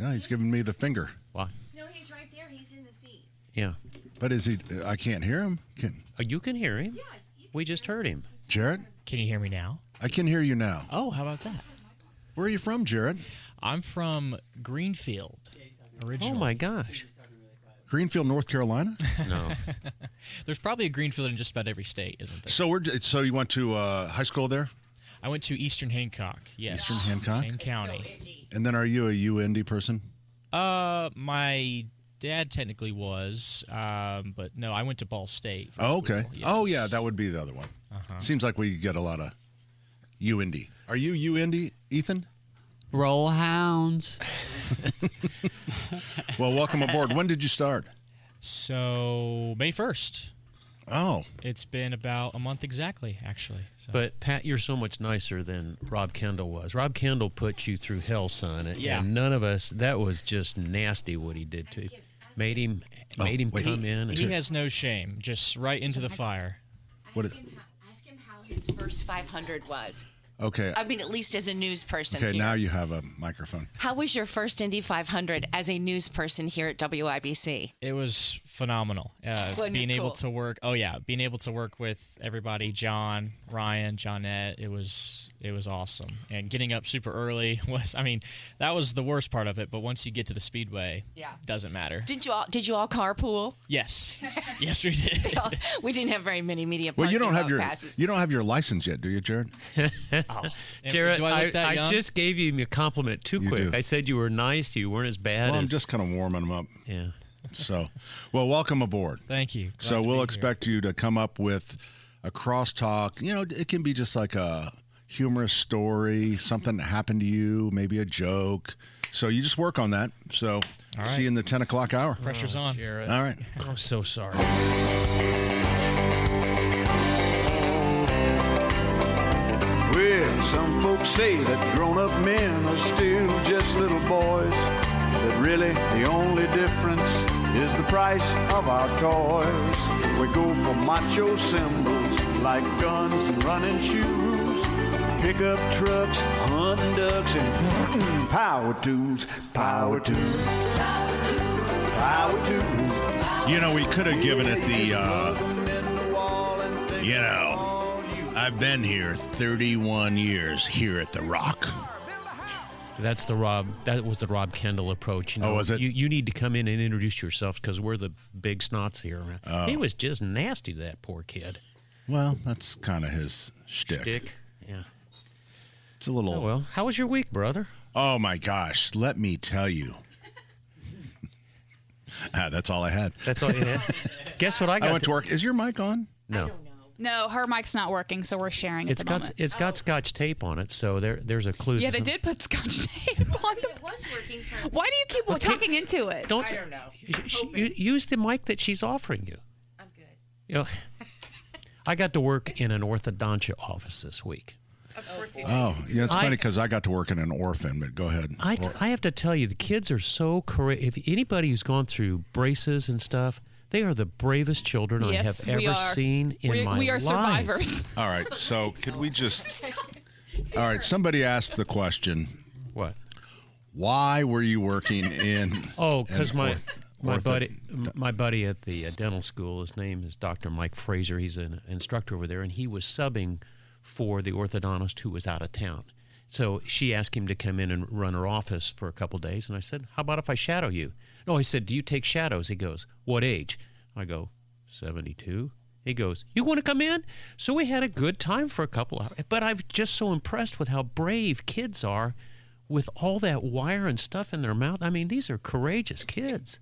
No, he's giving me the finger. Why? No, he's right there. He's in the seat. Yeah. But is he? I can't hear him. You can hear him. Yeah. We just heard him. Jared? Can you hear me now? I can hear you now. Oh, how about that? Where are you from, Jared? I'm from Greenfield, originally. Oh, my gosh. Greenfield, North Carolina? No. There's probably a Greenfield in just about every state, isn't there? So you went to high school there? I went to Eastern Hancock, yes. Eastern Hancock? Same county. And then are you a UIndy person? My dad technically was, but no, I went to Ball State. Oh, okay. Yes. Oh, yeah, that would be the other one. Seems like we get a lot of UIndy. Are you UIndy, Ethan? Roll Hounds. Well, welcome aboard. When did you start? So, May 1st. Oh. It's been about a month exactly, actually. So. But, Pat, you're so much nicer than Rob Kendall was. Rob Kendall put you through hell, son. And none of us, that was just nasty what he did to you. Made him come in. And He has no shame, just right into the fire. Ask him how his first 500 was. Okay. I mean, at least as a news person. Okay, here. now you have a microphone. How was your first Indy 500 as a news person here at WIBC? It was phenomenal. Being able to work. Oh yeah, being able to work with everybody. John, Ryan, Johnette. It was awesome. And getting up super early was. I mean, that was the worst part of it. But once you get to the speedway, doesn't matter. Did you all carpool? Yes, yes we did. We didn't have very many media. Well, you don't have passes. you don't have your license yet, do you, Jared? Jared, do I look that young? just gave you a compliment too quick. do. I said you were nice. You weren't as bad Well, as... I'm just kind of warming them up. Yeah. So, well, welcome aboard. Thank you. Glad So to we'll be expect you to come up with a crosstalk. You know, it can be just like a humorous story, something that happened to you, maybe a joke. So you just work on that. So All see you in the 10 o'clock hour. here. Pressure's on. Jared, All right. I'm so sorry. Well, some folks say that grown-up men are still just little boys. But really, the only difference is the price of our toys. We go for macho symbols like guns and running shoes, pickup trucks, hunting ducks, and power tools. Power tools. Power tools. You know, we could have given it the, I've been here 31 years here at The Rock. That was the Rob Kendall approach. You know, Oh, was it? You need to come in and introduce yourself because we're the big snots here. Oh. He was just nasty to that poor kid. Well, that's kind of his shtick. Yeah. It's a little... Oh, well. How was your week, brother? Oh, my gosh. Let me tell you. That's all I had. That's all you had? Guess what I got? I went to work. Is your mic on? No. No, her mic's not working, so we're sharing at the moment. It's got Scotch tape on it, so there's a clue. Yeah, they did put Scotch tape on It was working for. Why do you keep talking into it? I don't know. Use the mic that she's offering you. I'm good. You know, I got to work in an orthodontia office this week. Of course you Oh, yeah, it's funny because I got to work in an orphan, but go ahead. I have to tell you, the kids are so courageous. If anybody who's gone through braces and stuff, they are the bravest children I have ever seen in my life. We are survivors. All right, so could we just... All right, somebody asked the question, What? why were you working in... Oh, because my ortho- buddy at the dental school, his name is Dr. Mike Fraser. He's an instructor over there, and he was subbing for the orthodontist who was out of town. So she asked him to come in and run her office for a couple days, and I said, how about if I shadow you? No, he said, do you take shadows? He goes, what age? I go, 72. He goes, you want to come in? So we had a good time for a couple hours. But I'm just so impressed with how brave kids are with all that wire and stuff in their mouth. I mean, these are courageous kids.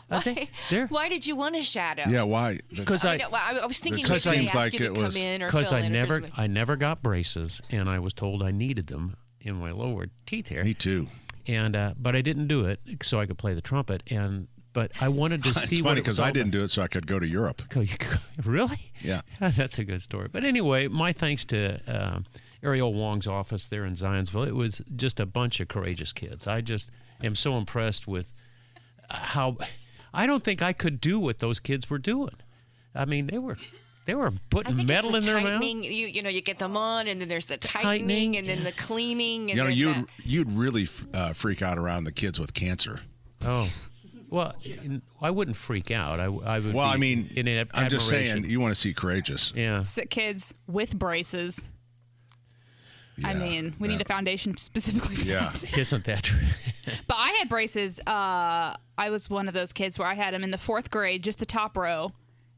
Why did you want a shadow? Yeah, why? Because I was thinking Because they seemed ask like you to it come was- in or Because fill I in I never got braces, and I was told I needed them in my lower teeth here. Me too. And but I didn't do it so I could play the trumpet. But I wanted to see It's what funny it was because all I didn't about. do it so I could go to Europe. Really? Yeah. That's a good story. But anyway, my thanks to Ariel Wong's office there in Zionsville. It was just a bunch of courageous kids. I just am so impressed with how I don't think I could do what those kids were doing. I mean, they were They were I putting think metal in it's the their mouth. tightening. You know, you get them on, and then there's the tightening, and then the cleaning. And You know, then you'd really freak out around the kids with cancer. Oh. Well, I wouldn't freak out. I would. Well, be I mean, in I'm just saying, admiration. you want to see courageous. Yeah. Sick kids with braces. I Yeah, mean, we need a foundation specifically for Yeah. that. Isn't that true? But I had braces. I was one of those kids where I had them in the 4th grade, just the top row,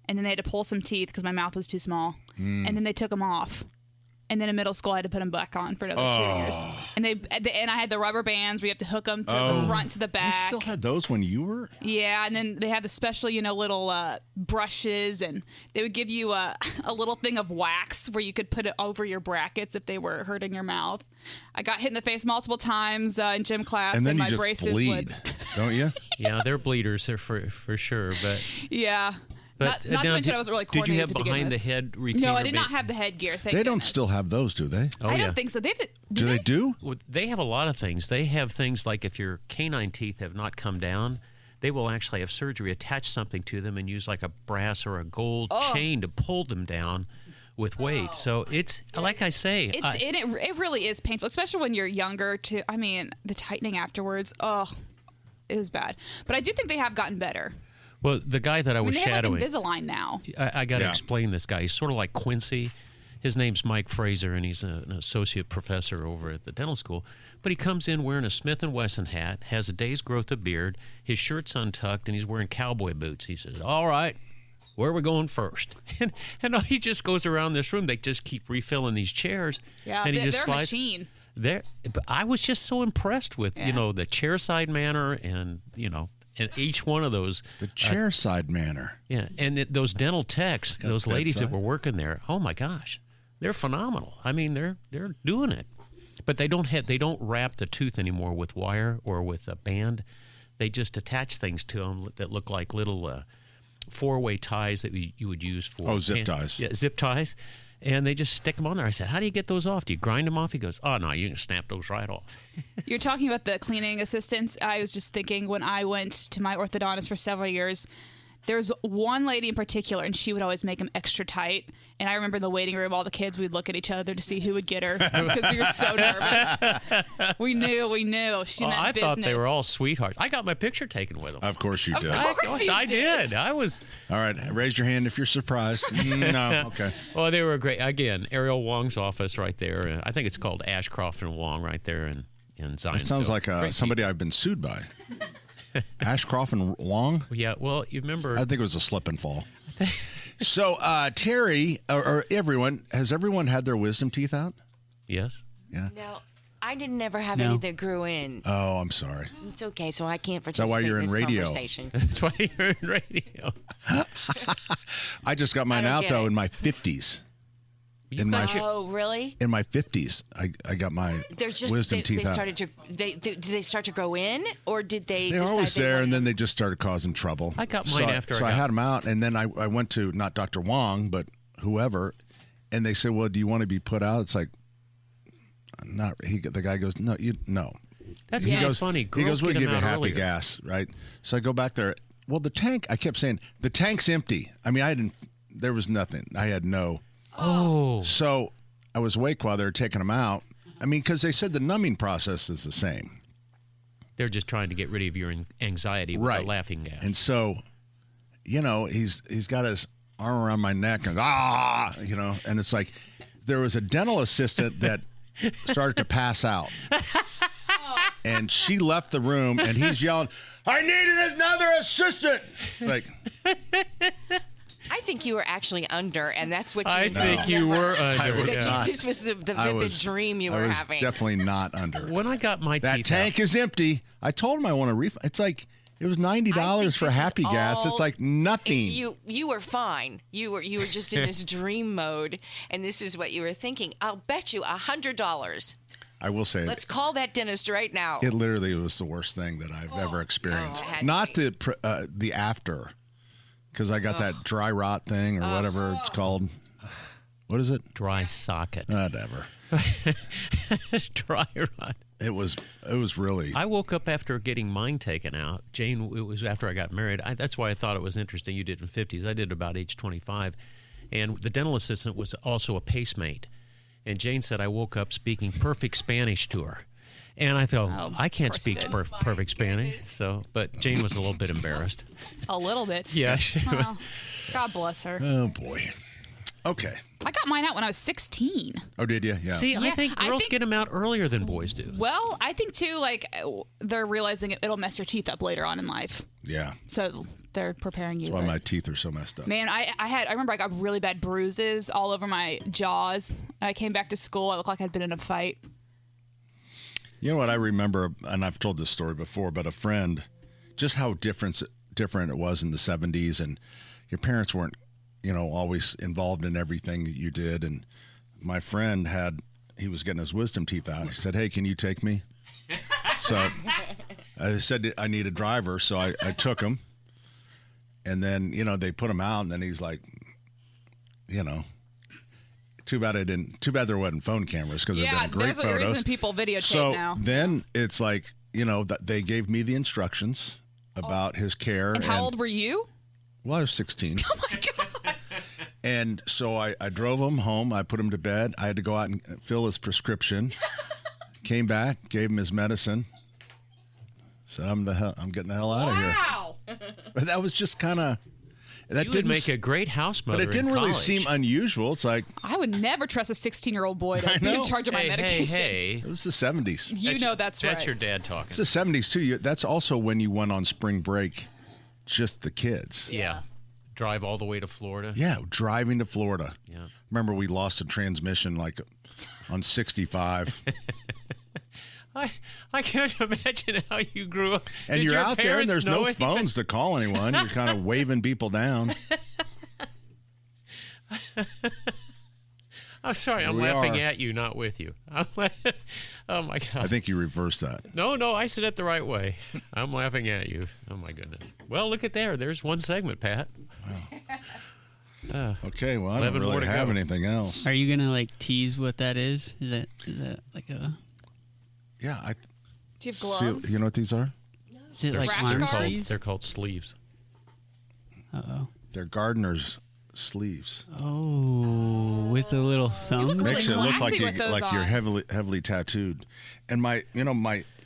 and then they had to pull some teeth because my mouth was too small, and then they took them off. And then in middle school, I had to put them back on for another 2 years. And I had the rubber bands where you have to hook them to the front to the You back. still had those when you were? Yeah, and then they have the special, little brushes, and they would give you a little thing of wax where you could put it over your brackets if they were hurting your mouth. I got hit in the face multiple times in gym class, And then my you just braces bleed, would. don't you? Yeah, they're bleeders, they're for sure. But Yeah. But not to now, mention I wasn't really did you coordinated have to begin behind the with. head retainer? No, I did not have the headgear. Thank They don't goodness. still have those, do they? Oh, I yeah. don't think so. Do they do? Well, they have a lot of things. They have things like if your canine teeth have not come down, they will actually have surgery, attach something to them, and use like a brass or a gold chain to pull them down with weight. So it's like I say, It really is painful, especially when you're younger. I mean, the tightening afterwards. Oh, it was bad. But I do think they have gotten better. well, the guy that I was They have shadowing, like Invisalign now. I got to Yeah. explain this guy. He's sort of like Quincy. His name's Mike Fraser, and he's an associate professor over at the dental school. But he comes in wearing a Smith & Wesson hat, has a day's growth of beard, his shirt's untucked, and he's wearing cowboy boots. He says, all right, where are we going first? And he just goes around this room. They just keep refilling these chairs. Yeah, and he they're just a slides. machine. But I was just so impressed with, the chairside manner and each one of those. The chairside manner. Yeah, and those dental techs, those ladies that bedside. were working there, oh my gosh, they're phenomenal. I mean, they're doing it, but they don't wrap the tooth anymore with wire or with a band. They just attach things to them that look like little four-way ties that you would use for zip ties. Yeah, zip ties, and they just stick them on there. I said, how do you get those off? Do you grind them off? He goes, oh no, you can snap those right off. You're talking about the cleaning assistants. I was just thinking when I went to my orthodontist for several years, there's one lady in particular, and she would always make them extra tight. And I remember in the waiting room, all the kids, we'd look at each other to see who would get her because we were so nervous. We knew. She meant I business. thought they were all sweethearts. I got my picture taken with them. Of course you did. I did. I was. All right, raise your hand if you're surprised. No, okay. Well, they were great. Again, Ariel Wong's office right there. I think it's called Ashcroft and Wong right there in Zionsville. It sounds like Great somebody I've been sued by. Ashcroft and Long? people. Yeah, well, you remember. I think it was a slip and fall. So, Terry, or everyone, has everyone had their wisdom teeth out? Yes. Yeah. No, I didn't ever have No. any that grew in. Oh, I'm sorry. It's okay, so I can't that participate why you're in in this radio? conversation. That's why you're in radio. I just got mine I don't out, get though, it. in my 50s. You got your- Oh, really? In my 50s, I got my They're just wisdom they teeth out. started to did they start to grow in, or did they? They were decide always they there, wanted and then they just started causing trouble. I got mine after I So I got- had them out, and then I went to not Dr. Wong, but whoever, and they said, "Well, do you want to be put out?" It's like, not. The guy goes, "No, no." That's He kind of goes, funny. He Girls goes, "We'll get give them you out happy earlier. gas, right?" So I go back there. Well, the tank. I kept saying the tank's empty. I mean, I didn't. There was nothing. I had no. Oh, So I was awake while they were taking them out. I mean, because they said the numbing process is the same. they're just trying to get rid of your anxiety with Right. the laughing gas. And so, he's got his arm around my neck and and it's like there was a dental assistant that started to pass out. And she left the room and he's yelling, "I needed another assistant." It's like, I think you were actually under, and that's what you. I think you were under. was yeah. not. This was the I vivid was- dream you I were was having. definitely not under. When I got my That teeth tank is empty. I told him I want a refund. It's like it was $90 I think for this is happy gas. It's all- like nothing. You were fine. You were just in this dream mode, and this is what you were thinking. I'll bet you $100. I will say Let's call that dentist right now. it literally was the worst thing that I've ever experienced. it had to Not be. the after, because I got that dry rot thing or whatever it's called. What is it? dry socket. Whatever. Dry rot. It was really. I woke up after getting mine taken out. Jane, it was after I got married. That's why I thought it was interesting. You did in 50s. I did about age 25. And the dental assistant was also a PaceMate. And Jane said I woke up speaking perfect Spanish to her. And I thought, I can't speak perfect Spanish. So, but Jane was a little bit embarrassed. A little bit. Yeah. Well, God bless her. Oh, boy. Okay. I got mine out when I was 16. Oh, did you? Yeah. See, I think girls get them out earlier than boys do. Well, I think, too, like, they're realizing it'll mess your teeth up later on in life. Yeah. So they're preparing you. That's why my teeth are so messed up. Man, I remember I got really bad bruises all over my jaws. I came back to school. I looked like I'd been in a fight. You know what I remember, and I've told this story before, but a friend, just how different it was in the 70s, and your parents weren't, always involved in everything that you did. And my friend he was getting his wisdom teeth out. He said, "Hey, can you take me?" So I said I need a driver, so I took him. And then, they put him out, and then he's like, too bad there wasn't phone cameras, because there'd been great photos. Yeah, there's a reason people videotape now. So then it's like, that they gave me the instructions about his care. And how old were you? Well, I was 16. Oh, my God. And so I drove him home. I put him to bed. I had to go out and fill his prescription. Came back, gave him his medicine. Said, I'm getting the hell out of here. Wow. But that was just kind of... You would make a great house mother. But it didn't really seem unusual. It's like... I would never trust a 16-year-old boy to be in charge of my medication. Hey. It was the 70s. That's right. That's your dad talking. It's the 70s, too. That's also when you went on spring break, just the kids. Yeah. Drive all the way to Florida. Yeah, driving to Florida. Yeah. Remember, we lost a transmission like on 65. I can't imagine how you grew up. And Did you're your out there, and there's parents know no anything? phones to call anyone. You're kind of waving people down. I'm sorry. I'm laughing at you, not with you. Oh, my God. I think you reversed that. No, I said it the right way. I'm laughing at you. Oh, my goodness. Well, look at there. There's one segment, Pat. Wow. Okay, well, I don't really have anything else. Are you going to, tease what that is? Is that like a... Yeah. Do you have gloves? You know what these are? Is it like arm sleeves? They're called sleeves. Uh-oh. They're gardener's sleeves. Oh, with a little thumb? really Makes it look like classy you're with those heavily tattooed. And my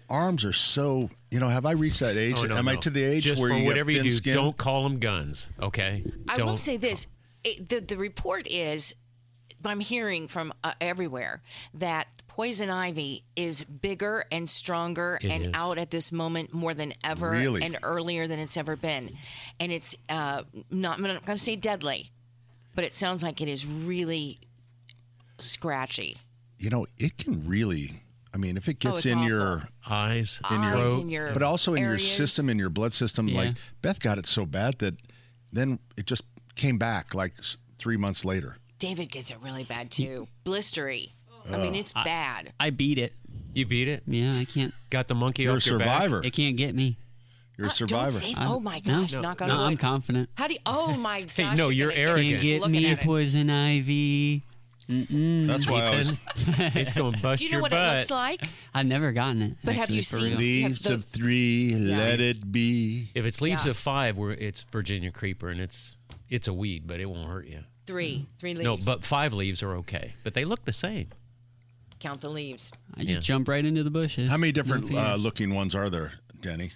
arms are so, have I reached that age? Oh, no, Am I to the age Just where for you whatever get you thin do, skin? don't call them guns, okay? I Don't. will say this. The report is, I'm hearing from everywhere, that poison ivy is bigger and stronger and out at this moment more than ever, Really? and earlier than it's ever been. And it's I'm not going to say deadly, but it sounds like it is really scratchy. It can really... I mean, if it gets in awful. your eyes, in your Eyes, throat, in your but also in areas. your system, in your blood system. Yeah. Like Beth got it so bad that then it just came back like 3 months later. David gets it really bad too. Blistery. I mean, it's bad. I beat it. You beat it? Yeah, I can't. Got the monkey You're a off your back? survivor. It can't get me. You're a survivor. Don't say, oh my gosh, knock on No, wood. I'm confident. How do you, oh my gosh. Hey, no, you're gonna arrogant. Can't just get looking me at it. poison ivy. That's why I was... It's going to bust Do you your know what butt. it looks like? I've never gotten it. But have actually, you for seen real. Leaves the- of 3, let it be. If it's leaves Yeah. of 5, it's Virginia creeper, and it's a weed, but it won't hurt you. Three leaves. No, but 5 leaves are okay. But they look the same. Count the leaves. I just jump right into the bushes. How many different No fear. looking ones are there, Denny?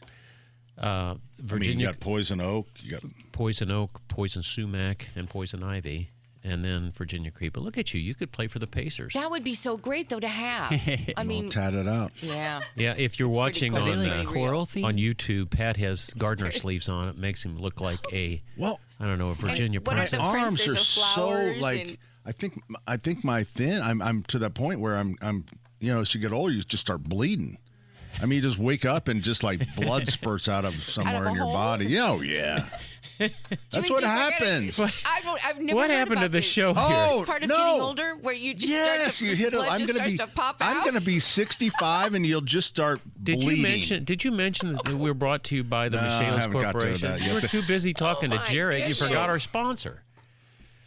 Virginia, you got poison oak. You got poison oak, poison sumac, and poison ivy, and then Virginia creeper. Look at you. You could play for the Pacers. That would be so great, though, to have. I mean, tat it out. yeah. Yeah, if you're watching cool. Are on they It's like pretty real. coral theme? on YouTube, Pat has gardener sleeves on. It makes him look like a Well, I don't know, a Virginia what are princess. the arms princes are of so flowers like. and- I think my thin. I'm to that point where I'm. As you get older, you just start bleeding. I mean, you just wake up and just like blood spurts out of somewhere a in your hole? body. Yeah, oh yeah. That's Jimmy, what just- happens. I've never What heard happened about to the this. show Is here? Oh, this part of no. getting older where you just start Yes, to you hit it. blood just starts to pop out? I'm going to be 65, and you'll just start bleeding. Did you mention that we were brought to you by the No, I Michaelis haven't got to Corporation? that yet. You were too busy talking to my Jarrett. You goodness. forgot our sponsor.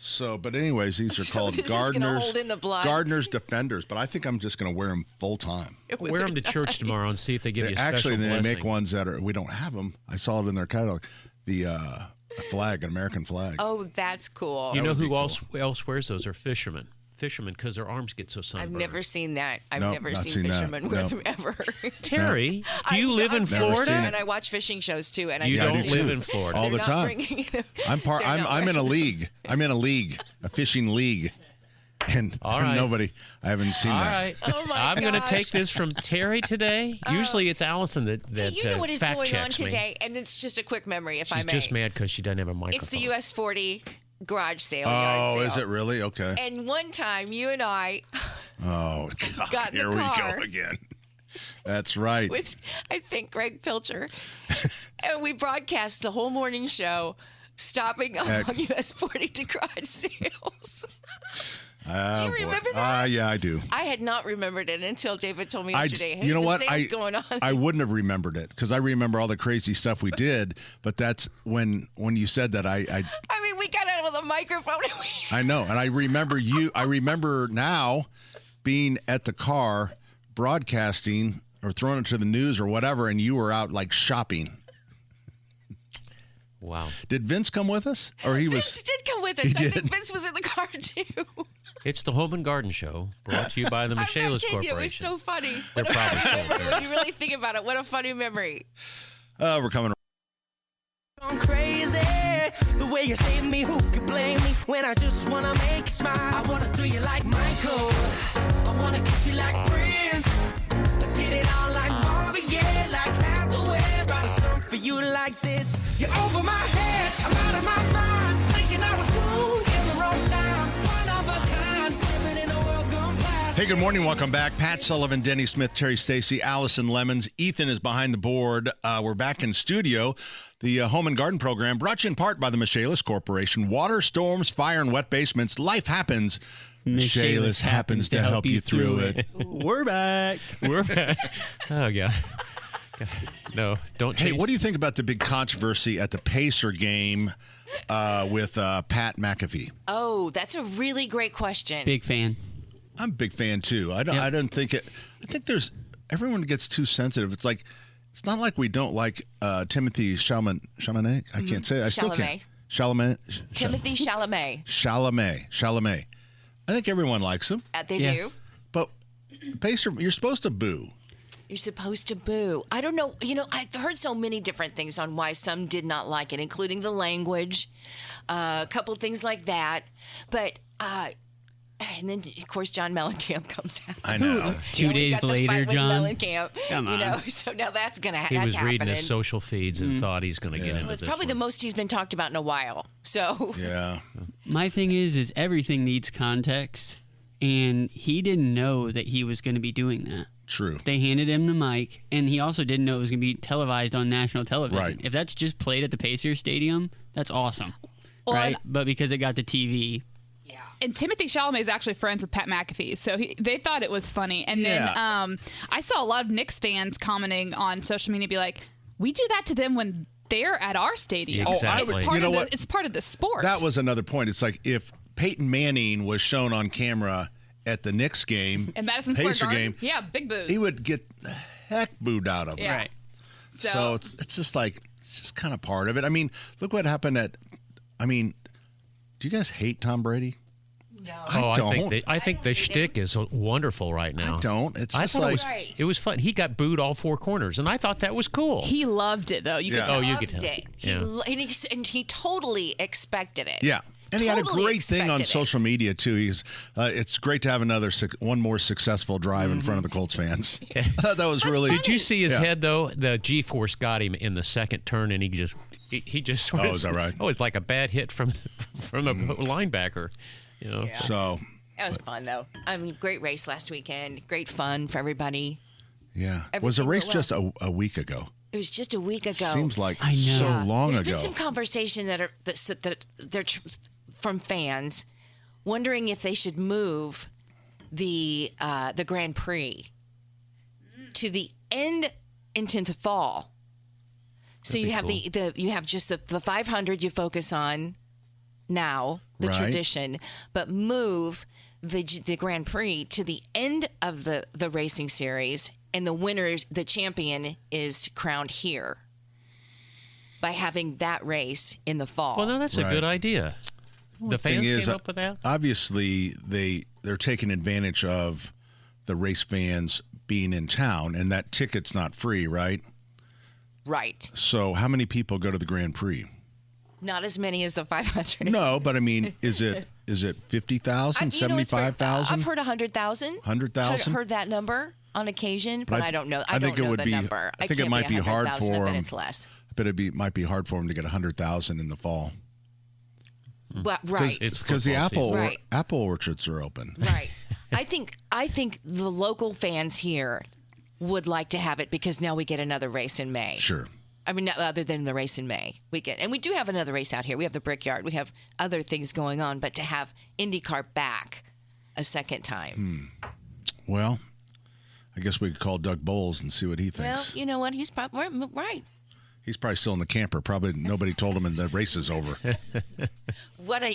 So, but anyways, these are called this is gonna gardeners. hold in the blood. Gardeners Defenders. But I think I'm just going to wear them full time. Wear them to church tomorrow and see if they give you a special Actually, they blessing. make ones that are. We don't have them. I saw it in their catalog. The a flag, an American flag. Oh, that's cool. You know who cool. else wears those? Are fishermen. Fishermen, because their arms get so sunburned. I've never seen that. I've Nope, never not seen seen that. fishermen wear Nope. them ever. Terry, do you live in I've Florida? seen it. And I watch fishing shows too. And You I don't see live them. in Florida. All They're the not time. bringing them. I'm in a league. I'm in a league, a fishing league, and All right. nobody. I haven't seen All that. right. Oh, my I'm going to gosh. take this from Terry today. Usually it's Allison that Hey, you know what is fact going on checks me. today? And it's just a quick memory, if I She's may. just mad because she doesn't have a microphone. It's the US 40 garage sale. Yard Oh, sale. is it really? Okay. And one time, you and I Oh, God. got in Here the we car go again. That's right. with, I think, Greg Pilcher, and we broadcast the whole morning show, stopping on US 40 to garage sales. Oh, you boy. remember that? Yeah, I do. I had not remembered it until David told me yesterday. Hey, you know the what? sale's going on. I wouldn't have remembered it because I remember all the crazy stuff we did. But that's when you said that I mean, we got out with a microphone. And I know, and I remember you. I remember now being at the car broadcasting or throwing it to the news or whatever, and you were out like shopping. Wow. Did Vince come with us, or he Vince was? did come with us. He I did. think Vince was in the car too. It's the Home and Garden Show, brought to you by the I'm not Michaelis kidding you. Corporation. It was so funny. They're What a probably funny still memory. there. When you really think about it, what a funny memory. We're coming. I'm crazy. The way you save me, who could blame me? When I just wanna make you smile, I wanna throw you like Michael. I wanna kiss you like Prince. Let's get it on like Marvin Gaye, like Hathaway. Write a song for you like this. You're over my head, I'm out of my mind. Thinking I was cool in the wrong time. One of a kind, living in a world gone past. Hey, good morning. Welcome back. Pat Sullivan, Denny Smith, Terry Stacy, Allison Lemons. Ethan is behind the board. We're back in studio. The Home and Garden program brought to you in part by the Michaelis Corporation. Water, storms, fire, and wet basements. Life happens. Michaelis happens to help you through it. We're back. We're back. Oh, God. No, don't Hey, change. what do you think about the big controversy at the Pacer game with Pat McAfee? Oh, that's a really great question. Big fan. I'm a big fan too. I don't think it. I think everyone gets too sensitive. It's like it's not like we don't like Timothy Chalamet. I can't say it. I still can't. Chalamet. Timothy Chalamet. Chalamet. I think everyone likes him, They Yeah. do. but Pacer, you're supposed to boo. You're supposed to boo. I don't know. You know, I've heard so many different things on why some did not like it, including the language, a couple things like that. But, and then, of course, John Mellencamp comes out. I know. 2 days later, John. Mellencamp, Come You know, on. so now that's going to He that's was reading happening. his social feeds and thought he's going to get into Well, it's this probably one. the most he's been talked about in a while. So, Yeah. My thing is everything needs context, and he didn't know that he was going to be doing that. True. They handed him the mic, and he also didn't know it was going to be televised on national television. Right. If that's just played at the Pacers Stadium, that's awesome. Well, right? But because it got the TV, And Timothy Chalamet is actually friends with Pat McAfee, so they thought it was funny. And Yeah. then I saw a lot of Knicks fans commenting on social media, be like, "We do that to them when they're at our stadium. Exactly. It's part You know of the, what? It's part of the sport." That was another point. It's like if Peyton Manning was shown on camera at the Knicks game, and Madison Square Pacer Garden, game, yeah, big boos. he would get the heck booed out of him. Yeah. right? So it's just like it's just kind of part of it. I mean, look what happened at. I mean, do you guys hate Tom Brady? no. I think the shtick is wonderful right now. I don't. It's I just thought like Right. it was fun. He got booed all four corners, and I thought that was cool. He loved it, though. You Yeah. could tell. Oh, you Loved could tell. it. Yeah. And he totally expected it. yeah. And he had a Totally great thing on expected it. social media too. It's great to have one more successful drive in front of the Colts fans. I thought that was really. Did you see his Yeah. head though? The G-force got him in the second turn, and he just sort of. Oh, is that right? Oh, it's like a bad hit from the linebacker. You know. So It was fun, though. Great race last weekend. Great fun for everybody. yeah, was the Everything race went just a week ago? It was just a week ago. Seems like I know. so Yeah. long There's ago. been some conversation that they're from fans wondering if they should move the Grand Prix to the end into the fall. So you have you have just the 500 you focus on now, the Right. tradition, but move the Grand Prix to the end of the racing series, and the champion is crowned here. by having that race in the fall. Well, no, that's a Right. good idea. The fans Thing is, came up with that? obviously they're taking advantage of the race fans being in town, and that ticket's not free, right? Right. So how many people go to the Grand Prix? Not as many as the 500. No, but I mean, is it 50,000, You know, it's very- 75,000? I've heard 100,000. 100,000? Heard that number on occasion, but I don't know. I think don't it know would the be. number. I think it can't might be hard 100,000. for I bet them. it's less. I bet might be hard for them to get 100,000 in the fall. Well, right. It's Because the football season. Right. apple orchards are open. Right. I think the local fans here would like to have it because now we get another race in May. Sure. I mean, other than the race in May, we do have another race out here. We have the Brickyard. We have other things going on, but to have IndyCar back a second time. Well, I guess we could call Doug Bowles and see what he Well, thinks. you know what? He's probably right. He's probably still in the camper. Probably nobody told him and the race is over.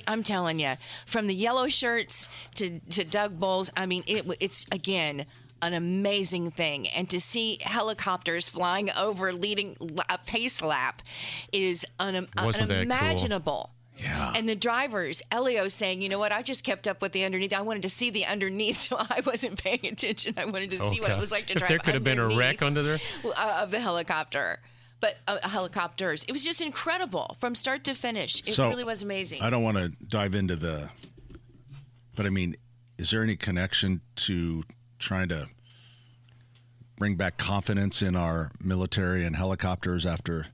I'm telling you, from the yellow shirts to Doug Bowles, I mean, it's again an amazing thing, and to see helicopters flying over leading a pace lap is Wasn't that cool? unimaginable. Yeah. And the drivers, Elio saying, you know what, I just kept up with the underneath. I wanted to see the underneath, so I wasn't paying attention. I wanted to see what it was like to drive There could have been a wreck under there. of the helicopter. But helicopters. It was just incredible from start to finish. It So, really was amazing. I don't want to dive into but I mean, is there any connection to trying to bring back confidence in our military and helicopters after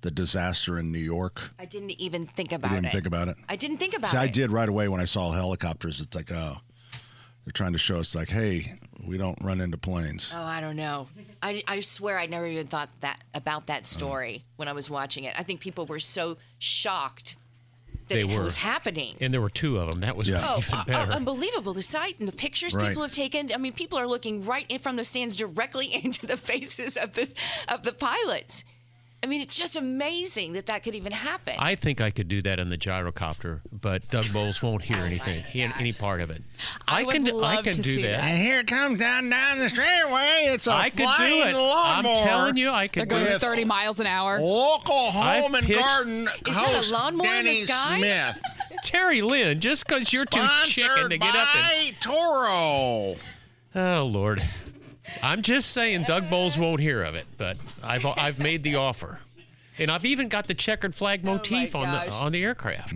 the disaster in New York? I didn't even think about You it. didn't think about it? I didn't think about See, it. I did right away when I saw helicopters. It's like, oh, they're trying to show us, like, hey, we don't run into planes. Oh, I don't know. I swear I never even thought about that story when I was watching it. I think people were so shocked that They it were. was happening. And there were two of them. That was Yeah. even better. Unbelievable. The sight and the pictures Right. people have taken. I mean, people are looking right in from the stands directly into the faces of the pilots. I mean, it's just amazing that could even happen. I think I could do that in the gyrocopter, but Doug Bowles won't hear anything, any part of it. I would I love can to do see that. that. here it comes down the straightaway. It's a I could do it. I'm telling you, I They're could do going it. 30 miles an hour. Local home I've and pitched- garden Is that a host lawnmower in the Denny sky? Smith. Terry Lynn, just because you're too chicken to Sponsored get up and. by Toro. Oh Lord, I'm just saying Doug Bowles won't hear of it, but I've made the offer, and I've even got the checkered flag motif on the aircraft.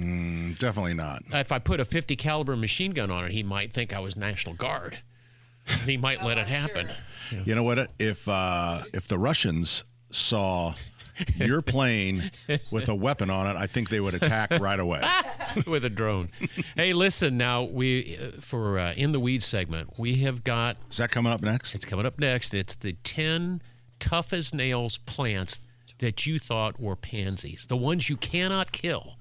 Definitely not. If I put a 50 caliber machine gun on it, he might think I was National Guard. He might let it happen. You know what? If the Russians saw your plane with a weapon on it, I think they would attack right away. With a drone. Hey, listen, now for In the Weeds segment, we have got, Is that coming up next? it's coming up next, it's the 10 tough as nails plants that you thought were pansies, the ones you cannot kill.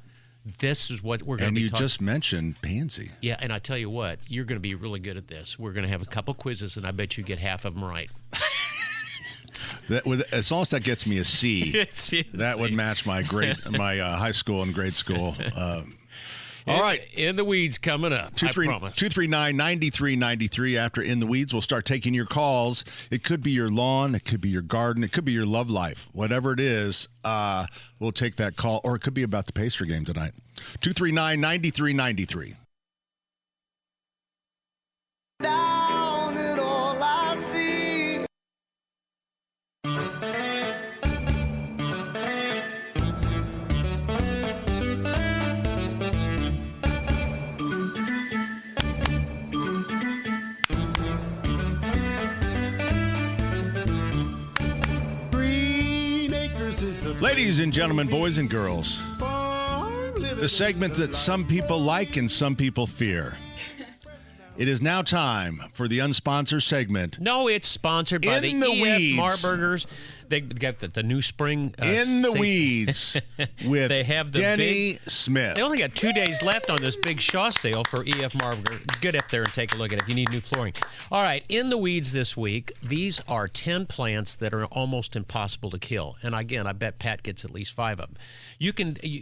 This is what we're going to And be you talking. just mentioned pansy. Yeah, and I tell you what, you're going to be really good at this. We're going to have a couple quizzes, and I bet you get half of them right. As long as that gets me a C, that would match my high school and grade school. All right. In the Weeds coming up, I promise. 239-9393. After In the Weeds, we'll start taking your calls. It could be your lawn. It could be your garden. It could be your love life. Whatever it is, we'll take that call. Or it could be about the Pacer game tonight. 239-9393. Down at all I see. Ladies and gentlemen, boys and girls, the segment that some people like and some people fear. It is now time for the unsponsored segment. No, it's sponsored by In the the E.F. Weeds. Marburgers. They got the new spring. In the safety- Weeds with They have the Denny Smith. They only got 2 days left on this big Shaw sale for E.F. Marburger. Get up there and take a look at it if you need new flooring. All right, In the Weeds this week, these are 10 plants that are almost impossible to kill. And again, I bet Pat gets at least 5 of them.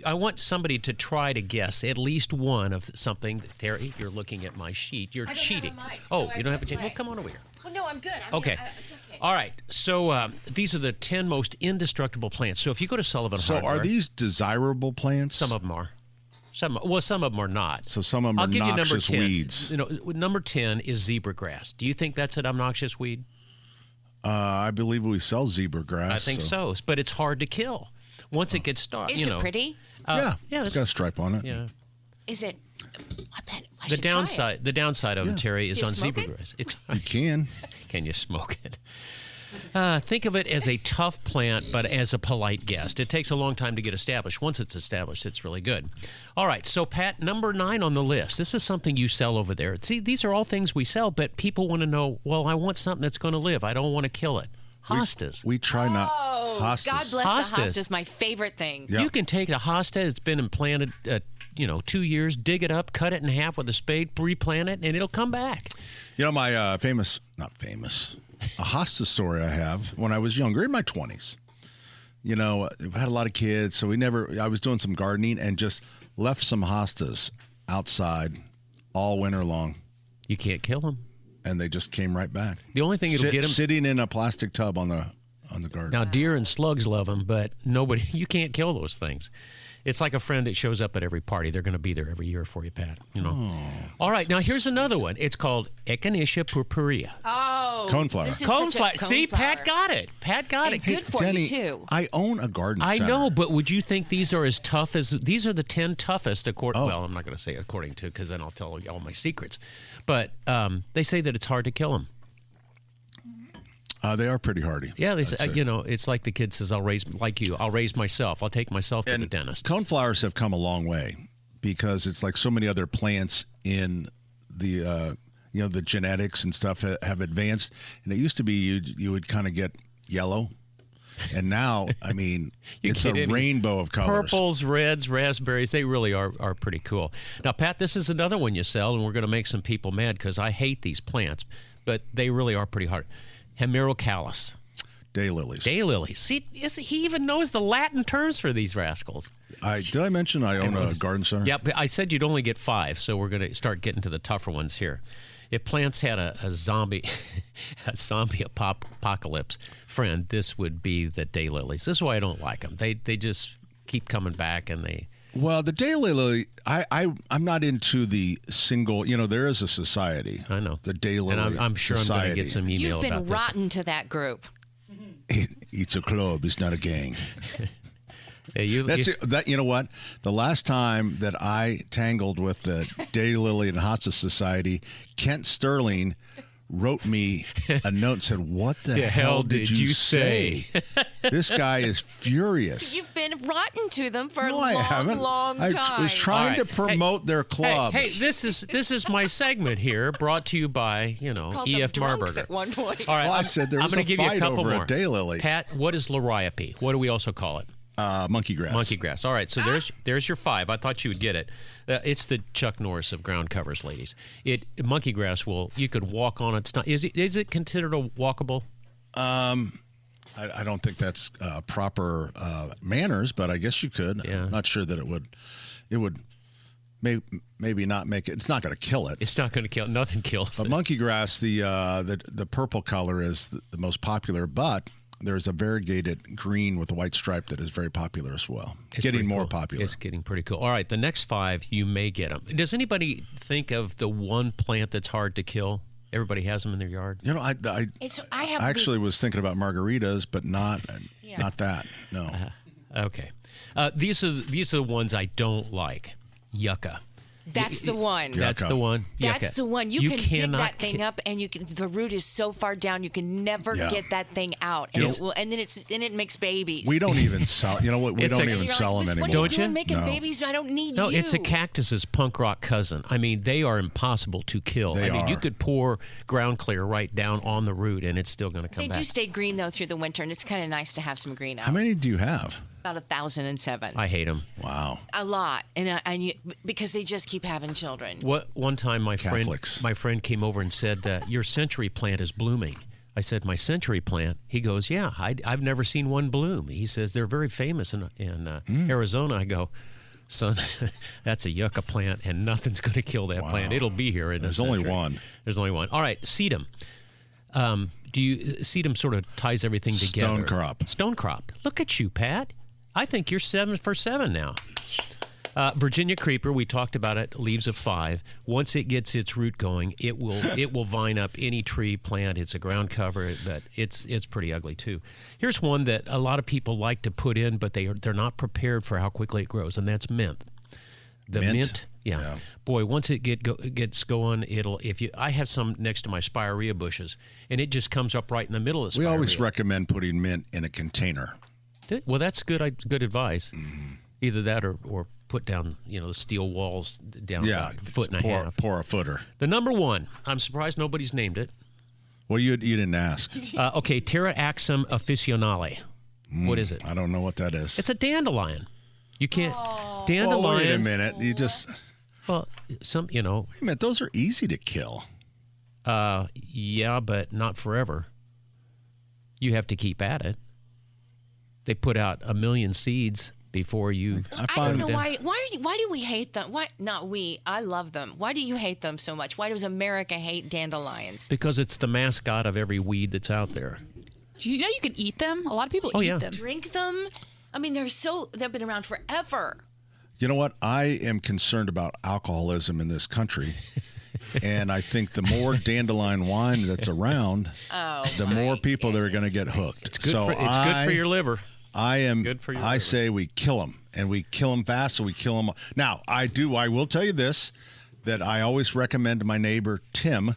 I want somebody to try to guess at least one of something. Terry, you're looking at my sheet. You're cheating. Have a mic, oh, so you don't have a that's cheat? Well, right. come on over here. Well, no, I'm good. Okay. It's okay. All right. So these are the 10 most indestructible plants. So if you go to Sullivan Hardware, are these desirable plants? some of them are. Some of them are not. So some of them I'll are give you number noxious 10. weeds. Number 10 is zebra grass. Do you think that's an obnoxious weed? I believe we sell zebra grass. I think so. But it's hard to kill. Once it gets started, Is it pretty? Yeah, yeah, it's got a stripe on it. Yeah. Is it? I bet I The should try downside, the downside of them, Terry, is You on smoke zebra it? grass. You can. Can you smoke it? Think of it as a tough plant, but as a polite guest. It takes a long time to get established. Once it's established, it's really good. All right, so Pat, number 9 on the list. This is something you sell over there. See, these are all things we sell, but people want to know, well, I want something that's going to live. I don't want to kill it. Hostas. We try not. Oh, Hostas. God bless Hostas. the hosta is my favorite thing. Yeah. You can take a hosta that's been implanted, 2 years, dig it up, cut it in half with a spade, replant it, and it'll come back. My not famous, a hosta story I have when I was younger, in my 20s. I've had a lot of kids, so I was doing some gardening and just left some hostas outside all winter long, You can't kill them. and they just came right back. The only thing it'll get them. Sitting in a plastic tub on the garden. Now, deer and slugs love them, but you can't kill those things. It's like a friend that shows up at every party. They're going to be there every year for you, Pat. All right, now here's another one. It's called Echinacea purpurea. Oh, Coneflower. This is Coneflower. such a See, Pat coneflower. got it. Pat got And it. good for Jenny, you too. I own a garden I center. know, but would you think these are as tough as these are the 10 toughest according? Oh. Well, I'm not going to say according to because then I'll tell you all my secrets. But they say that it's hard to kill them. They are pretty hardy. Yeah, they I'd say, say. it's like the kid says, I'll raise myself. I'll take myself to the dentist. Coneflowers have come a long way because it's like so many other plants in the the genetics and stuff have advanced. And it used to be you would kind of get yellow, and now I mean it's a get any rainbow of colors. Purples, reds, raspberries, they really are pretty cool. Now, Pat, this is another one you sell, and we're going to make some people mad because I hate these plants, but they really are pretty hard. Hemerocallis. Daylilies. Daylilies. See, he even knows the Latin terms for these rascals. Did I mention I own a garden center? Yep, I said you'd only get 5, so we're going to start getting to the tougher ones here. If plants had a zombie apocalypse friend, this would be the daylilies. This is why I don't like them. They just keep coming back, and they. Well, the daylily, I'm not into the single. There is a society. I know the daylily. And I'm sure society. I'm going to get some email You've been about rotten to that group. It's a club. It's not a gang. this. You know what? The last time that I tangled with the Daylily and Hosta Society, Kent Sterling wrote me a note and said, "What the hell did you say?" This guy is furious. You've been rotten to them for No, a I long, haven't. long I time. was trying All right. to promote their club. Hey, this is my segment here, brought to you by Called E.F. them drunks Marburger. at one point. All right, Well, I said there I'm was gonna a give you a fight couple over more. a daylily. Pat, what is liriope? What do we also call it? Monkey grass. Monkey grass. All right, so there's your 5. I thought you would get it. It's the Chuck Norris of ground covers, ladies. Monkey grass you could walk on it. It's not. Is it considered a walkable? I don't think that's proper manners, but I guess you could. Yeah. I'm not sure that it would maybe not make it. It's not going to kill it. It's not going to kill. Nothing kills But it. monkey grass, the purple color is the most popular, but there's a variegated green with a white stripe that is very popular as well. It's Getting pretty more cool. popular. It's getting pretty cool. All right, the next 5, you may get them. Does anybody think of the one plant that's hard to kill? Everybody has them in their yard. I I actually was thinking about margaritas, but not that. No. Okay. These are the ones I don't like. Yucca. That's the one. That's Yucca. the one. That's Yucca. the one. You can dig cannot that thing up, and the root is so far down you can never Yeah. get that thing out, and it makes babies. We don't even sell. You know what? We It's don't a- even And you're sell like, them "What anymore. are you Don't doing you? making No. babies? I don't need No, you. it's a cactus's punk rock cousin. I mean, they are impossible to kill. They you are. could pour ground clear right down on the root, and it's still going to come They back. do stay green though through the winter, and it's kind of nice to have some green out. How many do you have? About 1,007. I hate them. Wow. A lot, because they just keep having children. One time, my Catholics. friend came over and said, "Your century plant is blooming." I said, "My century plant?" He goes, "Yeah, I've never seen one bloom." He says they're very famous in Arizona. I go, "Son, that's a yucca plant, and nothing's going to kill that plant. It'll be here in There's a only century." one. There's only one. All right, sedum. Do you sedum sort of ties everything together? Stone crop. Stone crop. Look at you, Pat. I think you're 7 for 7 now. Virginia creeper, we talked about it, leaves of 5. Once it gets its root going, it will vine up any tree, plant. It's a ground cover, but it's pretty ugly too. Here's one that a lot of people like to put in, but they're not prepared for how quickly it grows, and that's mint. The mint. Yeah. Boy, once it gets going, I have some next to my spirea bushes, and it just comes up right in the middle of the spirea. We always recommend putting mint in a container. Well, that's good advice. Mm-hmm. Either that or put down, the steel walls down about a foot and a half. Pour a footer. The number one, I'm surprised nobody's named it. Well, you didn't ask. Okay, Pteraxum officionale. What is it? I don't know what that is. It's a dandelion. You can't... Dandelions... Well, wait a minute. You just... Well, Wait a minute. Those are easy to kill. Yeah, but not forever. You have to keep at it. They put out 1 million seeds before you... I don't know why do we hate them? Why not we? I love them. Why do you hate them so much? Why does America hate dandelions? Because it's the mascot of every weed that's out there. Do you know you can eat them? A lot of people eat them. Drink them? I mean, they've been around forever. You know what? I am concerned about alcoholism in this country. And I think the more dandelion wine that's around, the more people that are going to get hooked. It's good for your liver. I say we kill them, and we kill them fast, so we kill them. Now, I will tell you this, that I always recommend to my neighbor, Tim,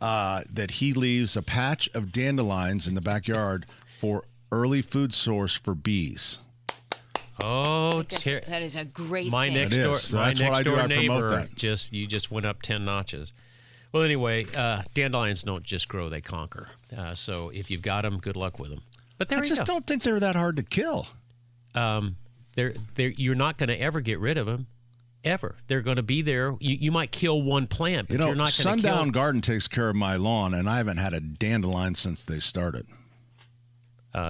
that he leaves a patch of dandelions in the backyard for early food source for bees. Oh, that is a great thing. My next door neighbor just went up 10 notches. Well, anyway, dandelions don't just grow; they conquer. So if you've got them, good luck with them. But I just don't think they're that hard to kill. You're not going to ever get rid of them, ever. They're going to be there. You might kill one plant, but you're not going to kill. Sundown Garden takes care of my lawn, and I haven't had a dandelion since they started.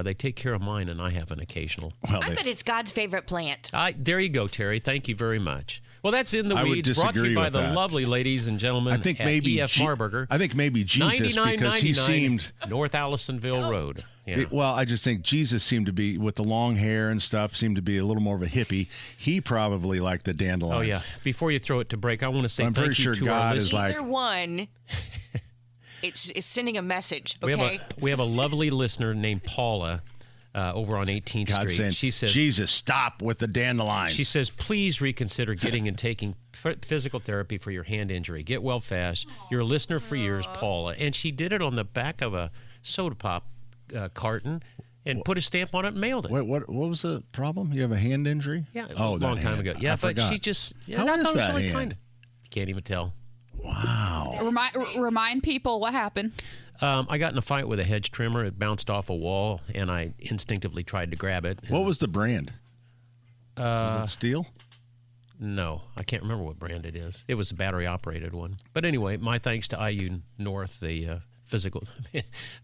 They take care of mine, and I have an occasional. I bet it's God's favorite plant. There you go, Terry. Thank you very much. Well, that's In the Weeds, brought to you by the lovely ladies and gentlemen at E.F. Marburger. I think maybe Jesus, because he seemed... North Allisonville Road. Yeah. Well, I just think Jesus seemed to be, with the long hair and stuff, seemed to be a little more of a hippie. He probably liked the dandelions. Oh, yeah. Before you throw it to break, I want to say thank you to our listeners. Either one... It's sending a message, okay? We have a lovely listener named Paula over on 18th Street. Saying, she says, Jesus, stop with the dandelions. She says, please reconsider getting and taking physical therapy for your hand injury. Get well fast. You're a listener for years, Paula. And she did it on the back of a soda pop carton and put a stamp on it and mailed it. Wait, what was the problem? You have a hand injury? Yeah, a long time ago. Yeah, but she just... How is that really hand? Can't even tell. Wow. Remind people what happened. I got in a fight with a hedge trimmer. It bounced off a wall, and I instinctively tried to grab it. What was the brand? Was it steel? No, I can't remember what brand it is. It was a battery-operated one. But anyway, my thanks to IU North, the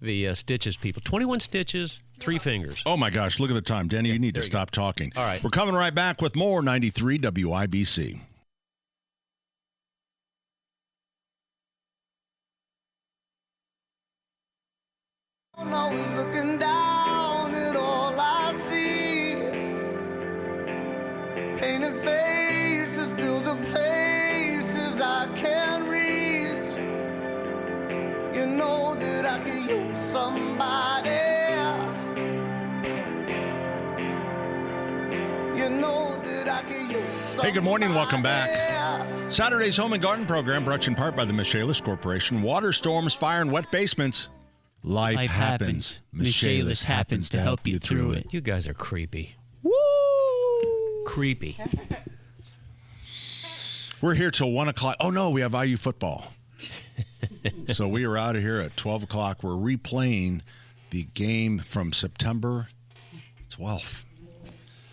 the stitches people. 21 stitches, 3 fingers. Oh, my gosh. Look at the time. Denny, you need to stop talking. All right. We're coming right back with more 93 WIBC. I'm always looking down at all I see. Painted faces fill the places I can't reach. You know that I could use somebody. You know that I could use somebody. Hey, good morning. Welcome back. Saturday's Home and Garden program brought to you in part by the Michaelis Corporation. Water, storms, fire, and wet basements. Life happens. Michaelis happens to help you through it. You guys are creepy. Woo! Creepy. We're here till 1 o'clock. Oh, no, we have IU football. So we are out of here at 12 o'clock. We're replaying the game from September 12th.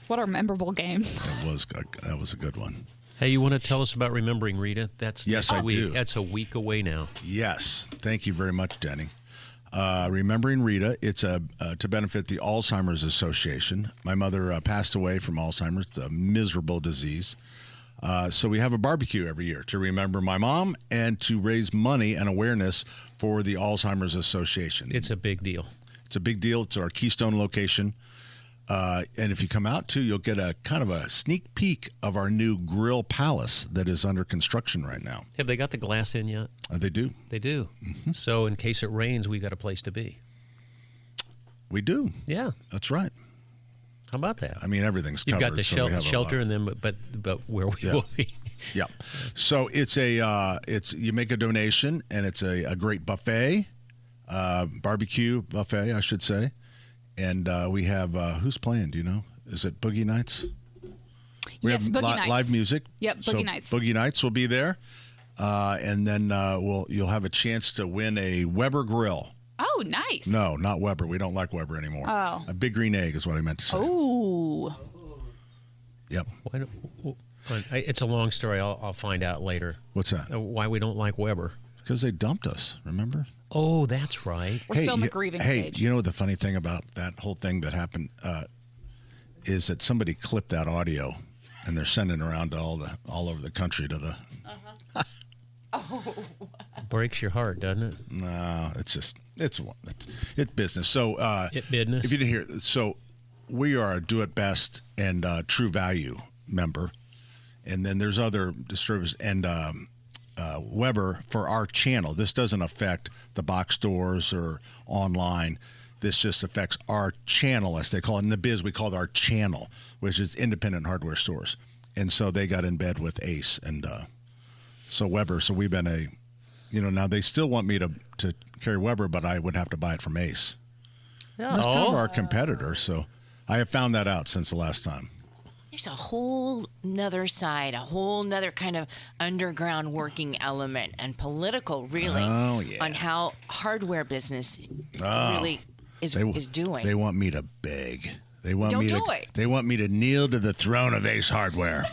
What a memorable game. That was a good one. Hey, you want to tell us about Remembering Rita? Yes, I do. That's a week away now. Yes. Thank you very much, Denny. Remembering Rita, it's to benefit the Alzheimer's Association. My mother passed away from Alzheimer's. It's a miserable disease. So we have a barbecue every year to remember my mom and to raise money and awareness for the Alzheimer's Association. It's a big deal. It's a big deal. It's our Keystone location. And if you come out, too, you'll get a kind of a sneak peek of our new grill palace that is under construction right now. Have they got the glass in yet? They do. They do. Mm-hmm. So in case it rains, we got a place to be. We do. Yeah. That's right. How about that? I mean, everything's covered. You've got the shelter, and then but where we will be. Yeah. So it's you make a donation, and it's a great buffet, barbecue buffet, I should say. And we have who's playing? Do you know? Is it Boogie Nights? We Yes, have Boogie Nights. live music. Yep, Boogie Nights. Boogie Nights will be there, and then you'll have a chance to win a Weber grill. Oh, nice. No, not Weber. We don't like Weber anymore. Oh. A Big Green Egg is what I meant to say. Oh. Yep. It's a long story. I'll find out later. What's that? Why we don't like Weber? Because they dumped us. Remember? Oh, that's right. We're still in the grieving stage. You know the funny thing about that whole thing that happened is that somebody clipped that audio, and they're sending it around to all over the country to the. Breaks your heart, doesn't it? No, it's business. So business. If you didn't hear, so we are a Do It Best and True Value member, and then there's other distributors and. Weber for our channel. This doesn't affect the box stores or online. This just affects our channel, as they call it. In the biz, we call it our channel, which is independent hardware stores. And so they got in bed with Ace. And so Weber, so we've been now they still want me to carry Weber, but I would have to buy it from Ace. That's kind of our competitor. So I have found that out since the last time. There's a whole nother side, a whole nother kind of underground working element and political, really, on how hardware business really is doing. They want me to beg. They want Don't me do to. it. They want me to kneel to the throne of Ace Hardware,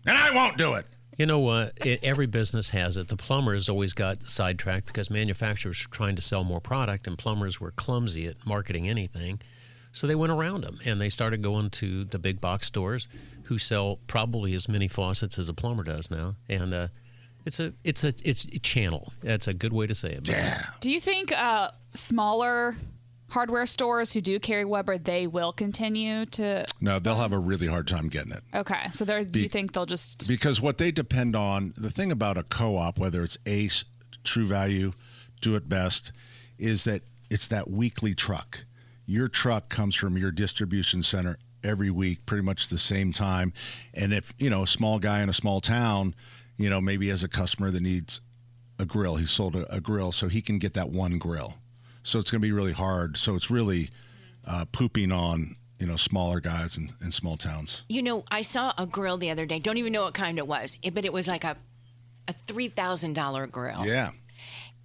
and I won't do it. You know what? Every business has it. The plumbers always got sidetracked because manufacturers were trying to sell more product, and plumbers were clumsy at marketing anything. So they went around them, and they started going to the big box stores who sell probably as many faucets as a plumber does now. And it's a channel. That's a good way to say it. Yeah. Do you think smaller hardware stores who do carry Weber, they will continue to? No, they'll have a really hard time getting it. Okay, so do you think they'll just? Because what they depend on, the thing about a co-op, whether it's Ace, True Value, Do It Best, is that it's that weekly truck. Your truck comes from your distribution center every week, pretty much the same time. And if, a small guy in a small town, maybe has a customer that needs a grill, he sold a grill, so he can get that one grill. So it's going to be really hard. So it's really pooping on, smaller guys in small towns. I saw a grill the other day. Don't even know what kind it was, but it was like a $3,000 grill. Yeah.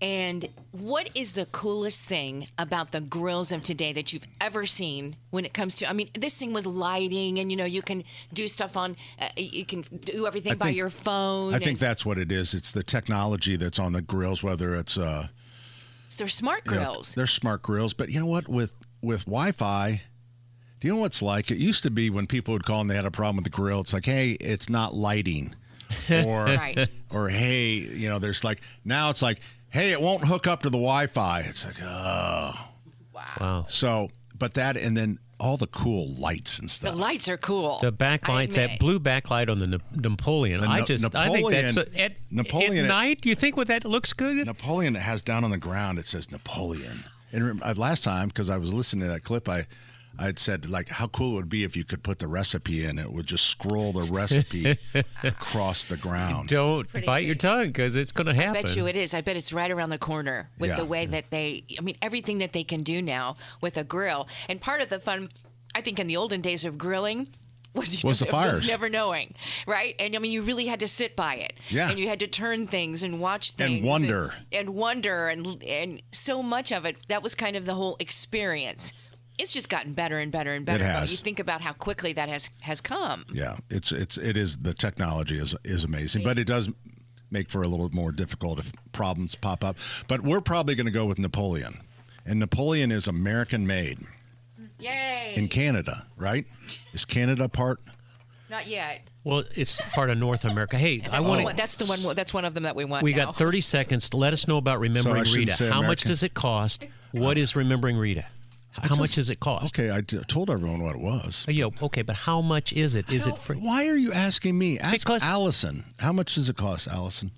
And what is the coolest thing about the grills of today that you've ever seen when it comes to, this thing was lighting and, you can do stuff on, you can do everything by your phone. I think that's what it is. It's the technology that's on the grills, whether it's... they're smart grills. They're smart grills. But you know what? With Wi-Fi, do you know what it's like? It used to be when people would call and they had a problem with the grill, it's like, hey, it's not lighting. Or, right. Or hey, there's like, now it's like, hey, it won't hook up to the Wi-Fi. It's like, oh. Wow. So, but that, and then all the cool lights and stuff. The lights are cool. The backlights, that blue backlight on the Napoleon. I think that's Napoleon at night. Do you think that looks good? Napoleon has down on the ground, it says Napoleon. And remember, last time, because I was listening to that clip, I had said, like, how cool it would be if you could put the recipe in. It would just scroll the recipe across the ground. Don't bite your tongue, because it's going to happen. I bet you it is. I bet it's right around the corner with the way that everything that they can do now with a grill. And part of the fun, I think, in the olden days of grilling was the fires. Was never knowing, right? And you really had to sit by it. Yeah. And you had to turn things and watch things. And wonder. And so much of it, that was kind of the whole experience. It's just gotten better and better and better. It has. You think about how quickly that has come. Yeah, it is the technology is amazing, but it does make for a little more difficult if problems pop up. But we're probably going to go with Napoleon, and Napoleon is American made. Yay! In Canada, right? Is Canada part? Not yet. Well, it's part of North America. Hey, I want to. That's the one. That's one of them that we want. We now. got 30 seconds to let us know about Remembering So I shouldn't Rita. say How much American. does it cost? What is Remembering Rita? How much does it cost? Okay, I told everyone what it was. Yeah, okay, but how much is it? Is it free? Why are you asking me? Ask Because- Allison. How much does it cost, Allison?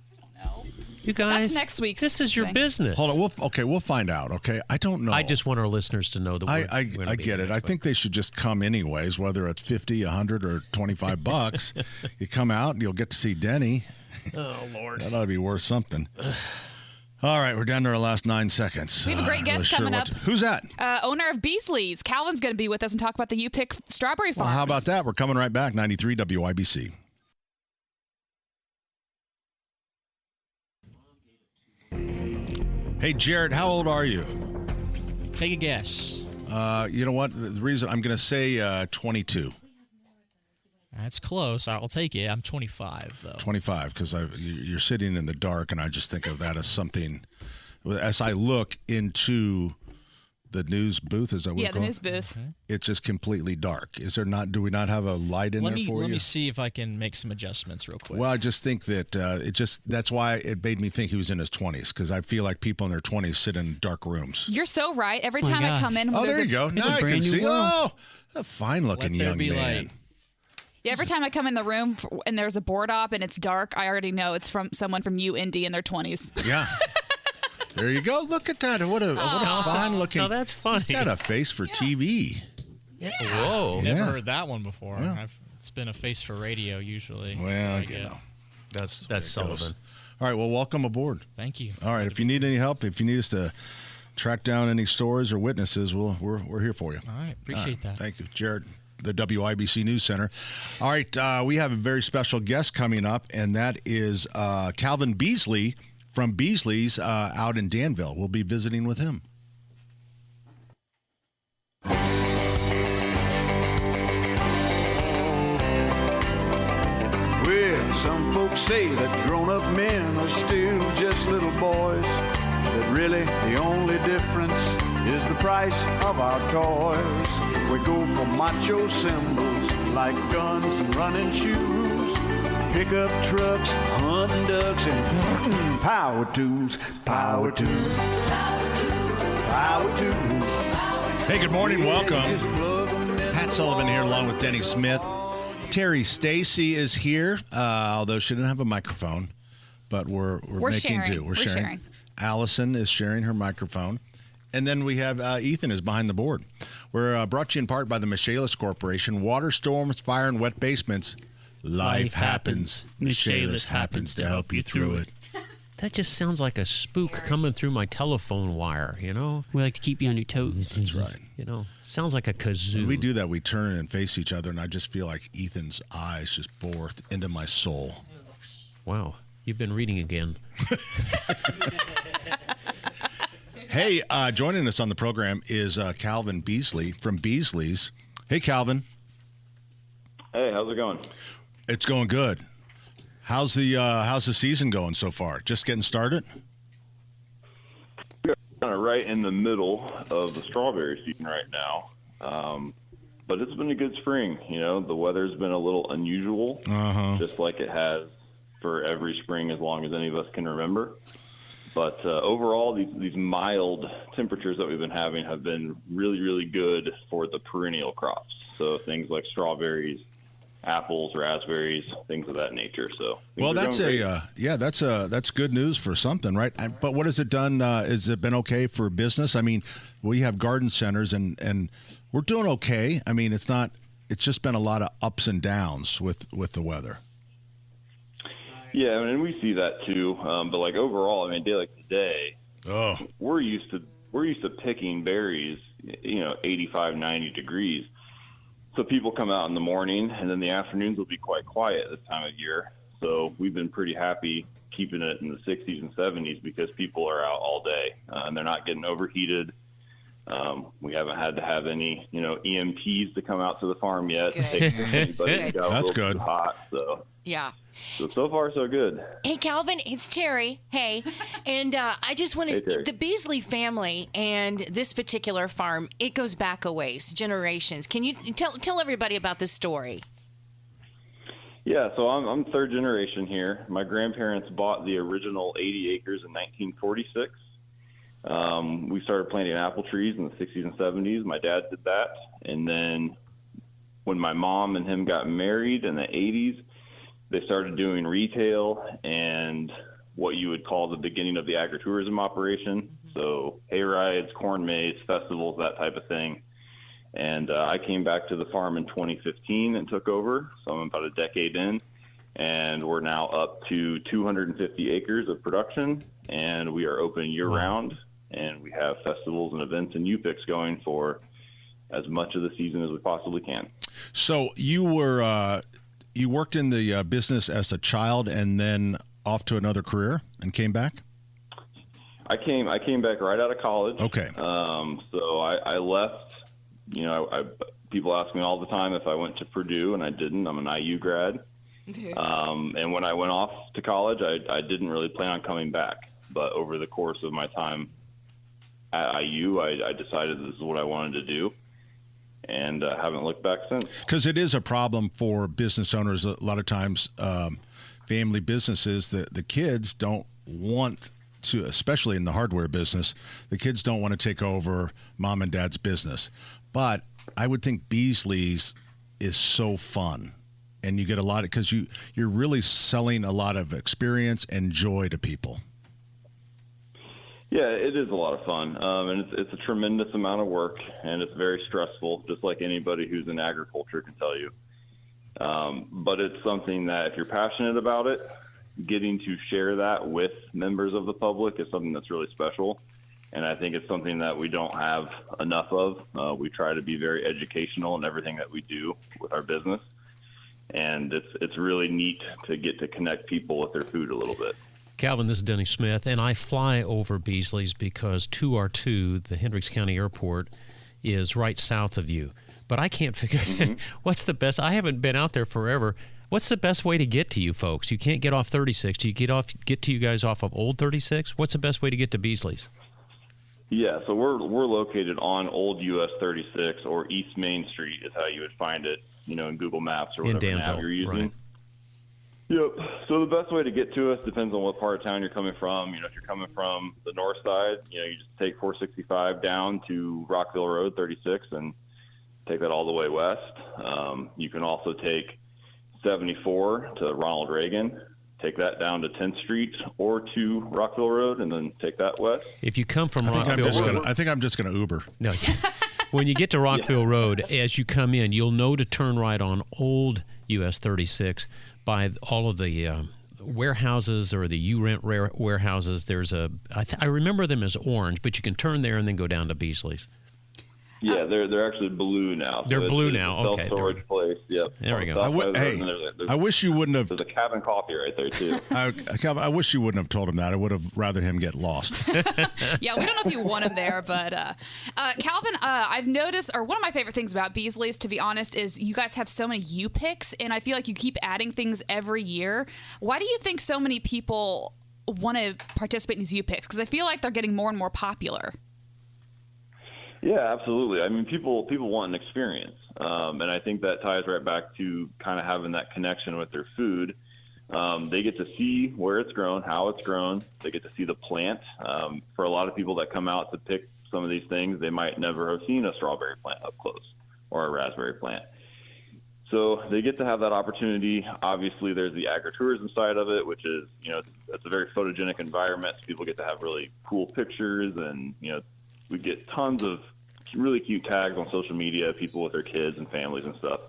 You guys, That's next week's This is your thing. business. Hold on. We'll find out. Okay, I don't know. I just want our listeners to know that we're I gonna be get it. there, I but- think they should just come anyways, whether it's 50, 100, or 25 bucks. You come out, you'll get to see Denny. Oh Lord. That ought to be worth something. All right, we're down to our last 9 seconds. We have a great Not guest sure coming what up. Who's that? Owner of Beasley's. Calvin's going to be with us and talk about the You Pick Strawberry Farms. Well, how about that? We're coming right back. 93 WIBC. Hey, Jared, how old are you? Take a guess. You know what? The reason I'm going to say 22. That's close. I'll take it. I'm 25, though. 25, because you're sitting in the dark, and I just think of that as something. As I look into the news booth, is that what Yeah, it's the called? news booth. It's just completely dark. Is there not? Do we not have a light in Let there me for let you? me see if I can make some adjustments real quick. Well, I just think that that's why it made me think he was in his 20s, because I feel like people in their 20s sit in dark rooms. You're so right. Every my time I gosh. come in, Oh, there's there you go. it's Now a I can brand new see. world. Oh, a fine-looking Let there young be man. light. Yeah, every time I come in the room and there's a board op and it's dark, I already know it's from someone from UND in their 20s. Yeah. There you go. Look at that. What a fine-looking. Oh, that's funny. He's got a face for TV. Whoa. Yeah. Never heard that one before. Yeah. It's been a face for radio usually. Well, I you get. know. That's There it goes. Sullivan. All right. Well, welcome aboard. Thank you. All right. If you need any help, if you need us to track down any stories or witnesses, we're here for you. All right. Appreciate that. Thank you, Jared. The WIBC News Center. All right, we have a very special guest coming up, and that is Calvin Beasley from Beasley's out in Danville. We'll be visiting with him. Well, some folks say that grown-up men are still just little boys. That really the only difference is the price of our toys. We go for macho symbols like guns and running shoes, pickup trucks, hunting ducks, and power tools, power tools, power tools. Hey, good morning. Welcome. Just plug 'em in Pat the Sullivan here, wall. along with Denny Smith. Terry Stacy is here, although she didn't have a microphone, but we're making sharing. do. We're sharing. Allison is sharing her microphone. And then we have Ethan is behind the board. We're brought to you in part by the Michaelis Corporation. Water storms, fire, and wet basements. Life happens. Michaelis happens to help you through it. That just sounds like a spook coming through my telephone wire, you know? We like to keep you on your toes. That's right. You know, sounds like a kazoo. When we do that, we turn and face each other, and I just feel like Ethan's eyes just bore into my soul. Wow, you've been reading again. Hey, joining us on the program is Calvin Beasley from Beasley's. Hey, Calvin. Hey, how's it going? It's going good. How's the season going so far? Just getting started? We're kind of right in the middle of the strawberry season right now. But it's been a good spring. You know, the weather's been a little unusual, just like it has for every spring as long as any of us can remember. But overall, these mild temperatures that we've been having have been really, really good for the perennial crops. So things like strawberries, apples, raspberries, things of that nature. So Well, that's that's good news for something, right? But what has it done? Has it been okay for business? I mean, we have garden centers and we're doing okay. I mean, it's just been a lot of ups and downs with the weather. Yeah, I mean, we see that too. But like overall, I mean, a day like today, we're used to picking berries, 85, 90 degrees. So people come out in the morning, and then the afternoons will be quite quiet this time of year. So we've been pretty happy keeping it in the 60s and 70s because people are out all day, and they're not getting overheated. We haven't had to have any, EMTs to come out to the farm yet. Good. To take anybody who got a That's little good. too hot. So Yeah. so far so good. Hey, Calvin, it's Terry. Hey. And I just wanted Hey, Terry. the Beasley family and this particular farm, it goes back a ways, generations. Can you tell everybody about this story? Yeah, so I'm third generation here. My grandparents bought the original 80 acres in 1946. We started planting apple trees in the 60s and 70s. My dad did that. And then when my mom and him got married in the 80s, they started doing retail and what you would call the beginning of the agritourism operation. So hay rides, corn maze, festivals, that type of thing. And I came back to the farm in 2015 and took over. So I'm about a decade in, and we're now up to 250 acres of production, and we are open year-round, and we have festivals and events and U-Picks going for as much of the season as we possibly can. So you were you worked in the business as a child and then off to another career and came back? I came back right out of college. Okay. So I left. You know, people ask me all the time if I went to Purdue, and I didn't. I'm an IU grad. And when I went off to college, I didn't really plan on coming back. But over the course of my time at IU, I decided this is what I wanted to do, and haven't looked back since. Because it is a problem for business owners a lot of times, family businesses, the kids don't want to, especially in the hardware business, the kids don't want to take over mom and dad's business. But I would think Beasley's is so fun, and you get a lot because you're really selling a lot of experience and joy to people. Yeah, it is a lot of fun, and it's a tremendous amount of work, and it's very stressful, just like anybody who's in agriculture can tell you. But it's something that if you're passionate about it, getting to share that with members of the public is something that's really special. And I think it's something that we don't have enough of. We try to be very educational in everything that we do with our business. And it's really neat to get to connect people with their food a little bit. Calvin, this is Denny Smith, and I fly over Beasley's because 2R2, the Hendricks County Airport, is right south of you. But I can't figure what's the best. I haven't been out there forever. What's the best way to get to you folks? You can't get off 36. Do you get to you guys off of Old 36? What's the best way to get to Beasley's? Yeah, so we're located on Old US 36 or East Main Street is how you would find it, you know, in Google Maps or whatever app you're using. Right. Yep. So the best way to get to us depends on what part of town you're coming from. You know, if you're coming from the north side, you know, you just take 465 down to Rockville Road 36 and take that all the way west. You can also take 74 to Ronald Reagan, take that down to 10th Street or to Rockville Road, and then take that west. If you come from Rockville Road, I think I'm just going to Uber. No. When you get to Rockville Road, as you come in, you'll know to turn right on Old US 36 by all of the warehouses or the U-Rent warehouses. There's I remember them as orange, but you can turn there and then go down to Beasley's. Yeah, they're actually blue now. They're blue now. Okay. Self-storage place. Yep. There we go. I wish you wouldn't have. There's a Cabin Coffee right there too. Calvin, I wish you wouldn't have told him that. I would have rather him get lost. Yeah, we don't know if you want him there, but Calvin, I've noticed, or one of my favorite things about Beasley's, to be honest, is you guys have so many U-Picks, and I feel like you keep adding things every year. Why do you think so many people want to participate in these U-Picks? Because I feel like they're getting more and more popular. Yeah, absolutely. I mean, people want an experience, and I think that ties right back to kind of having that connection with their food. They get to see where it's grown, how it's grown. They get to see the plant. For a lot of people that come out to pick some of these things, they might never have seen a strawberry plant up close or a raspberry plant. So they get to have that opportunity. Obviously, there's the agritourism side of it, which is, you know, it's a very photogenic environment. So people get to have really cool pictures, and, you know, we get tons of really cute tags on social media, people with their kids and families and stuff.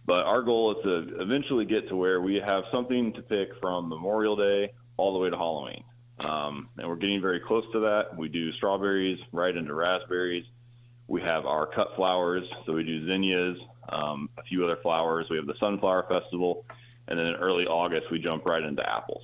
But our goal is to eventually get to where we have something to pick from Memorial Day all the way to Halloween. And we're getting very close to that. We do strawberries right into raspberries. We have our cut flowers, so we do zinnias, a few other flowers. We have the Sunflower Festival, and then in early August we jump right into apples.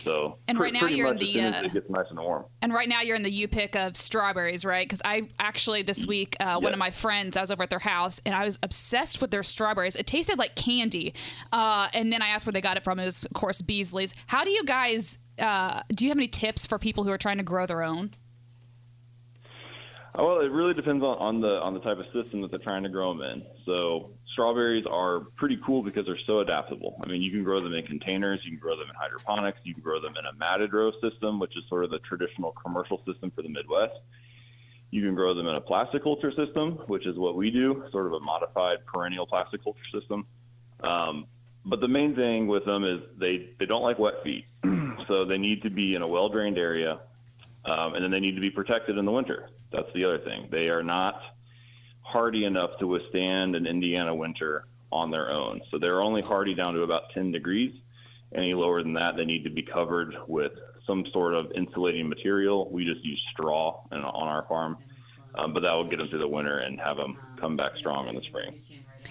So and right now you're in the it gets nice and warm. And right now you're in the U-Pick of strawberries, right? Because I actually this week one of my friends, I was over at their house and I was obsessed with their strawberries. It tasted like candy, and then I asked where they got it from. It was, of course, Beasley's. How do you guys? Do you have any tips for people who are trying to grow their own? Well, it really depends on the type of system that they're trying to grow them in. So strawberries are pretty cool because they're so adaptable. I mean, you can grow them in containers, you can grow them in hydroponics, you can grow them in a matted row system, which is sort of the traditional commercial system for the Midwest. You can grow them in a plastic culture system, which is what we do, sort of a modified perennial plastic culture system. But the main thing with them is they don't like wet feet. So they need to be in a well-drained area, and then they need to be protected in the winter. That's the other thing. They are not hardy enough to withstand an Indiana winter on their own. So they're only hardy down to about 10 degrees. Any lower than that, they need to be covered with some sort of insulating material. We just use straw on our farm, but that will get them through the winter and have them come back strong in the spring.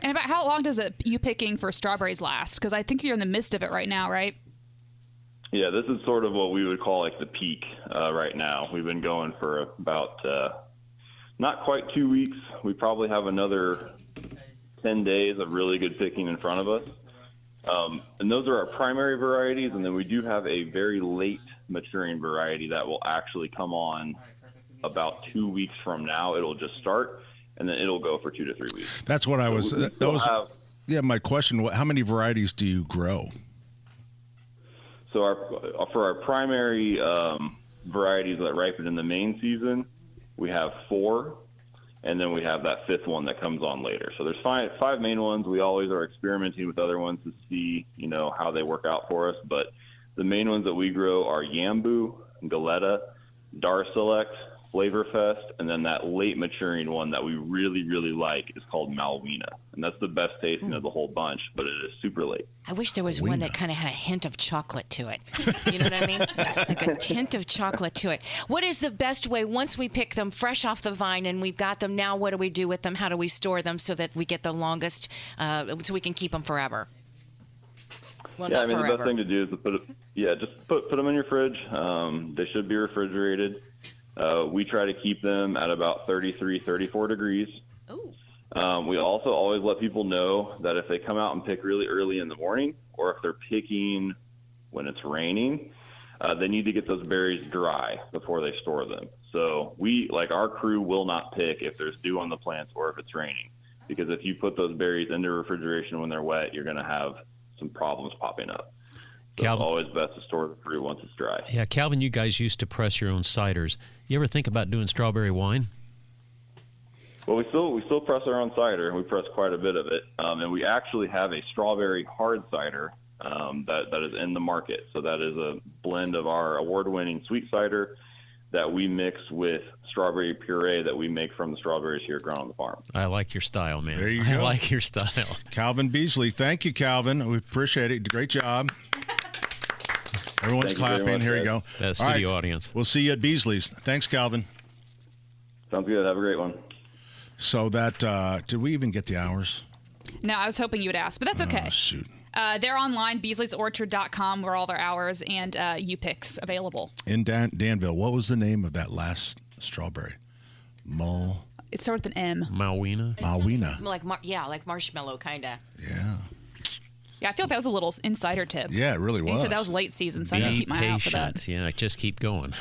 And about how long does you picking for strawberries last? Because I think you're in the midst of it right now, right? Yeah, this is sort of what we would call like the peak right now. We've been going for about not quite 2 weeks. We probably have another 10 days of really good picking in front of us. And those are our primary varieties. And then we do have a very late maturing variety that will actually come on about 2 weeks from now. It'll just start, and then it'll go for 2 to 3 weeks. That's what I was. Yeah, my question. How many varieties do you grow? So for our primary varieties that ripen in the main season, we have 4, and then we have that 5th one that comes on later. So there's five main ones. We always are experimenting with other ones to see, how they work out for us. But the main ones that we grow are Yambu, Galetta, Dar Select, Flavorfest, and then that late maturing one that we really, really like is called Malwina. And that's the best tasting of the whole bunch, but it is super late. I wish there was one that kind of had a hint of chocolate to it. You know what I mean? Like a hint of chocolate to it. What is the best way, once we pick them fresh off the vine and we've got them, now what do we do with them? How do we store them so that we get the longest, so we can keep them forever? Well, yeah, not forever. The best thing to do is to just put them in your fridge. They should be refrigerated. We try to keep them at about 33, 34 degrees. Ooh. We also always let people know that if they come out and pick really early in the morning, or if they're picking when it's raining, they need to get those berries dry before they store them. So our crew will not pick if there's dew on the plants or if it's raining, because if you put those berries into refrigeration when they're wet, you're going to have some problems popping up. So it's always best to store the fruit once it's dry. Yeah, Calvin, you guys used to press your own ciders. You ever think about doing strawberry wine? Well, we still press our own cider. We press quite a bit of it, and we actually have a strawberry hard cider that is in the market. So that is a blend of our award-winning sweet cider that we mix with strawberry puree that we make from the strawberries here grown on the farm. I like your style, man. There you go. I like your style. Calvin Beasley. Thank you, Calvin. We appreciate it. Great job. Everyone's clapping. Here you go. That studio audience. We'll see you at Beasley's. Thanks, Calvin. Sounds good. Have a great one. So did we even get the hours? No, I was hoping you would ask, but that's okay. Oh, shoot. They're online, Beasley'sOrchard.com, where all their hours and U-Picks available. In Danville, what was the name of that last strawberry? It started with an M. Malwina. Malwina. Like marshmallow, kind of. Yeah. Yeah, I feel like that was a little insider tip. Yeah, it really was. He said that was late season, so I got to keep my eye out for that. Yeah, just keep going.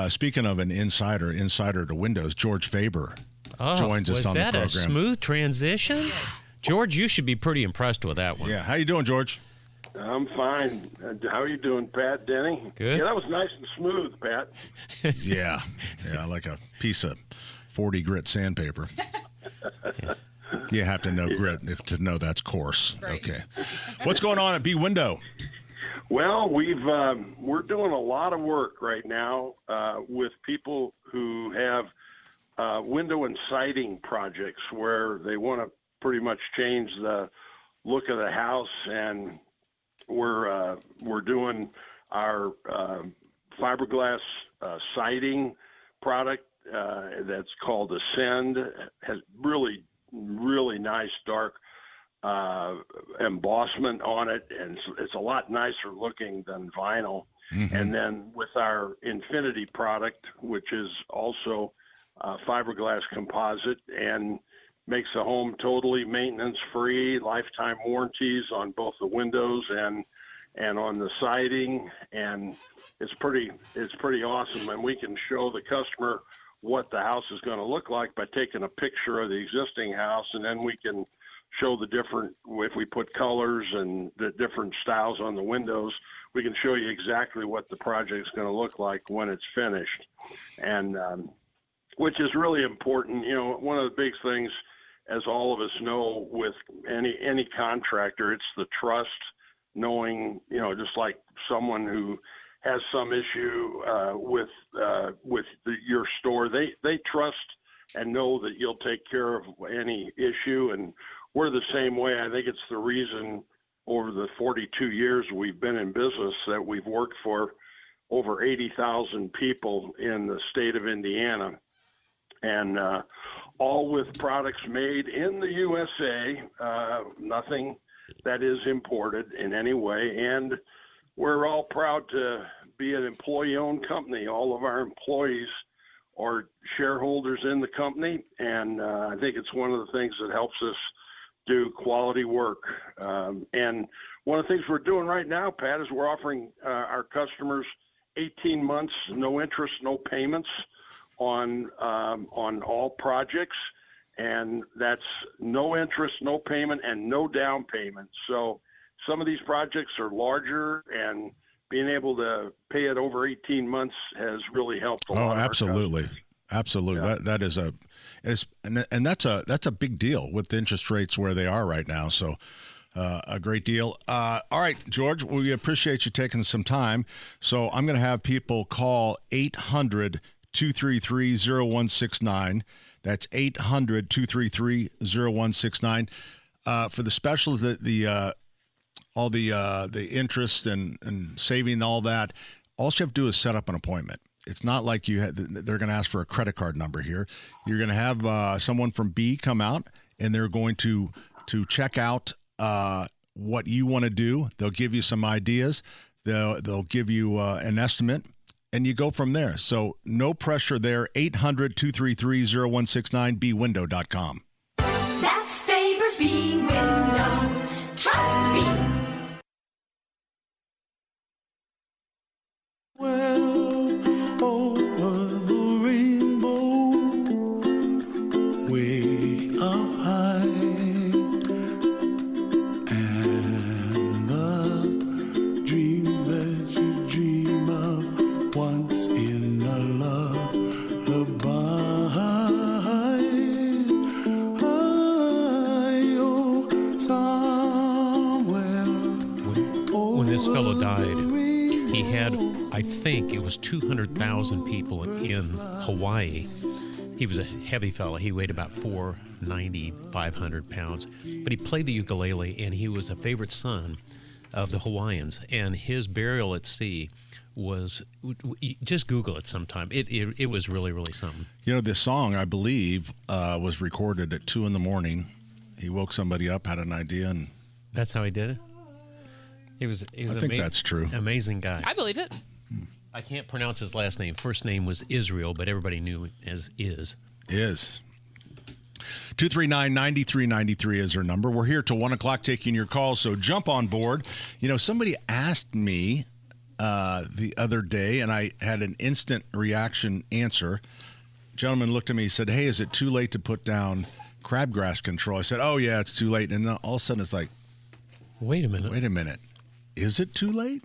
Speaking of an insider to Windows, George Faber joins us on the program. Was that a smooth transition? George, you should be pretty impressed with that one. Yeah, how you doing, George? I'm fine. How are you doing, Pat, Denny? Good. Yeah, that was nice and smooth, Pat. Yeah, like a piece of 40 grit sandpaper. Yeah. You have to know grit to know that's coarse. Right. Okay. What's going on at B Window? Well, we're doing a lot of work right now with people who have window and siding projects where they want to pretty much change the look of the house, and we're doing our fiberglass siding product that's called Ascend. Has really nice dark embossment on it, and it's a lot nicer looking than vinyl. Mm-hmm. And then with our Infinity product, which is also fiberglass composite and makes the home totally maintenance free, lifetime warranties on both the windows and on the siding, and it's pretty awesome. And we can show the customer what the house is going to look like by taking a picture of the existing house, and then we can show the different, if we put colors and the different styles on the windows, we can show you exactly what the project's going to look like when it's finished. And which is really important. You know, one of the big things, as all of us know, with any contractor, it's the trust, knowing, you know, just like someone who has some issue with your store, they trust and know that you'll take care of any issue. And we're the same way. I think it's the reason over the 42 years we've been in business that we've worked for over 80,000 people in the state of Indiana, and all with products made in the USA, nothing that is imported in any way. And we're all proud to be an employee-owned company. All of our employees are shareholders in the company, and I think it's one of the things that helps us do quality work. And one of the things we're doing right now, Pat, is we're offering our customers 18 months, no interest, no payments on all projects, and that's no interest, no payment, and no down payment. So some of these projects are larger, and being able to pay it over 18 months has really helped a lot. Oh, absolutely. Absolutely. Yeah. That is and that's a big deal with interest rates where they are right now. So a great deal. All right, George, we appreciate you taking some time. So I'm going to have people call 800-233-0169. That's 800-233-0169 for the specials, all the interest and saving, all that. All you have to do is set up an appointment. It's not like they're going to ask for a credit card number here. You're going to have someone from B come out, and they're going to check out what you want to do. They'll give you some ideas. They'll give you an estimate, and you go from there. So no pressure there. 800-233-0169, bwindow.com. That's Faber's B Window. Trust me. Well, over the rainbow, way up high, and the dreams that you dream of once in a lullaby. When this fellow died, he had, I think it was 200,000 people in Hawaii. He was a heavy fellow. He weighed about 490, 500 pounds. But he played the ukulele, and he was a favorite son of the Hawaiians. And his burial at sea was, just Google it sometime. It was really, really something. You know, this song, I believe, was recorded at 2 a.m. He woke somebody up, had an idea, and that's how he did it? He was I think that's true. Amazing guy. I believe it. I can't pronounce his last name. First name was Israel, but everybody knew it as Is. 239-9393 is her number. We're here till 1 o'clock taking your calls, so jump on board. You know, somebody asked me the other day, and I had an instant reaction answer. A gentleman looked at me and said, hey, is it too late to put down crabgrass control? I said, oh, yeah, it's too late. And then all of a sudden it's like, wait a minute. Is it too late?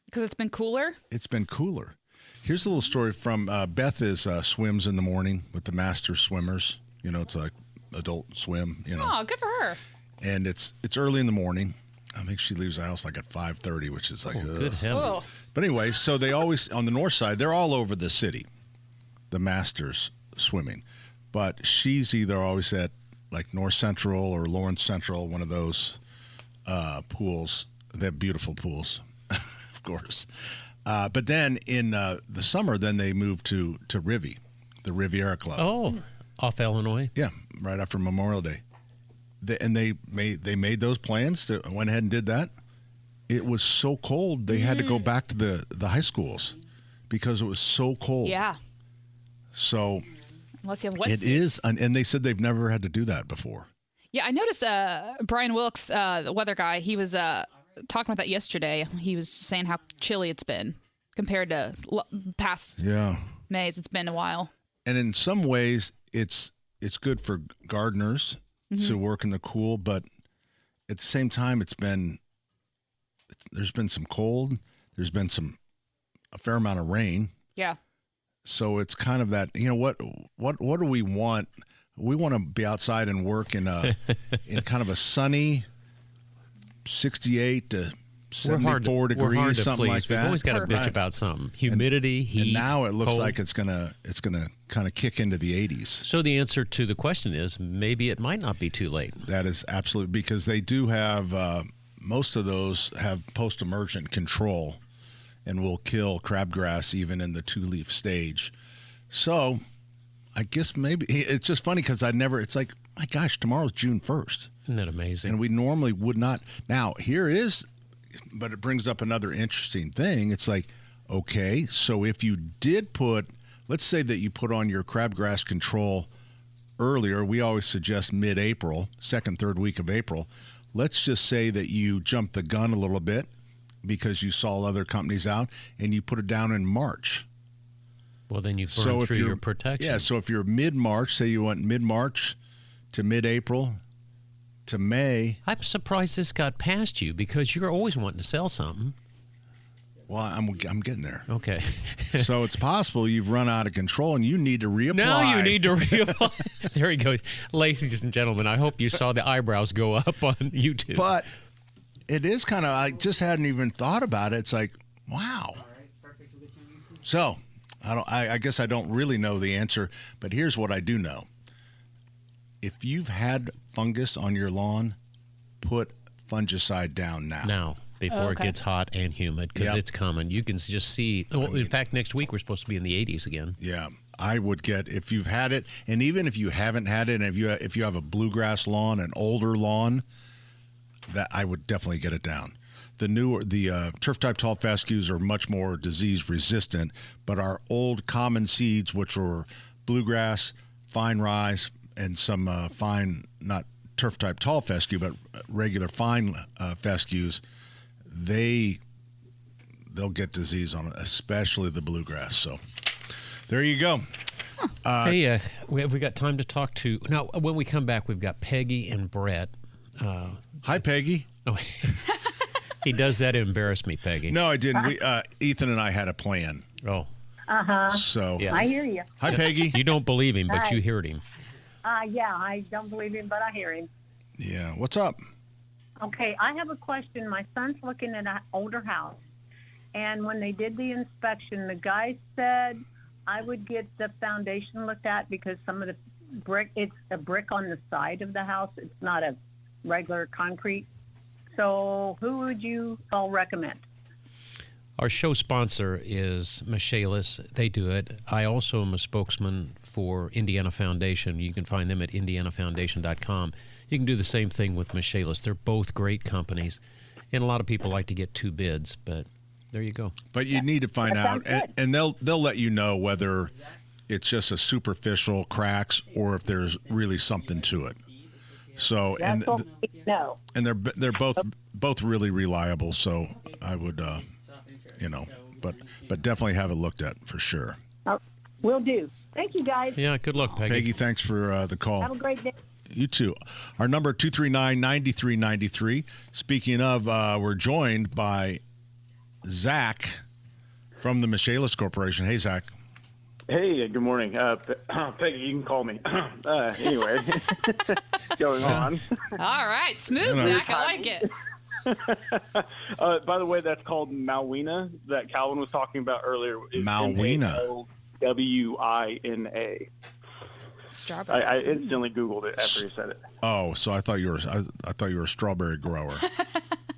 Because it's been cooler? It's been cooler. Here's a little story from Beth swims in the morning with the master swimmers. You know, it's like adult swim, you know. Oh, good for her. And it's early in the morning. I think she leaves the house like at 5:30, which is like, good heavens. But anyway, so they always, on the north side, they're all over the city, the masters swimming. But she's either always at like North Central or Lawrence Central, one of those pools. They have beautiful pools, of course. But then in the summer, then they moved to Rivie, the Riviera Club. Oh, off Illinois? Yeah, right after Memorial Day. They made those plans. They went ahead and did that. It was so cold, they had to go back to the high schools because it was so cold. Yeah. So unless you have wet it is, and they said they've never had to do that before. Yeah, I noticed Brian Wilkes, the weather guy, he was talking about that yesterday. He was saying how chilly it's been compared to past Mays. It's been a while. And in some ways, it's good for gardeners to work in the cool, but at the same time, there's been some cold. There's been a fair amount of rain. Yeah. So it's kind of that, what do we want? We want to be outside and work in kind of a sunny 68 to 74 degrees, something like that. We've always got to bitch about something. Humidity, heat. And now it looks cold. like it's gonna kind of kick into the 80s. So the answer to the question is maybe it might not be too late. That is absolutely, because they do have most of those have post-emergent control and will kill crabgrass even in the 2-leaf stage. So I guess maybe it's just funny because it's like, my gosh, tomorrow's June 1st. Isn't that amazing? And we normally would not. Now, but it brings up another interesting thing. It's like, okay, so if you did let's say that you put on your crabgrass control earlier, we always suggest mid-April, second, third week of April. Let's just say that you jumped the gun a little bit because you saw other companies out and you put it down in March. Well, then you burn through your protection. Yeah, so if you're mid-March, say you went mid-March to mid-April to May. I'm surprised this got past you because you're always wanting to sell something. Well, I'm getting there. Okay. So it's possible you've run out of control and you need to reapply. Now you need to reapply. There he goes. Ladies and gentlemen, I hope you saw the eyebrows go up on YouTube. But it is kind of, I just hadn't even thought about it. It's like, wow. So I guess I don't really know the answer, but here's what I do know. If you've had fungus on your lawn, put fungicide down now. Now, before it gets hot and humid, because it's coming. You can just see. Well, in fact, next week we're supposed to be in the 80s again. Yeah, I would get, if you've had it, and even if you haven't had it, and if you have a bluegrass lawn, an older lawn, that I would definitely get it down. The turf type tall fescues are much more disease resistant, but our old common seeds, which were bluegrass, fine rye, and some fine, not turf type tall fescue, but regular fine fescues, they'll get disease on it, especially the bluegrass. So there you go. Hey, we got time to talk to. Now, when we come back, we've got Peggy and Brett. Hi, Peggy. Oh, he does that to embarrass me, Peggy. No, I didn't. Ethan and I had a plan. Oh. So I hear you. Hi, Peggy. You don't believe him, but you heard him. Yeah, I don't believe him, but I hear him. Yeah. What's up? Okay, I have a question. My son's looking at an older house, and when they did the inspection, the guy said I would get the foundation looked at because some of the brick, it's a brick on the side of the house. It's not a regular concrete. So who would you all recommend? Our show sponsor is Michaelis. They do it. I also am a spokesman for Indiana Foundation. You can find them at indianafoundation.com. You can do the same thing with Michaelis. They're both great companies, and a lot of people like to get 2 bids, but there you go. But you need to find out, and they'll let you know whether it's just a superficial cracks or if there's really something to it. So and they're both really reliable. So I would, but definitely have it looked at for sure. Will do. Thank you, guys. Yeah, good luck, Peggy. Peggy, thanks for the call. Have a great day. You too. Our number 239-9393. Speaking of, we're joined by Zach from the Michaelis Corporation. Hey, Zach. Hey, good morning. Peggy, you can call me. Anyway, going on. All right. Smooth, Zach. I like it. By the way, that's called Malwina that Calvin was talking about earlier. Malwina. Wina. Strawberries. I instantly Googled it after he said it. Oh, so I thought you were a strawberry grower.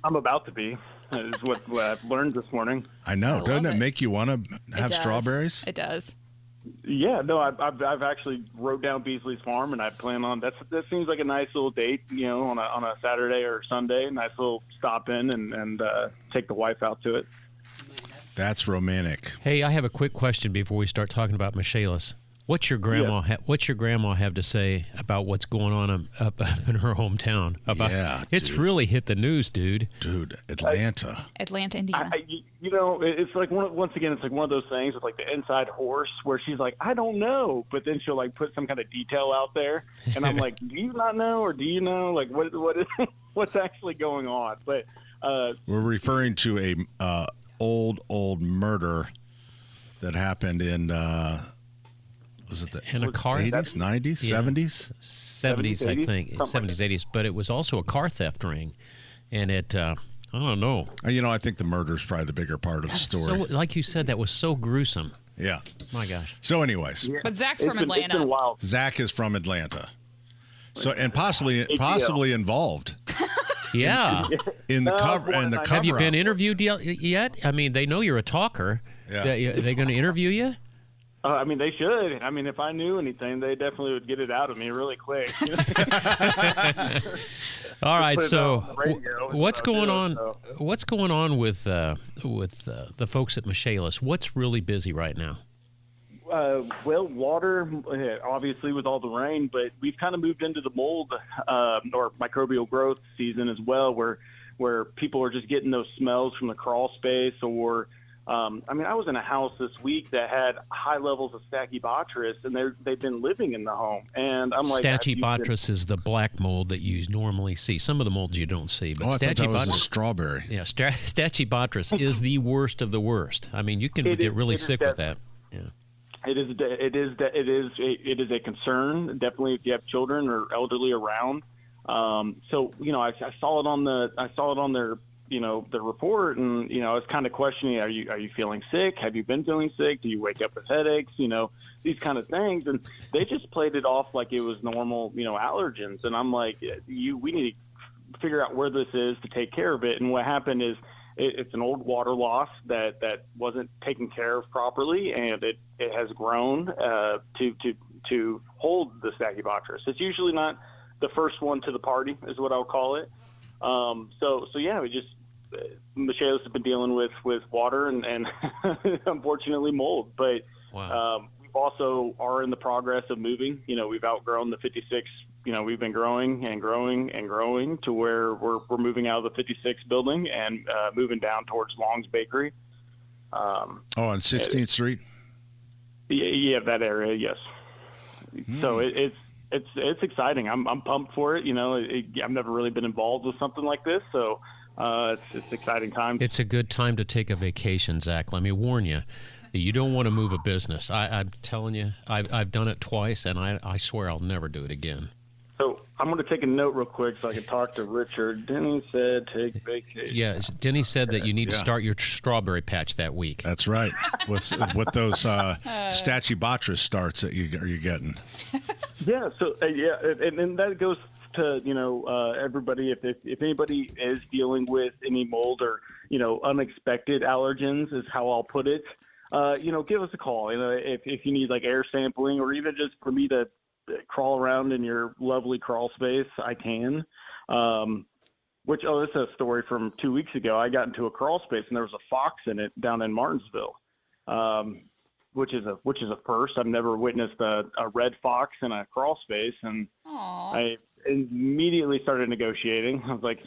I'm about to be. Is what I've learned this morning. I know. Doesn't it make you want to have strawberries? It does. Yeah, no, I've actually wrote down Beasley's Farm, and I plan on that seems like a nice little date, on a Saturday or Sunday. Nice little stop in and take the wife out to it. That's romantic. Hey, I have a quick question before we start talking about Michaelis. What's your grandma? What's your grandma have to say about what's going on up in her hometown? It's really hit the news, dude. Dude, Atlanta, Indiana. It's like once again, it's like one of those things with like the inside horse where she's like, I don't know, but then she'll like put some kind of detail out there, and I'm like, do you not know, or do you know? Like, what's actually going on? But we're referring to a old murder that happened in. Was it in a car? 80s, 90s, Yeah. 70s? 70s, I think. 70s, 80s. But it was also a car theft ring. And it, I don't know. I think the murder is probably the bigger part of the story. So, like you said, that was so gruesome. Yeah. My gosh. So anyways. Yeah. But Zach's from Atlanta. It's been wild. Zach is from Atlanta. So, and possibly involved. Yeah. In the cover. Have you been interviewed yet? I mean, they know you're a talker. Yeah. Are they going to interview you? I mean, they should. I mean, if I knew anything, they definitely would get it out of me really quick. All right. So, what's going on? What's going on with the folks at Michaelis? What's really busy right now? Well, water, obviously, with all the rain, but we've kind of moved into the mold or microbial growth season as well, where people are just getting those smells from the crawl space or. I was in a house this week that had high levels of Stachybotrys, and they've been living in the home. And I'm like, Stachybotrys is the black mold that you normally see. Some of the molds you don't see, but I thought that was a strawberry. Yeah, Stachybotrys is the worst of the worst. I mean, you can get really sick with that. Yeah. It is a concern, definitely if you have children or elderly around. I saw it on their the report, and I was kind of questioning, are you feeling sick? Have you been feeling sick? Do you wake up with headaches? These kind of things, and they just played it off like it was normal, allergens. And I'm like, we need to figure out where this is to take care of it. And what happened is it's an old water loss that wasn't taken care of properly, and it has grown to hold the Stachybotrys. It's usually not the first one to the party, is what I'll call it. We just Michaelis has been dealing with water and unfortunately mold, but wow. We also are in the progress of moving. We've outgrown the 56. We've been growing and growing and growing to where we're moving out of the 56 building and moving down towards Long's Bakery. On 16th Street. Yeah, that area. Yes. So it's exciting. I'm pumped for it. I've never really been involved with something like this, so it's exciting time. It's a good time to take a vacation, Zach. Let me warn you. You don't want to move a business. I'm telling you, I've done it twice, and I swear I'll never do it again. So I'm going to take a note real quick so I can talk to Richard. Denny said take vacation. Yeah, Denny said that you need to start your strawberry patch that week. That's right. With those Stachybotrys starts that you're getting. Yeah. So and that goes to everybody. If anybody is dealing with any mold or unexpected allergens, is how I'll put it. Give us a call. If you need like air sampling or even just for me to crawl around in your lovely crawl space, I can. This is a story from 2 weeks ago. I got into a crawl space and there was a fox in it down in Martinsville, which is a first. I've never witnessed a red fox in a crawl space, and Aww. I immediately started negotiating. I was like,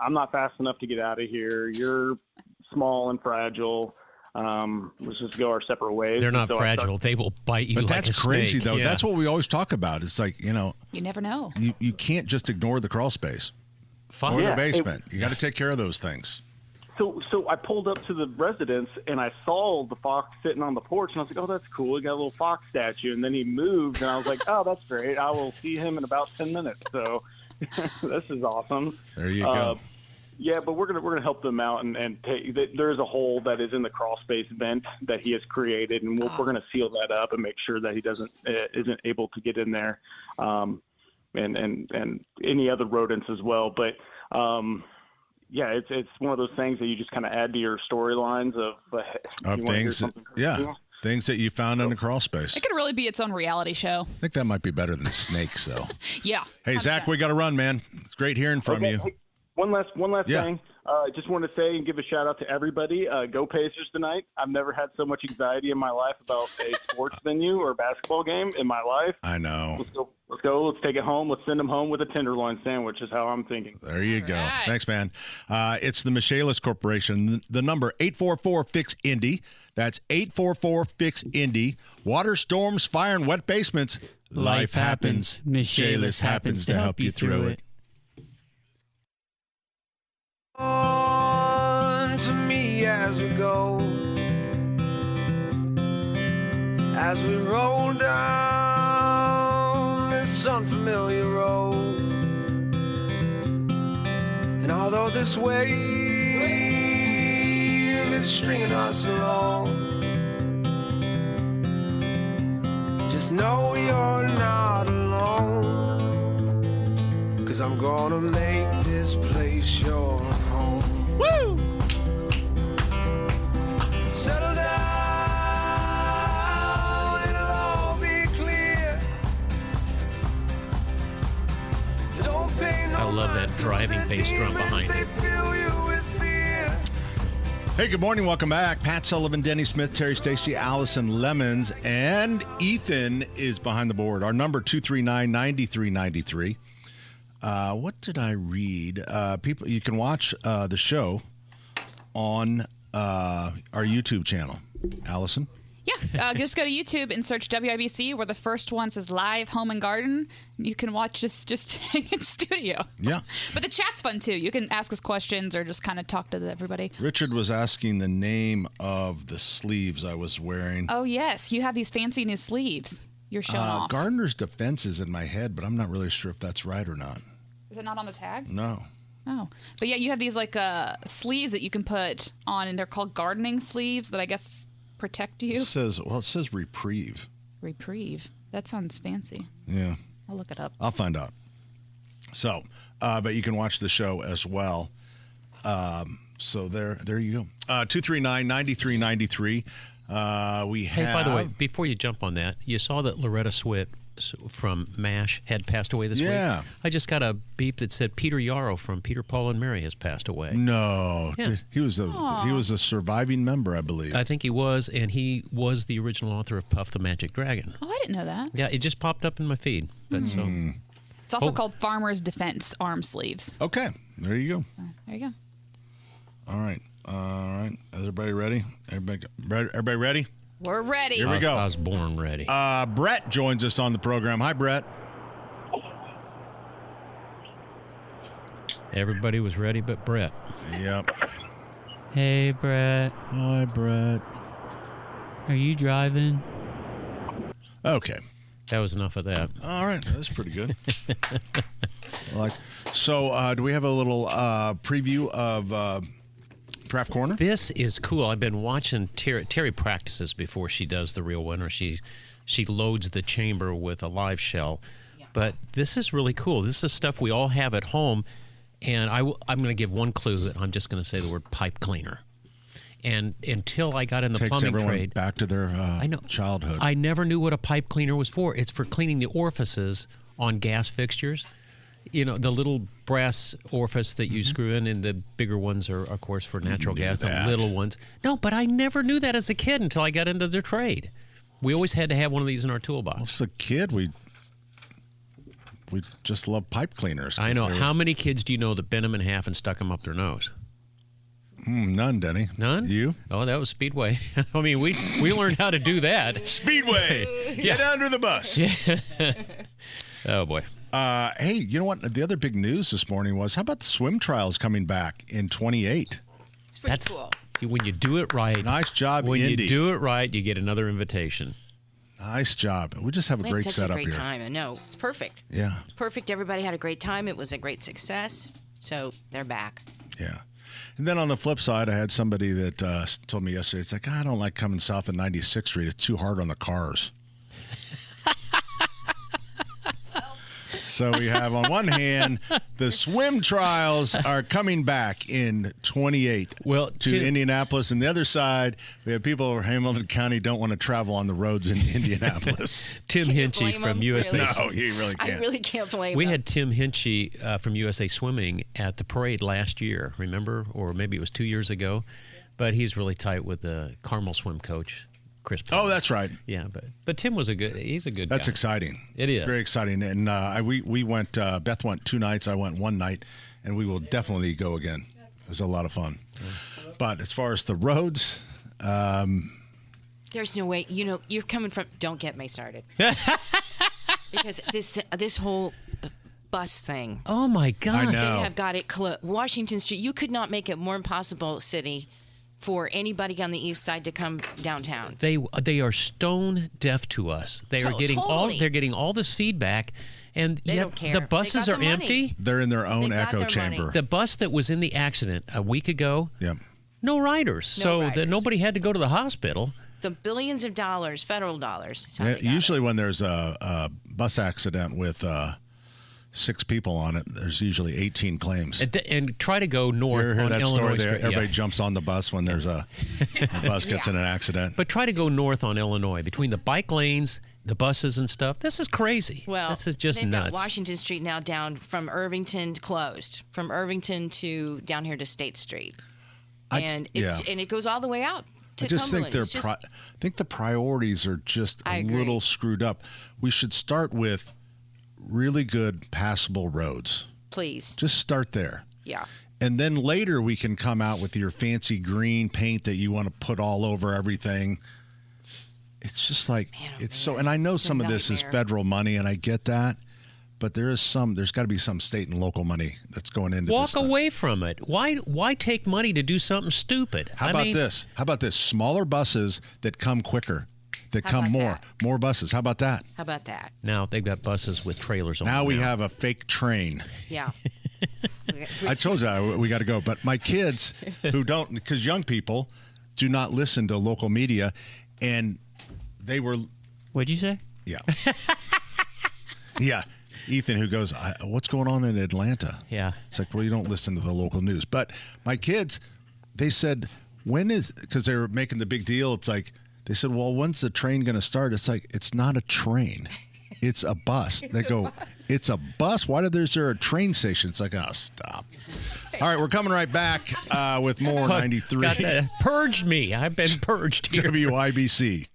I'm not fast enough to get out of here. You're small and fragile. Let's just go our separate ways. They're not fragile. They will bite you. But like that's a crazy, snake. though. Yeah. That's what we always talk about. It's like, You never know. you can't just ignore the crawl space or the basement. You got to take care of those things. So I pulled up to the residence and I saw the fox sitting on the porch, and I was like, oh, that's cool. He got a little fox statue. And then he moved, and I was like, oh, that's great. I will see him in about 10 minutes. So this is awesome. There you go. Yeah, but we're gonna help them out and take. There's a hole that is in the crawl space vent that he has created, and we're gonna seal that up and make sure that he isn't able to get in there, and any other rodents as well. But it's one of those things that you just kind of add to your storylines of things. Things that you found in the crawl space. It could really be its own reality show. I think that might be better than snakes, though. Yeah. Hey, Zach, we got to run, man. It's great hearing from you. Hey, one last thing. Just want to say and give a shout out to everybody. Go Pacers tonight. I've never had so much anxiety in my life about a sports venue or basketball game in my life. I know. Let's go. Let's take it home. Let's send them home with a tenderloin sandwich is how I'm thinking. There you go. Right. Thanks, man. It's the Michaelis Corporation. The number 844-FIX-INDY. That's 844-FIX-INDY. Water, storms, fire, and wet basements. Life happens. Michaelis happens to help you through it. On to me as we go, as we roll down this unfamiliar road. And although this wave is stringing us along, just know you're not alone, 'cause I'm gonna make this place your home. Woo! Settle down, it'll all be clear. Don't pay no I love that driving bass drum behind it. Hey, good morning. Welcome back. Pat Sullivan, Denny Smith, Terry Stacey, Allison Lemons, and Ethan is behind the board. Our number 239-9393. What did I read? People, you can watch the show on our YouTube channel. Allison? Yeah, just go to YouTube and search WIBC, where the first one says Live Home and Garden. You can watch just in studio. Yeah. But the chat's fun, too. You can ask us questions or just kind of talk to everybody. Richard was asking the name of the sleeves I was wearing. Oh, yes. You have these fancy new sleeves you're showing off. Gardner's Defense is in my head, but I'm not really sure if that's right or not. Is it not on the tag? No. Oh. But, yeah, you have these, like, sleeves that you can put on, and they're called gardening sleeves that I guess protect you. It says Reprieve. Reprieve. That sounds fancy. Yeah. I'll look it up. I'll find out. So, but you can watch the show as well. So there you go. 239-9393. We have. Hey, by the way, before you jump on that, you saw that Loretta Swit from MASH had passed away this week? Yeah. I just got a beep that said Peter Yarrow from Peter, Paul, and Mary has passed away. No. Yeah. He was a surviving member, I believe. I think he was, and he was the original author of Puff the Magic Dragon. Oh, I didn't know that. Yeah, it just popped up in my feed. But so it's also called Farmer's Defense arm sleeves. Okay. There you go. So, there you go. All right. Is everybody ready? Everybody ready? We're ready. Here we go. I was born ready. Brett joins us on the program. Hi, Brett. Everybody was ready but Brett. Yep. Hey, Brett. Hi, Brett. Are you driving? Okay. That was enough of that. All right. That's pretty good. So, do we have a little preview of Draft Corner? This is cool. I've been watching Terry practices before she does the real one, or she loads the chamber with a live shell. Yeah. But this is really cool. This is stuff we all have at home, and I'm going to give one clue. I'm just going to say the word pipe cleaner. And until I got in the plumbing trade, back to their childhood. I never knew what a pipe cleaner was for. It's for cleaning the orifices on gas fixtures. You know, the little brass orifice that you screw in, and the bigger ones are, of course, for natural gas, the little ones. No, but I never knew that as a kid until I got into the trade. We always had to have one of these in our toolbox. As a kid, we just love pipe cleaners. I know. How many kids do you know that bent them in half and stuck them up their nose? None, Denny. None? You? Oh, that was Speedway. I mean, we learned how to do that. Speedway! Get under the bus! Yeah. Oh, boy. Hey, you know what? The other big news this morning was, how about the swim trials coming back in 28? It's pretty cool. When you do it right. Nice job, When Indy. you do it right, you get another invitation. Nice job. We just have a great setup here. It's a great time. I know. It's perfect. Yeah. It's perfect. Everybody had a great time. It was a great success. So they're back. Yeah. And then on the flip side, I had somebody that told me yesterday, it's like, I don't like coming south of 96th Street. It's too hard on the cars. So we have on one hand, the swim trials are coming back in 28 to Indianapolis. And the other side, we have people in Hamilton County don't want to travel on the roads in Indianapolis. Tim Hinchy from USA. No, you really can't. I really can't blame We them. had Tim Hinchy from USA Swimming at the parade last year, remember? Or maybe it was 2 years ago. But he's really tight with the Carmel swim coach, Chris Palmer. Oh, that's right. Yeah, but Tim was he's a good guy. That's exciting. It is. Very exciting. And we went, Beth went 2 nights, I went 1 night, and we will definitely go again. It was a lot of fun. Yeah. But as far as the roads, there's no way. You're coming from. Don't get me started. Because this whole bus thing. Oh my God! I know. They have got it closed. Washington Street. You could not make it more impossible, city, for anybody on the east side to come downtown. They are stone deaf to us. They are getting all this feedback, and they yet don't care. The buses are empty. They're in their own echo chamber. The bus that was in the accident a week ago. Yep. No riders. Nobody had to go to the hospital. The billions of dollars, federal dollars. Usually when there's a bus accident with 6 people on it, there's usually 18 claims. And try to go north you hear on that Illinois story there? Street. Everybody jumps on the bus when there's a bus gets in an accident. But try to go north on Illinois between the bike lanes, the buses and stuff. This is crazy. Well, this is just they've nuts. got Washington Street now down from Irvington closed, from Irvington to down here to State Street, and it goes all the way out to I just Cumberland. think I think the priorities are just a little screwed up. We should start with really good passable roads. Please. Just start there. Yeah. And then later we can come out with your fancy green paint that you want to put all over everything. It's just like, and I know some of this is federal money and I get that, but there's got to be some state and local money that's going into this. Walk away from it. Why take money to do something stupid? How about this? How about this? Smaller buses that come quicker. That come more buses. How about that? How about that? Now they've got buses with trailers on them. Now we have a fake train. Yeah. I told you we got to go. But my kids who don't, because young people do not listen to local media, and they were. What'd you say? Yeah. Yeah. Ethan, who goes, what's going on in Atlanta? Yeah. It's like, well, you don't listen to the local news. But my kids, they said, because they were making the big deal, it's like, they said, well, when's the train going to start? It's like, it's not a train. It's a bus. They go, it's a bus? Why is there a train station? It's like, oh, stop. All right, we're coming right back with more 93. Purged me. I've been purged here. WIBC.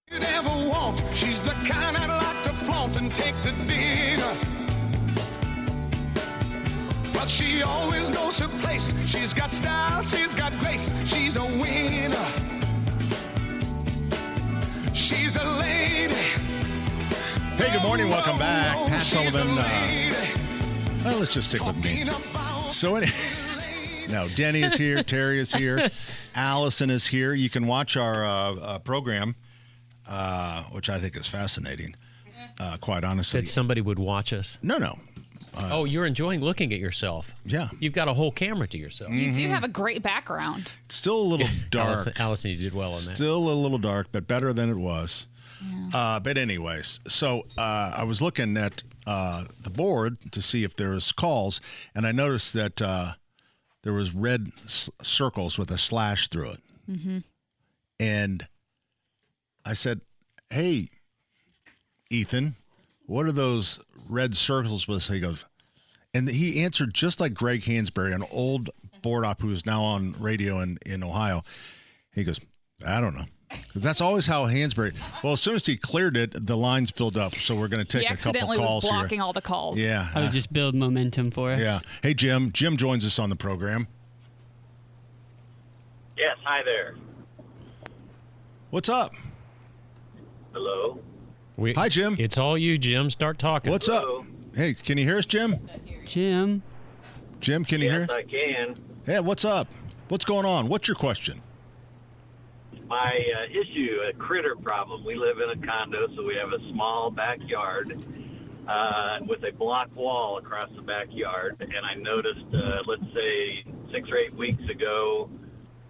You never want. She's the kind I'd like to flaunt and take to dinner. But she always knows her place. She's got style, she's got grace. She's a winner. She's a lady. Hey, good morning. Welcome back. Pat Sullivan. Let's just stick with me. So, no, Denny is here. Terry is here. Allison is here. You can watch our program, which I think is fascinating, quite honestly. That somebody would watch us? No. You're enjoying looking at yourself. Yeah. You've got a whole camera to yourself. You do have a great background. It's still a little dark. Allison, you did well on that. Still a little dark, but better than it was. Yeah. But anyways, so I was looking at the board to see if there was calls, and I noticed that there was red circles with a slash through it. Mm-hmm. And I said, hey, Ethan, what are those red circles with? So he goes, and he answered just like Greg Hansberry, an old board op who is now on radio in Ohio. He goes, I don't know. That's always how Hansberry. Well, as soon as he cleared it, the lines filled up. So we're going to take a couple calls here. He accidentally was blocking all the calls. Yeah. I was just building momentum for us. Yeah. Hey, Jim. Jim joins us on the program. Yes, hi there. What's up? Hello. Hi, Jim. It's all you, Jim. Start talking. What's up? Hey, can you hear us, Jim? Jim, can you hear us? Yes, I can. Yeah, what's up? What's going on? What's your question? My issue, a critter problem. We live in a condo, so we have a small backyard with a block wall across the backyard. And I noticed, let's say 6 or 8 weeks ago,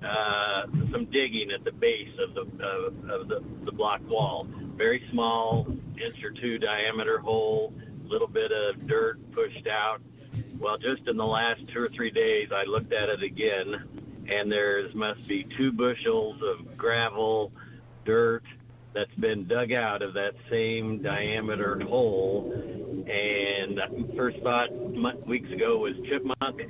some digging at the base of the block wall. Very small, inch or two diameter hole, little bit of dirt pushed out. Well, just in the last 2 or 3 days, I looked at it again, and there's must be 2 bushels of gravel, dirt that's been dug out of that same diameter hole. And first thought weeks ago was chipmunk.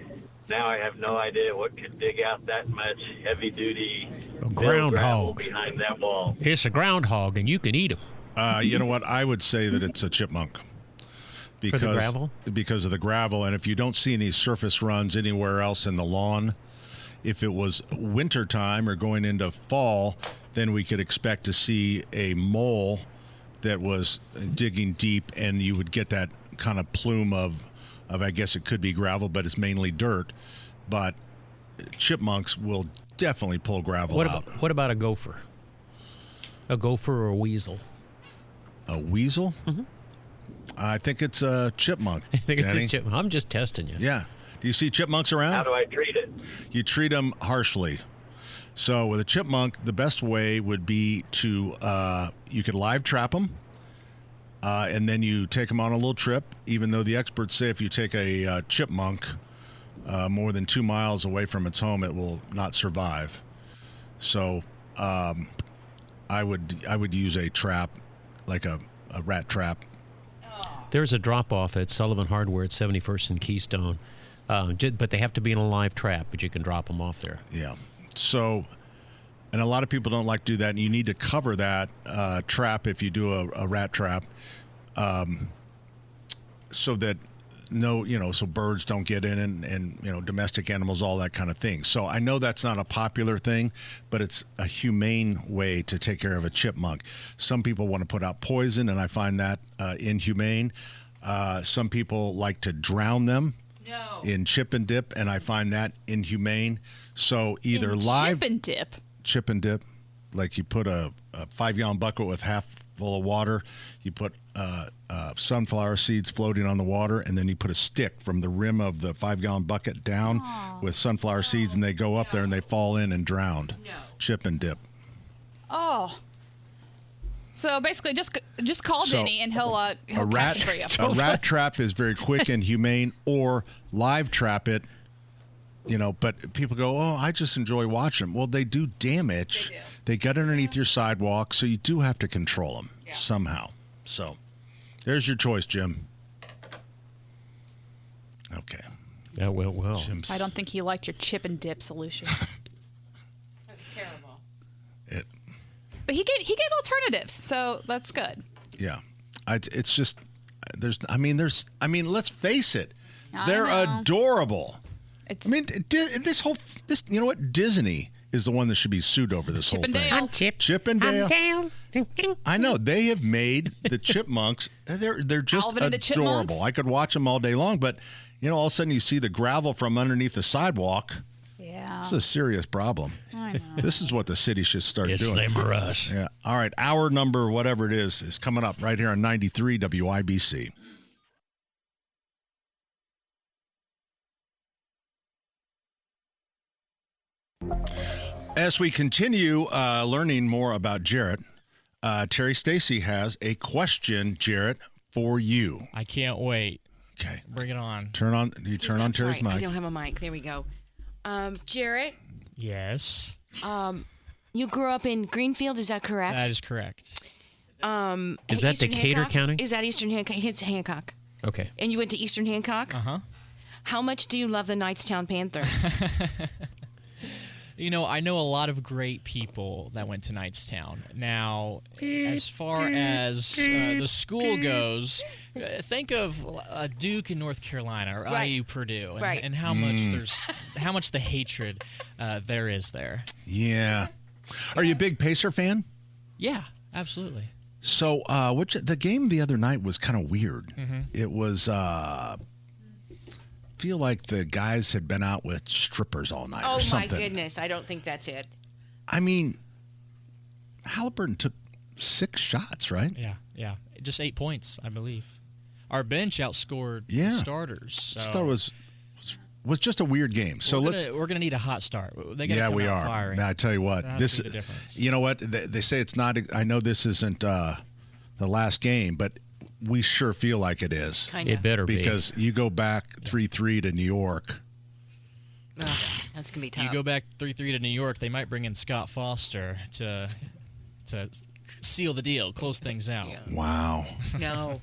Now I have no idea what could dig out that much heavy-duty gravel behind that wall. It's a groundhog, and you can eat them. You know what? I would say that it's a chipmunk. Because, For the gravel? Because of the gravel. And if you don't see any surface runs anywhere else in the lawn, if it was wintertime or going into fall, then we could expect to see a mole that was digging deep, and you would get that kind of plume of I guess it could be gravel, but it's mainly dirt. But chipmunks will definitely pull gravel out. What about a gopher? A gopher or a weasel? A weasel? Mm-hmm. I think it's a chipmunk. I think Danny. it's a chipmunk. I'm just testing you. Yeah. Do you see chipmunks around? How do I treat it? You treat them harshly. So with a chipmunk, the best way would be to you could live trap them, and then you take them on a little trip. Even though the experts say if you take a chipmunk more than 2 miles away from its home, it will not survive. So I would use a trap, like a rat trap. There's a drop-off at Sullivan Hardware at 71st and Keystone, but they have to be in a live trap, but you can drop them off there. Yeah. So, and a lot of people don't like to do that, and you need to cover that trap if you do a rat trap, so that so birds don't get in and domestic animals, all that kind of thing. So I know that's not a popular thing, but it's a humane way to take care of a chipmunk. Some people want to put out poison, and I find that inhumane. Some people like to drown them in chip and dip, and I find that inhumane. So either chip and dip, like you put a 5-gallon bucket with half full of water, you put sunflower seeds floating on the water, and then you put a stick from the rim of the 5-gallon bucket down with sunflower seeds, and they go up there and they fall in and drowned. Chip and dip. Oh. So basically, just call Denny and he'll catch it for you. A rat trap is very quick and humane, or live trap it. But people go, oh, I just enjoy watching them. Well, they do damage. They get underneath your sidewalk, so you do have to control them somehow. So there's your choice, Jim. Okay. That went well. I don't think he liked your chip and dip solution. That's terrible. But he gave alternatives, so that's good. Yeah. It's just let's face it. They're adorable. You know what? Disney is the one that should be sued over this whole thing. I'm Chip and Dale. I'm Dale. I know. They have made the chipmunks. They're just Alvin and the adorable. Chipmunks? I could watch them all day long, but all of a sudden you see the gravel from underneath the sidewalk. Yeah. It's a serious problem. I know. This is what the city should start It's doing. them or us. Yeah. All right. Hour number, whatever it is coming up right here on 93 WIBC. As we continue learning more about Jarrett, Terry Stacy has a question, Jarrett, for you. I can't wait. Okay. Bring it on. Turn on Terry's mic. I don't have a mic. There we go. Jarrett? Yes. You grew up in Greenfield, is that correct? That is correct. Is that Eastern Decatur Hancock? County? Is that Eastern Hancock? It's Hancock. Okay. And you went to Eastern Hancock? Uh-huh. How much do you love the Knightstown Panthers? I know a lot of great people that went to Knightstown. Now, as far as the school goes, think of Duke in North Carolina or IU Purdue, and how much the hatred there is there. Yeah. Are you a big Pacer fan? Yeah, absolutely. So, the game the other night was kind of weird. Mm-hmm. It was. Feel like the guys had been out with strippers all night or something. Oh, my goodness. I don't think that's it. I mean, Halliburton took 6 shots, right? Yeah. Just 8 points, I believe. Our bench outscored the starters. So. I thought it was just a weird game. So we're gonna need a hot start. They gotta come we out are. firing. Now, I tell you what, That'll be the difference. You know what? They say it's not. I know this isn't the last game, but we sure feel like it is. Kinda. It better be. Because you go back 3-3 to New York. Ugh, that's gonna be tough. You go back 3-3 to New York, they might bring in Scott Foster to seal the deal, close things out. Wow. No.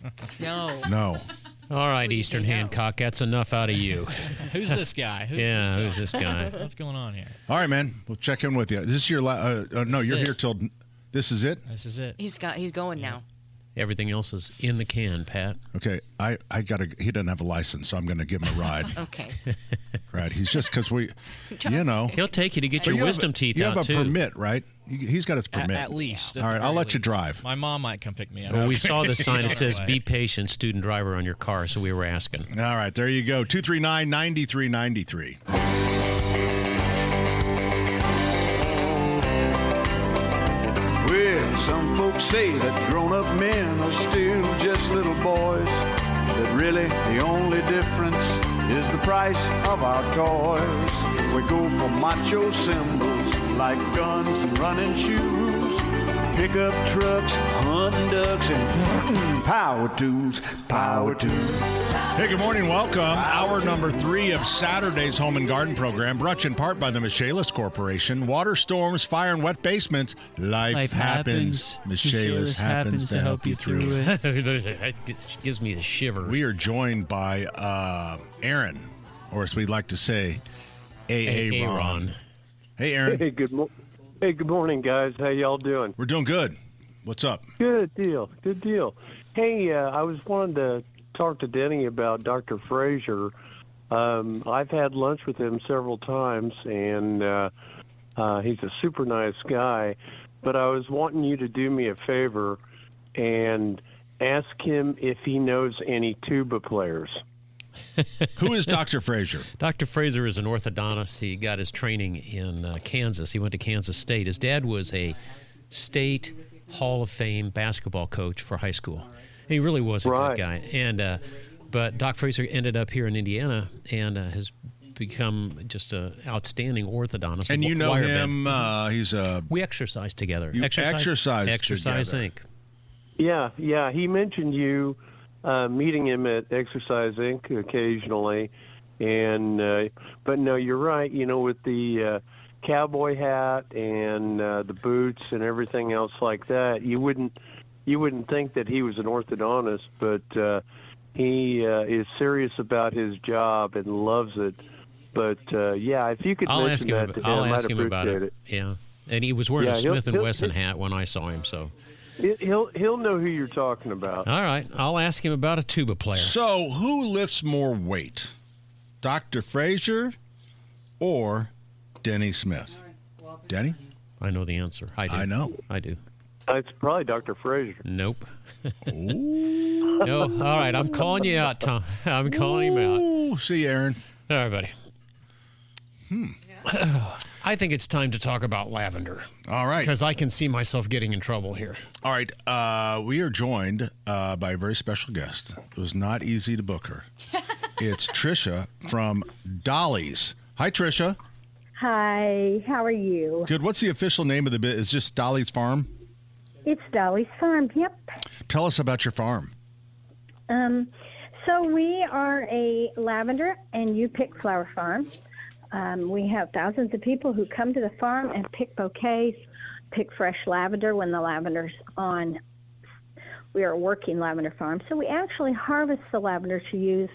All right, Eastern Hancock, that's enough out of you. Who's this guy? Who's this guy? What's going on here? All right, man. We'll check in with you. This is your no, you're here till. This is it. This is it. He's going now. Everything else is in the can, Pat. Okay, I gotta. He doesn't have a license, so I'm gonna give him a ride. Okay. Right. He's just because we, you know. He'll take you to get But your you wisdom have, teeth you out have a too. permit, right? He's got his permit. At least. All right, I'll let you drive. My mom might come pick me up. Well, we saw the sign She's that says on the way. "Be patient, student driver" on your car, so we were asking. All right, there you go. 239-9393. Well, some folks say that grown-up men are still just little boys. That really the only difference is the price of our toys. We go for macho symbols like guns and running shoes, pickup trucks, hunting ducks, and power tools. Hey, good morning. Welcome. Hour number 3 of Saturday's Home and Garden program, brought to you in part by the Michaelis Corporation. Water storms, fire, and wet basements. Life happens. Michaelis happens to help you through it. It gives me the shivers. We are joined by Aaron, or as we'd like to say, Aaron. Hey, Aaron. Hey, good morning, guys. How y'all doing? We're doing good. What's up? Good deal. Hey, I was wanting to talk to Denny about Dr. Frazier. I've had lunch with him several times, and he's a super nice guy. But I was wanting you to do me a favor and ask him if he knows any tuba players. Who is Dr. Frazier? Dr. Frazier is an orthodontist. He got his training in Kansas. He went to Kansas State. His dad was a state Hall of Fame basketball coach for high school. He really was a good guy. And but Doc Frazier ended up here in Indiana and has become just an outstanding orthodontist. And you know him. He's a. We exercise together. You exercise Inc. Yeah. He mentioned you meeting him at Exercise Inc. occasionally, and but no, you're right. You know, with the cowboy hat and the boots and everything else like that, you wouldn't think that he was an orthodontist, but he is serious about his job and loves it. But yeah, if you could mention that to him, I'll ask I'd him about appreciate it. Yeah, and he was wearing a Smith & Wesson hat when I saw him, so. He'll know who you're talking about. All right, I'll ask him about a tuba player. So, who lifts more weight, Dr. Frazier or Denny Smith? Denny? I know the answer. I do. I know. I do. It's probably Dr. Frazier. Nope. No. All right, I'm calling you out, Tom. I'm calling him out. See you, Aaron. All right, buddy. I think it's time to talk about lavender. All right. Because I can see myself getting in trouble here. All right. We are joined by a very special guest. It was not easy to book her. It's Tricia from Dolly's. Hi, Tricia. Hi. How are you? Good. What's the official name of the bit? Is this Dolly's Farm? It's Dolly's Farm. Yep. Tell us about your farm. So we are a lavender and you pick flower farm. We have thousands of people who come to the farm and pick bouquets, pick fresh lavender when the lavender's on. We are a working lavender farm, so we actually harvest the lavender to use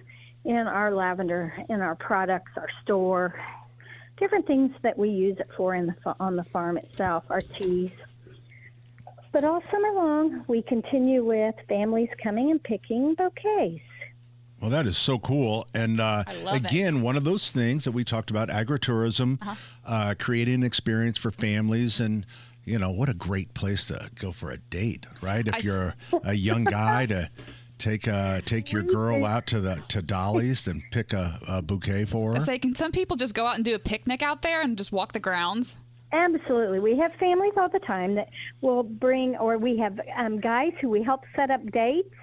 in our lavender, in our products, our store, different things that we use it for on the farm itself, our teas. But all summer long, we continue with families coming and picking bouquets. Well, that is so cool. And again, one of those things that we talked about, agritourism, creating an experience for families. And, you know, what a great place to go for a date, right? If you're a young guy to take your girl out to Dolly's and pick a bouquet for her. Can some people just go out and do a picnic out there and just walk the grounds? Absolutely. We have families all the time that will bring, or we have guys who we help set up dates.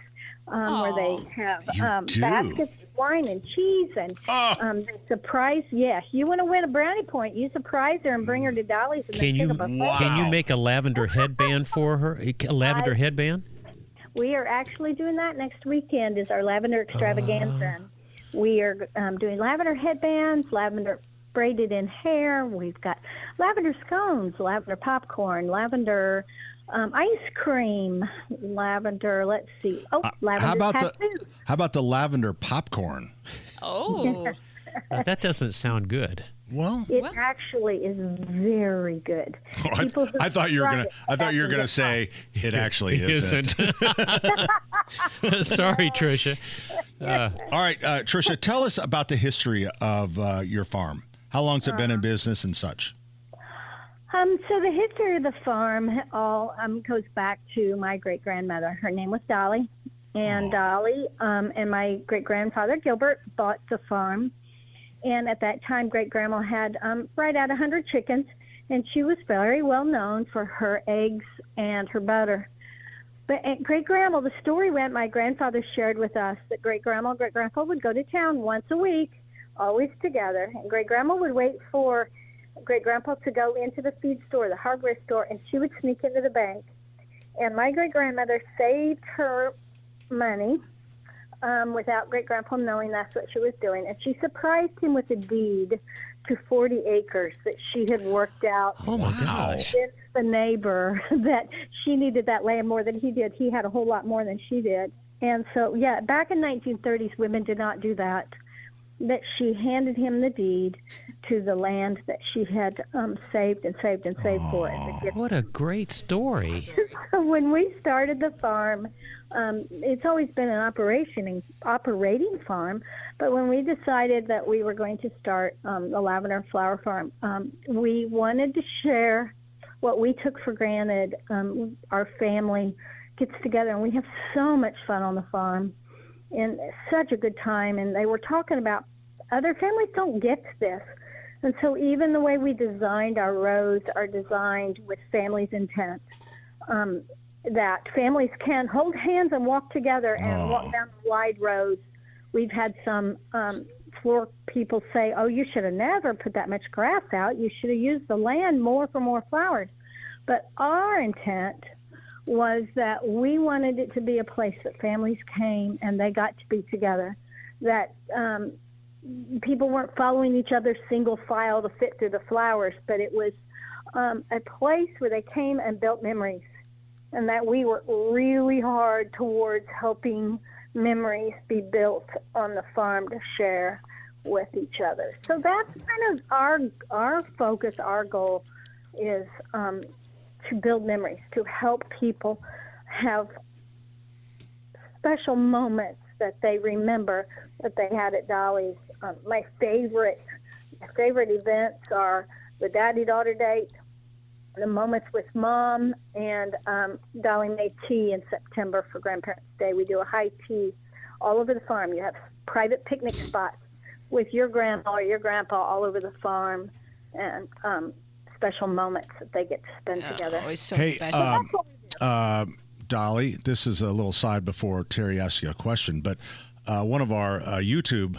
where they have do? baskets of wine and cheese and they surprise. Yeah, you want to win a brownie point, you surprise her and bring her to Dolly's. And Can you make a lavender headband for her? A lavender headband? We are actually doing that next weekend. Is our lavender extravaganza. We are doing lavender headbands, lavender braided in hair. We've got lavender scones, lavender popcorn, lavender ice cream, lavender. Let's see. Lavender tattoos. How about the lavender popcorn? Oh, that doesn't sound good. Well, it actually is very good. I thought you were gonna say it actually isn't. Sorry, Tricia. All right, Tricia, tell us about the history of your farm. How long's it been in business and such? So the history of the farm all goes back to my great-grandmother. Her name was Dolly. And Dolly and my great-grandfather, Gilbert, bought the farm. And at that time, great-grandma had right at 100 chickens. And she was very well known for her eggs and her butter. But great-grandma, the story went, my grandfather shared with us that great-grandma and great-grandpa would go to town once a week, always together. And great-grandma would wait for great-grandpa to go into the feed store, the hardware store, and she would sneak into the bank. And my great-grandmother saved her money without great-grandpa knowing that's what she was doing. And she surprised him with a deed to 40 acres that she had worked out. Oh, my gosh. Against the neighbor that she needed that land more than he did. He had a whole lot more than she did. And so, yeah, back in 1930s, women did not do that. That she handed him the deed to the land that she had saved and saved and saved for it. What a great story. So when we started the farm, it's always been an operating farm, but when we decided that we were going to start the lavender flower farm, we wanted to share what we took for granted. Our family gets together, and we have so much fun on the farm. And such a good time. And they were talking about other families don't get this. And so even the way we designed our rows are designed with families' intent, that families can hold hands and walk together and walk down the wide rows. We've had some floor people say, oh, you should have never put that much grass out. You should have used the land more for more flowers. But our intent was that we wanted it to be a place that families came and they got to be together, that people weren't following each other single file to fit through the flowers, but it was a place where they came and built memories, and that we worked really hard towards helping memories be built on the farm to share with each other. So that's kind of our focus, our goal is to build memories, to help people have special moments that they remember that they had at Dolly's. My favorite events are the daddy-daughter date, the moments with Mom, and Dolly made tea in September for Grandparents' Day. We do a high tea all over the farm. You have private picnic spots with your grandma or your grandpa all over the farm, and special moments that they get to spend together. It's so special. Dolly, this is a little side before Terry asks you a question, but one of our YouTube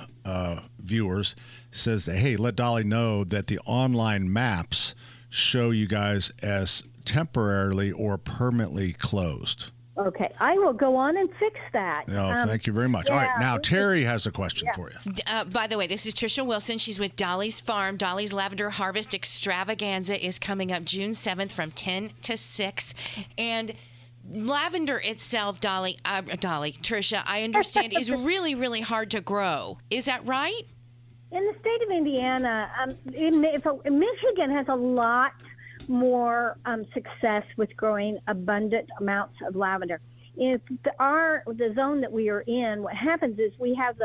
viewers says that, hey, let Dolly know that the online maps show you guys as temporarily or permanently closed. Okay, I will go on and fix that. No, thank you very much. Yeah, all right, now Terry has a question for you. By the way, this is Tricia Wilson. She's with Dolly's Farm. Dolly's Lavender Harvest Extravaganza is coming up June 7th from 10 to 6. And lavender itself, Tricia, I understand, is really, really hard to grow. Is that right? In the state of Indiana, Michigan has a lot more success with growing abundant amounts of lavender. If the zone that we are in, what happens is we have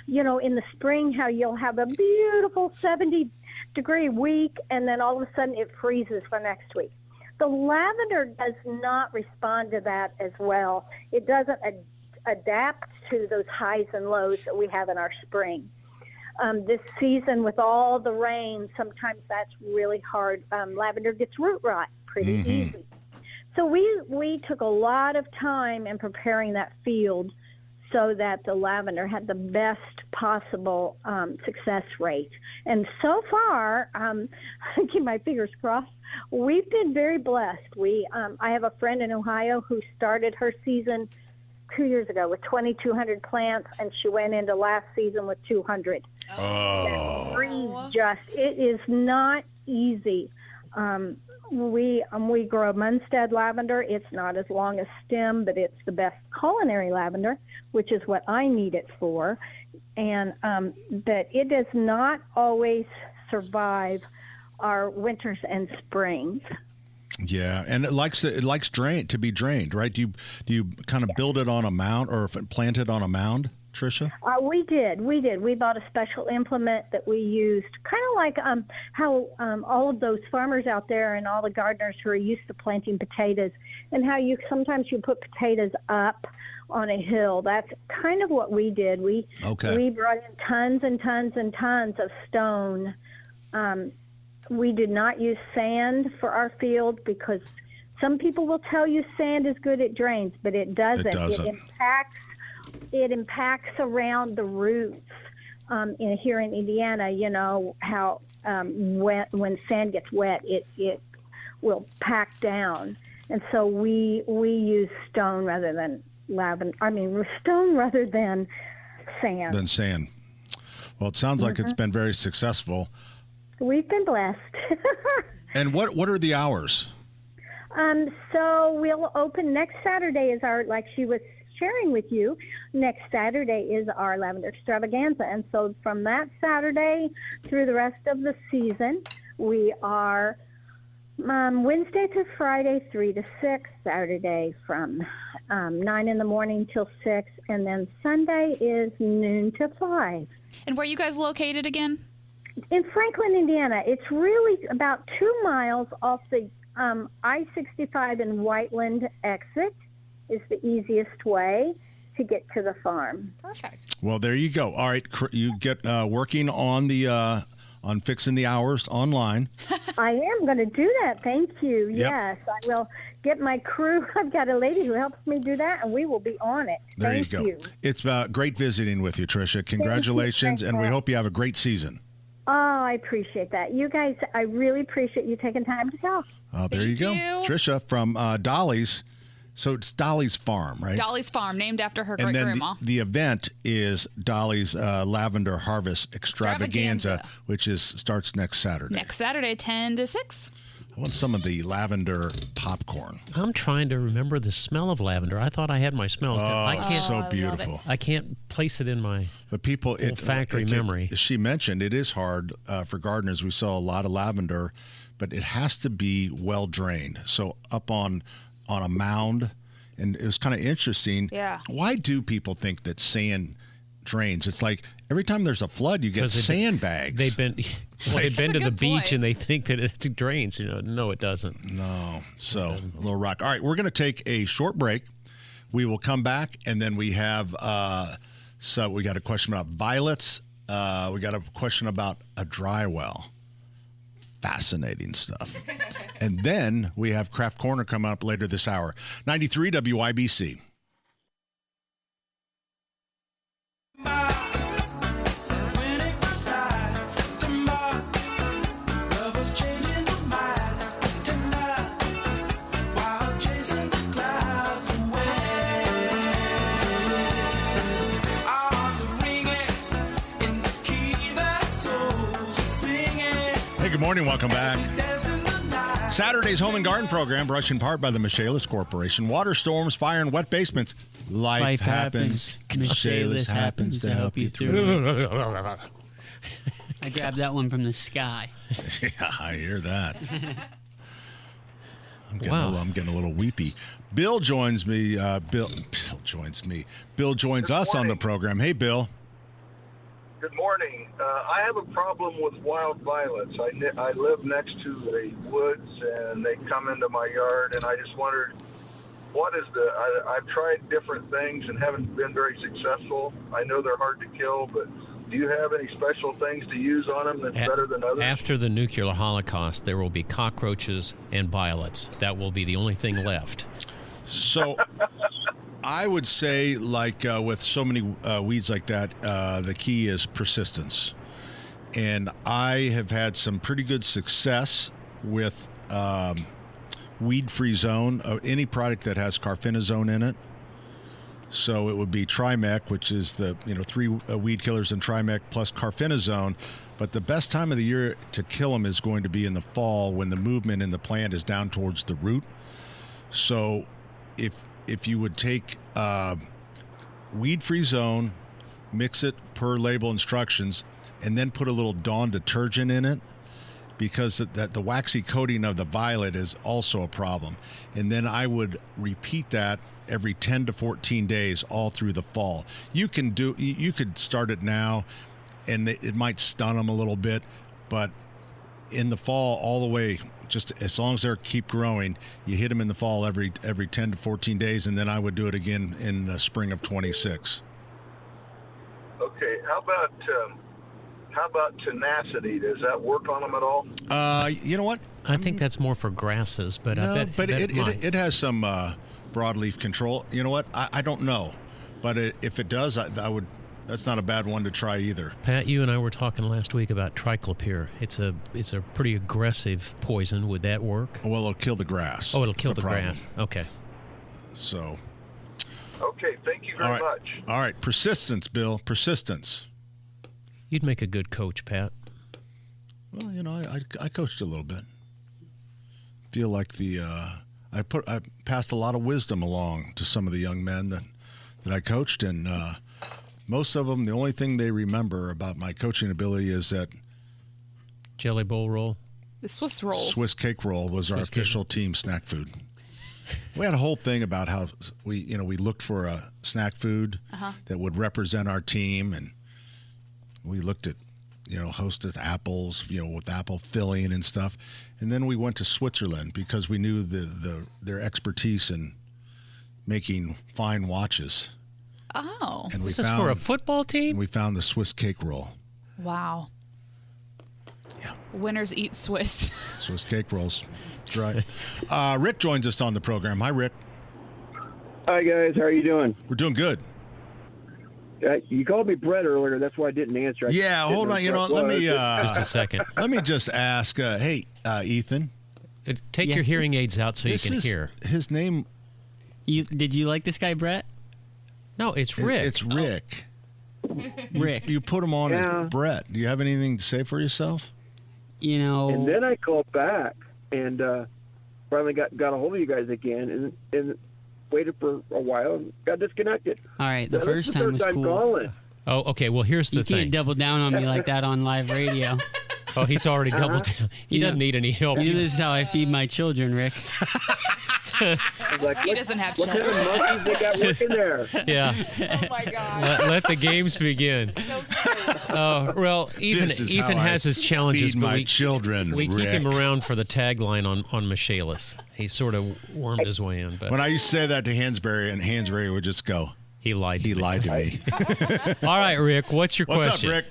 in the spring, how you'll have a beautiful 70-degree week, and then all of a sudden it freezes for next week. The lavender does not respond to that as well. It doesn't adapt to those highs and lows that we have in our spring. This season with all the rain, sometimes that's really hard. Lavender gets root rot pretty easy. So we took a lot of time in preparing that field so that the lavender had the best possible success rate. And so far, I keep my fingers crossed, we've been very blessed. I have a friend in Ohio who started her season 2 years ago with 2,200 plants, and she went into last season with 200. Oh. It is not easy. We grow Munstead lavender. It's not as long a stem, but it's the best culinary lavender, which is what I need it for. And but it does not always survive our winters and springs. Yeah, and it likes to be drained, right? Do you kind of build it on a mound or plant it on a mound, Tricia? We did. We bought a special implement that we used, kind of like how all of those farmers out there and all the gardeners who are used to planting potatoes, and how sometimes you put potatoes up on a hill. That's kind of what we did. We brought in tons and tons and tons of stone. We did not use sand for our field because some people will tell you sand is good, it drains, but it doesn't. It impacts around the roots. Here in Indiana, you know how when sand gets wet, it will pack down, and so we use stone rather than stone rather than sand. Well, it sounds like it's been very successful. We've been blessed. And what are the hours? So we'll open next Saturday is our, like she was sharing with you, next Saturday is our lavender extravaganza. And so from that Saturday through the rest of the season, we are Wednesday through Friday, 3 to 6, Saturday from 9 in the morning till 6, and then Sunday is noon to 5. And where are you guys located again? In Franklin, Indiana. It's really about 2 miles off the I-65 and Whiteland exit is the easiest way to get to the farm. Perfect. Well, there you go. All right, you get working on the on fixing the hours online. I am going to do that. Thank you. Yep. Yes, I will get my crew. I've got a lady who helps me do that, and we will be on it. There Thank you go. It's great visiting with you, Tricia. Congratulations, and we hope you have a great season. Oh, I appreciate that. You guys, I really appreciate you taking time to talk. There you go. Tricia from Dolly's. So it's Dolly's Farm, right? Dolly's Farm, named after her and great-grandma. then the event is Dolly's Lavender Harvest Extravaganza, which starts next Saturday. Next Saturday, 10 to 6. I want some of the lavender popcorn. I'm trying to remember the smell of lavender. I thought I had my smells. It's so beautiful. I can't place it in my olfactory memory. She mentioned it is hard for gardeners. We saw a lot of lavender, but it has to be well drained. So up on a mound, and it was kind of interesting. Yeah. Why do people think that sand drains? It's like every time there's a flood, you get sandbags. They've been to the beach and they think that it drains. No, it doesn't. No. So a little rock. All right, we're going to take a short break. We will come back, and then we have so we got a question about violets. We got a question about a dry well. Fascinating stuff. And then we have Craft Corner coming up later this hour. 93 WIBC. Good morning. Welcome back. Saturday's Home and Garden program brought to you in part by the Michaelis Corporation. Water storms, fire, and wet basements. Life happens. Michaelis happens to help you through. I grabbed that one from the sky. Yeah, I hear that. I'm getting a little weepy. Bill joins me. Bill joins us on the program. Hey, Bill. Good morning. I have a problem with wild violets. I live next to the woods, and they come into my yard, and I just wondered, I've tried different things and haven't been very successful. I know they're hard to kill, but do you have any special things to use on them that's better than others? After the nuclear holocaust, there will be cockroaches and violets. That will be the only thing left. So I would say, like with so many weeds like that, the key is persistence. And I have had some pretty good success with weed-free zone, any product that has carfinazone in it. So it would be Trimec, which is the 3 weed killers in Trimec plus carfinazone. But the best time of the year to kill them is going to be in the fall when the movement in the plant is down towards the root. So if you would take weed-free zone, mix it per label instructions, and then put a little Dawn detergent in it, because the waxy coating of the violet is also a problem. And then I would repeat that every 10 to 14 days all through the fall. You could start it now, and it might stun them a little bit, but in the fall all the way, just as long as they keep growing, you hit them in the fall every 10 to 14 days, and then I would do it again in the spring of 26. Okay, how about tenacity? Does that work on them at all? You know what? I think that's more for grasses, but no, I bet. But it might. it has some broadleaf control. You know what? I don't know, but if it does, I would. That's not a bad one to try either. Pat, you and I were talking last week about triclopyr. It's a pretty aggressive poison. Would that work? Well, it'll kill the grass. Oh, it'll kill the grass. Okay. So. Okay, thank you very much. All right, persistence, Bill. Persistence. You'd make a good coach, Pat. Well, I coached a little bit. Feel like I passed a lot of wisdom along to some of the young men that I coached, and most of them, the only thing they remember about my coaching ability is that jelly bowl roll. The Swiss rolls. Swiss cake roll was our official team snack food. We had a whole thing about how we looked for a snack food that would represent our team, and we looked at, hosted apples, with apple filling and stuff. And then we went to Switzerland because we knew their expertise in making fine watches. Oh. And this is for a football team? And we found the Swiss cake roll. Wow. Yeah. Winners eat Swiss. Swiss cake rolls. That's right. Rick joins us on the program. Hi, Rick. Hi, guys. How are you doing? We're doing good. You called me Brett earlier. That's why I didn't answer. Hold on. Let me just a second. Let me just ask. Hey, Ethan, take your hearing aids out so you can hear. His name. Did you like this guy, Brett? No, it's Rick. It's Rick. Rick. You put him on as Brett. Do you have anything to say for yourself? And then I called back and finally got a hold of you guys again and waited for a while and got disconnected. All right, the first time was cool. Calling. Oh, okay. Well, here's the thing. You can't double down on me like that on live radio. Oh, he's already doubled down. He doesn't need any help. This is how I feed my children, Rick. He doesn't have children. What kind of monkeys they got working there? Yeah. Oh, my God. Let the games begin. Well, Ethan has his challenges, but we keep him around for the tagline on Michaelis. He sort of wormed his way in. But when I used to say that to Hansberry, and Hansberry would just go, He lied to me. All right, Rick, what's your question? What's up, Rick?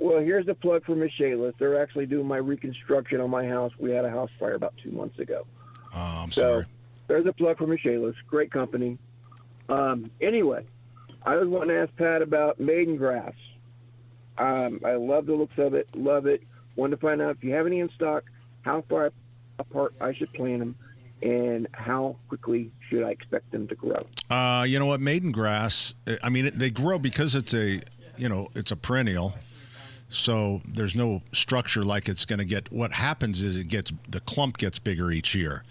Well, here's the plug for Michaelis. They're actually doing my reconstruction on my house. We had a house fire about 2 months ago. Oh, I'm sorry. There's a plug for Michaelis. Great company. Anyway, I was wanting to ask Pat about maiden grass. I love the looks of it. Love it. Wanted to find out if you have any in stock, how far apart I should plant them, and how quickly should I expect them to grow? You know what? Maiden grass, I mean, they grow because it's it's a perennial. So there's no structure like it's going to get. What happens is the clump gets bigger each year.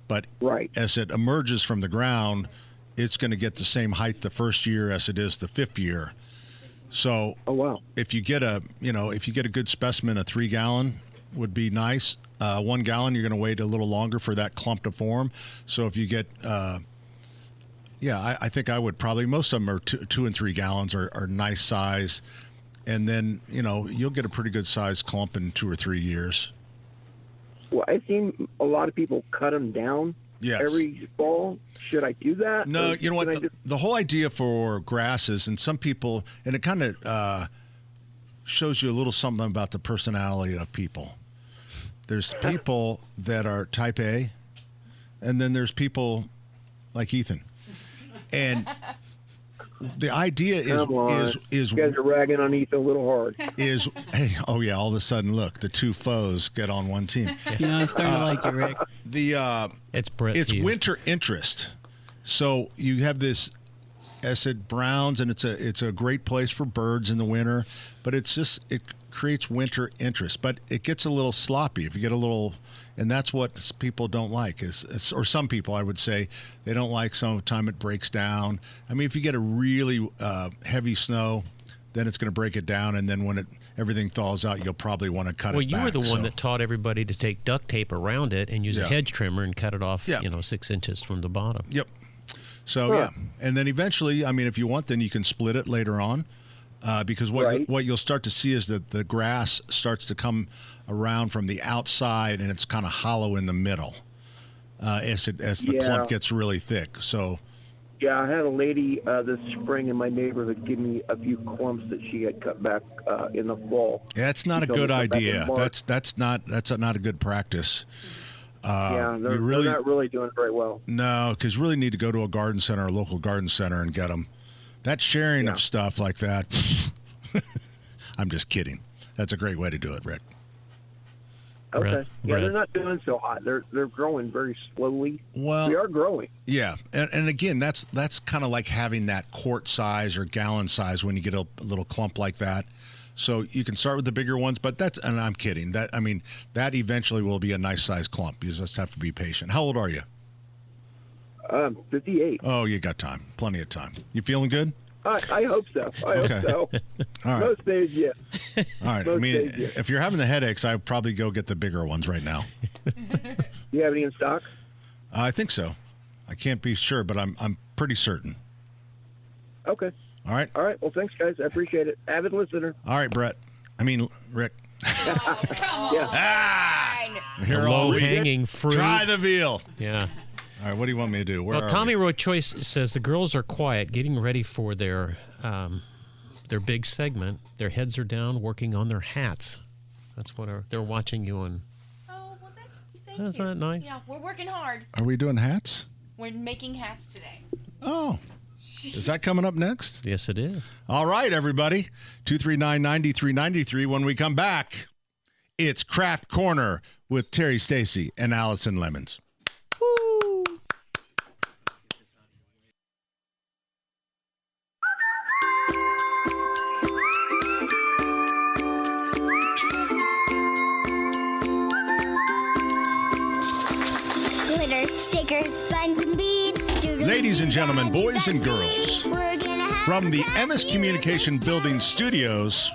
But as it emerges from the ground, it's going to get the same height the first year as it is the fifth year. So if you get a good specimen, a 3 gallon would be nice. 1 gallon, you're going to wait a little longer for that clump to form. So if you get, I think I would probably, most of them are 2 and 3 gallons are nice size. And then, you'll get a pretty good sized clump in 2 or 3 years. Well, I've seen a lot of people cut them down every fall. Should I do that? No, you know what? The whole idea for grasses, and some people, and it kind of shows you a little something about the personality of people. There's people that are type A, and then there's people like Ethan. And the idea is you guys are ragging on Ethan a little hard. Oh yeah, all of a sudden, look, the two foes get on one team. I'm starting to like you, Rick. It's Brett. It's winter interest. So you have this, as I said, browns, and it's a great place for birds in the winter, but it creates winter interest. But it gets a little sloppy if you get a little. And that's what people don't like, or some people, I would say, they don't like some of the time it breaks down. I mean, if you get a really heavy snow, then it's going to break it down, and then when everything thaws out, you'll probably want to cut it back. Well, you were the one that taught everybody to take duct tape around it and use a hedge trimmer and cut it off, 6 inches from the bottom. Yep. So, and then eventually, I mean, if you want, then you can split it later on, because what you'll start to see is that the grass starts to come around from the outside, and it's kind of hollow in the middle as the clump gets really thick. So, yeah, I had a lady this spring in my neighborhood give me a few clumps that she had cut back in the fall. Yeah, that's not a good idea. That's not a good practice. They're not really doing very well. No, because you really need to go to a garden center, a local garden center, and get them. That sharing of stuff like that, I'm just kidding. That's a great way to do it, Rick. Okay. Yeah, they're not doing so hot. They're growing very slowly. Well, we are growing. Yeah, and again, that's kind of like having that quart size or gallon size when you get a little clump like that. So you can start with the bigger ones, but and I'm kidding. That eventually will be a nice size clump. You just have to be patient. How old are you? 58. Oh, you got time. Plenty of time. You feeling good? I hope so. I hope so. All right. Most days, yes. All right. I mean, if you're having the headaches, I'd probably go get the bigger ones right now. Do you have any in stock? I think so. I can't be sure, but I'm pretty certain. Okay. All right. All right. Well, thanks, guys. I appreciate it. Avid listener. All right, Brett. Rick. Here low-hanging fruit. Try the veal. Yeah. All right, what do you want me to do? Tommy Roy Choice says the girls are quiet, getting ready for their big segment. Their heads are down, working on their hats. That's what they're watching you on. Oh, well, thank you. That nice? Yeah, we're working hard. Are we doing hats? We're making hats today. Oh. Is that coming up next? Yes, it is. All right, everybody. 239-9393. When we come back, it's Craft Corner with Terry Stacy and Allison Lemons. Stickers, buttons, and beads. Ladies and gentlemen, boys and girls, from the Emmis Communication Building Studios,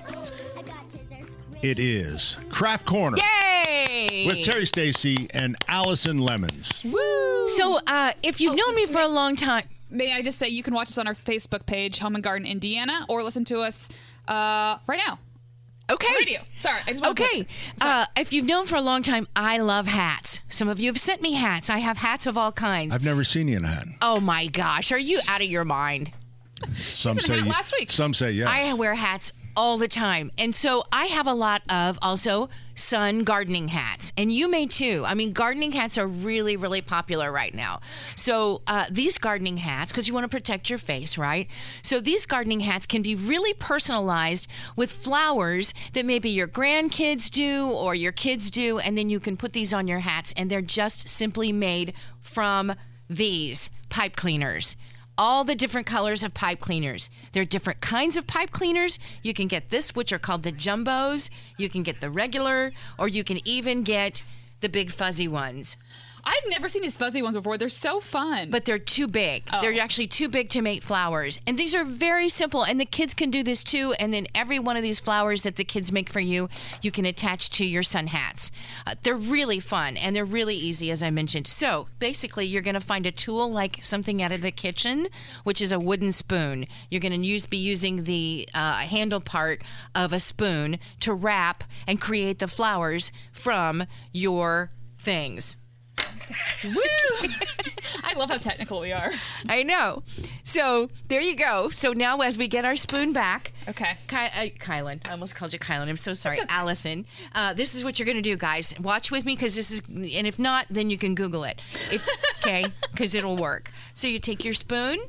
it is Craft Corner. Yay! With Terry Stacy and Allison Lemons. Woo! So, if you've known me for a long time, may I just say you can watch us on our Facebook page, Home and Garden Indiana, or listen to us right now. Okay. Radio. Sorry, I just want okay. If you've known for a long time, I love hats. Some of you have sent me hats. I have hats of all kinds. I've never seen you in a hat. Oh my gosh, are you out of your mind? Some say last week. Some say yes. I wear hats all the time. And so I have a lot of also sun gardening hats. And you may too. I mean, gardening hats are really, really popular right now. So these gardening hats, because you want to protect your face, right? So these gardening hats can be really personalized with flowers that maybe your grandkids do or your kids do. And then you can put these on your hats. And they're just simply made from these pipe cleaners. All the different colors of pipe cleaners. There are different kinds of pipe cleaners. You can get this, which are called the jumbos. You can get the regular, or you can even get the big fuzzy ones. I've never seen these fuzzy ones before. They're so fun. But they're too big. Oh. They're actually too big to make flowers. And these are very simple. And the kids can do this too. And then every one of these flowers that the kids make for you, you can attach to your sun hats. They're really fun and they're really easy, as I mentioned. So basically, you're going to find a tool like something out of the kitchen, which is a wooden spoon. You're going to be using the handle part of a spoon to wrap and create the flowers from your things. Woo! I love how technical we are. I know. So there you go. So now as we get our spoon back. Okay. Kylan. I almost called you Kylan. I'm so sorry. Okay. Allison. This is what you're going to do, guys. Watch with me because this is, and if not, then you can Google it. Okay? Because it'll work. So you take your spoon,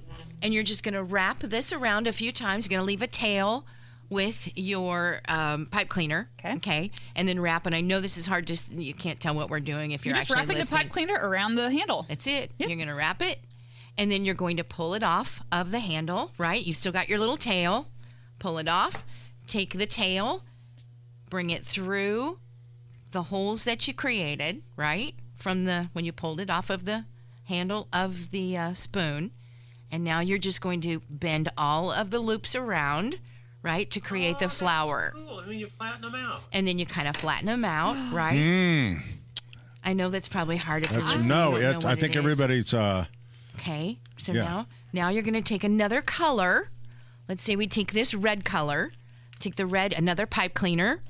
And you're just going to wrap this around a few times. You're going to leave a tail with your pipe cleaner. Okay. And then wrap. And I know this is hard. You can't tell what we're doing if you're just actually wrapping listening. the pipe cleaner around the handle. That's it. Yep. You're going to wrap it. And then you're going to pull it off of the handle, right? You've still got your little tail. Pull it off. Take the tail. Bring it through the holes that you created, right? From when you pulled it off of the handle of the spoon. And now you're just going to bend all of the loops around, right, to create the flower. That's cool. And then you flatten them out. And then you kind of flatten them out, right? I know that's probably hard if you're listening. I think everybody's... Okay, so Yeah. now you're going to take another color. Let's say we take this red color. Take the red, another pipe cleaner.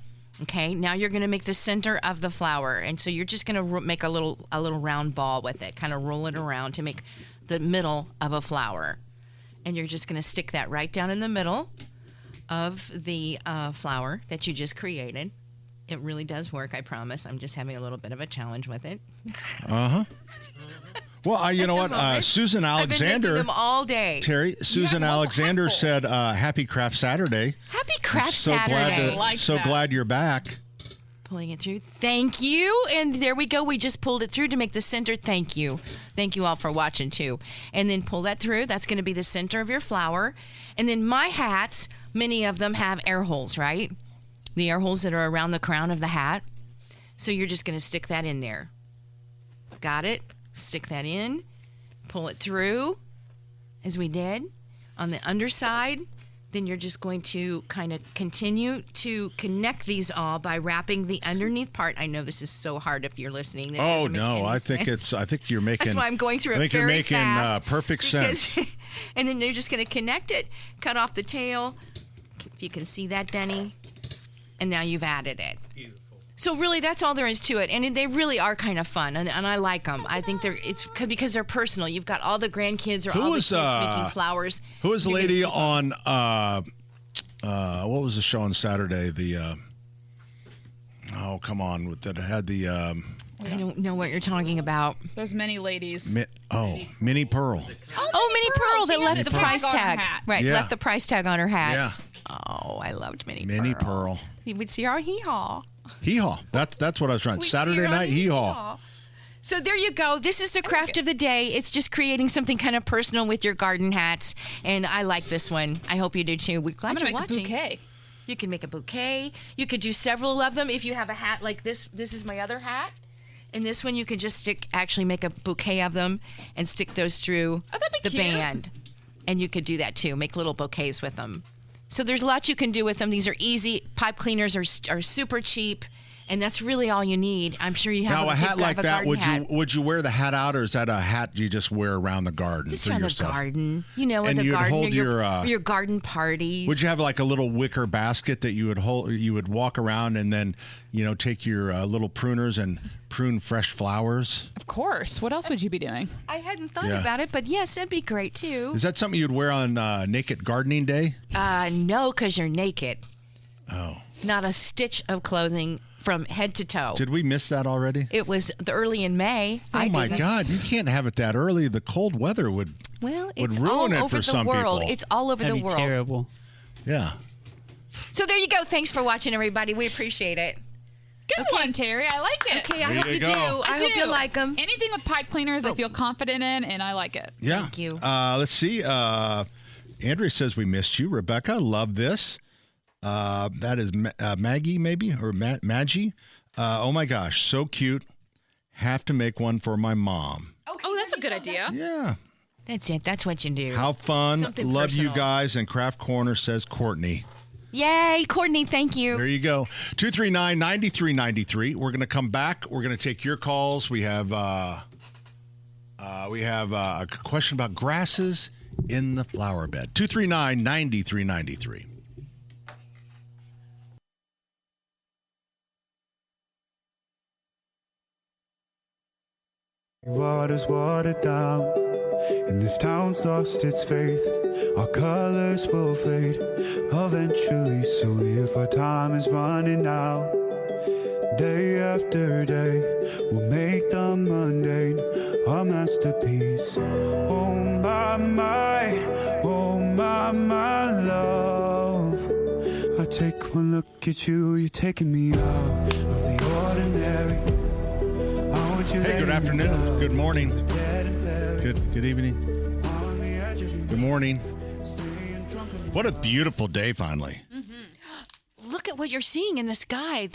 Okay, now you're going to make the center of the flower. And so you're just going to make a little round ball with it, kind of roll it around to make the middle of a flower. And you're just going to stick that right down in the middle of the flower that you just created. It really does work, I promise. I'm just having a little bit of a challenge with it. Uh-huh. Well, you know what? Susan Alexander. I've been making them all day. Terry, Susan Alexander said, "Happy Craft Saturday." Happy Craft Saturday. Glad you're back. Pulling it through. Thank you. And there we go. We just pulled it through to make the center. Thank you. Thank you all for watching too. And then pull that through. That's going to be the center of your flower. And then my hats, many of them have air holes, right? The air holes that are around the crown of the hat. So you're just going to stick that in there. Got it? Stick that in, pull it through, as we did. On the underside, then you're just going to kind of continue to connect these all by wrapping the underneath part. I know this is so hard if you're listening. Oh no, I think you're making. That's why I'm going through it very fast. I think you're making perfect sense. And then you're just going to connect it, cut off the tail. If you can see that, Denny, and now you've added it. So really, that's all there is to it, and they really are kind of fun, and I like them. I think it's because they're personal. You've got all the grandkids or all the kids making flowers. Who was the lady on? What was the show on Saturday? Come on, that had the. I don't know what you're talking about. There's many ladies. Minnie Pearl. Minnie Pearl that left the price tag. Right, Yeah. left the price tag on her hats. Yeah. Oh, I loved Minnie Pearl. You would see our hee-haw. Hee-haw. That's what I was trying. Saturday night hee-haw. So there you go. This is the craft of the day. It's just creating something kind of personal with your garden hats, and I like this one. I hope you do too. We're glad you're watching. A bouquet. You can make a bouquet. You could do several of them if you have a hat like this. This is my other hat. And this one you could just actually make a bouquet of them and stick those through the band. And you could do that too. Make little bouquets with them. So there's lots you can do with them. These are easy. Pipe cleaners are super cheap, and that's really all you need. I'm sure you have a hat like that. Hat. Would you wear the hat out, or is that a hat you just wear around the garden Just for around yourself? the garden, at And the you'd garden hold or your garden parties. Would you have like a little wicker basket that you would hold? You would walk around and then take your little pruners and prune fresh flowers. Of course. What else would you be doing? I hadn't thought about it, but yes, that'd be great too. Is that something you'd wear on Naked Gardening Day? No, because you're naked. Oh. Not a stitch of clothing from head to toe. Did we miss that already? It was early in May. Oh my God! You can't have it that early. The cold weather would it's ruin all it over for the some world. people. It's all over That'd the be world. Terrible. Yeah. So there you go. Thanks for watching, everybody. We appreciate it. Good one, Terry. I like it. Okay, I hope you do. I hope you like them. Anything with pipe cleaners, I feel confident in, and I like it. Yeah. Thank you. Let's see. Andrea says we missed you. Rebecca, love this. That is Maggie, maybe, or Maggie. Oh my gosh, so cute. Have to make one for my mom. Oh, that's a good idea. Yeah. That's it. That's what you do. How fun. Something Love personal. you guys. And Craft Corner says Courtney. Yay, Courtney, thank you. There you go. 239-9393. We're going to come back. We're going to take your calls. We have a question about grasses in the flower bed. 239-9393. Water's watered down, and this town's lost its faith. Our colors will fade eventually, so if our time is running out, day after day, we'll make the mundane our masterpiece. Oh my, take one look at you, you're taking me out of the ordinary. Hey, good afternoon. Good morning. Good evening. Good morning. What a beautiful day finally. Look at what you're seeing in the sky.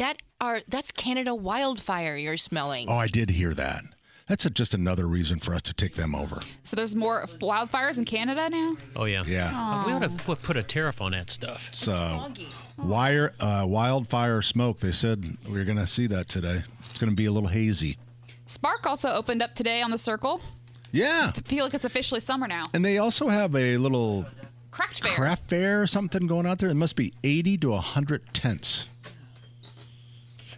That's Canada wildfire you're smelling. Oh, I did hear that. That's just another reason for us to take them over. So there's more wildfires in Canada now? Oh, yeah. Yeah. We ought to put a tariff on that stuff. So, wildfire smoke. They said we were going to see that today. It's going to be a little hazy. Spark also opened up today on the Circle. Yeah. To feel like it's officially summer now. And they also have a little craft fair or something going out there. It must be 80 to 100 tents.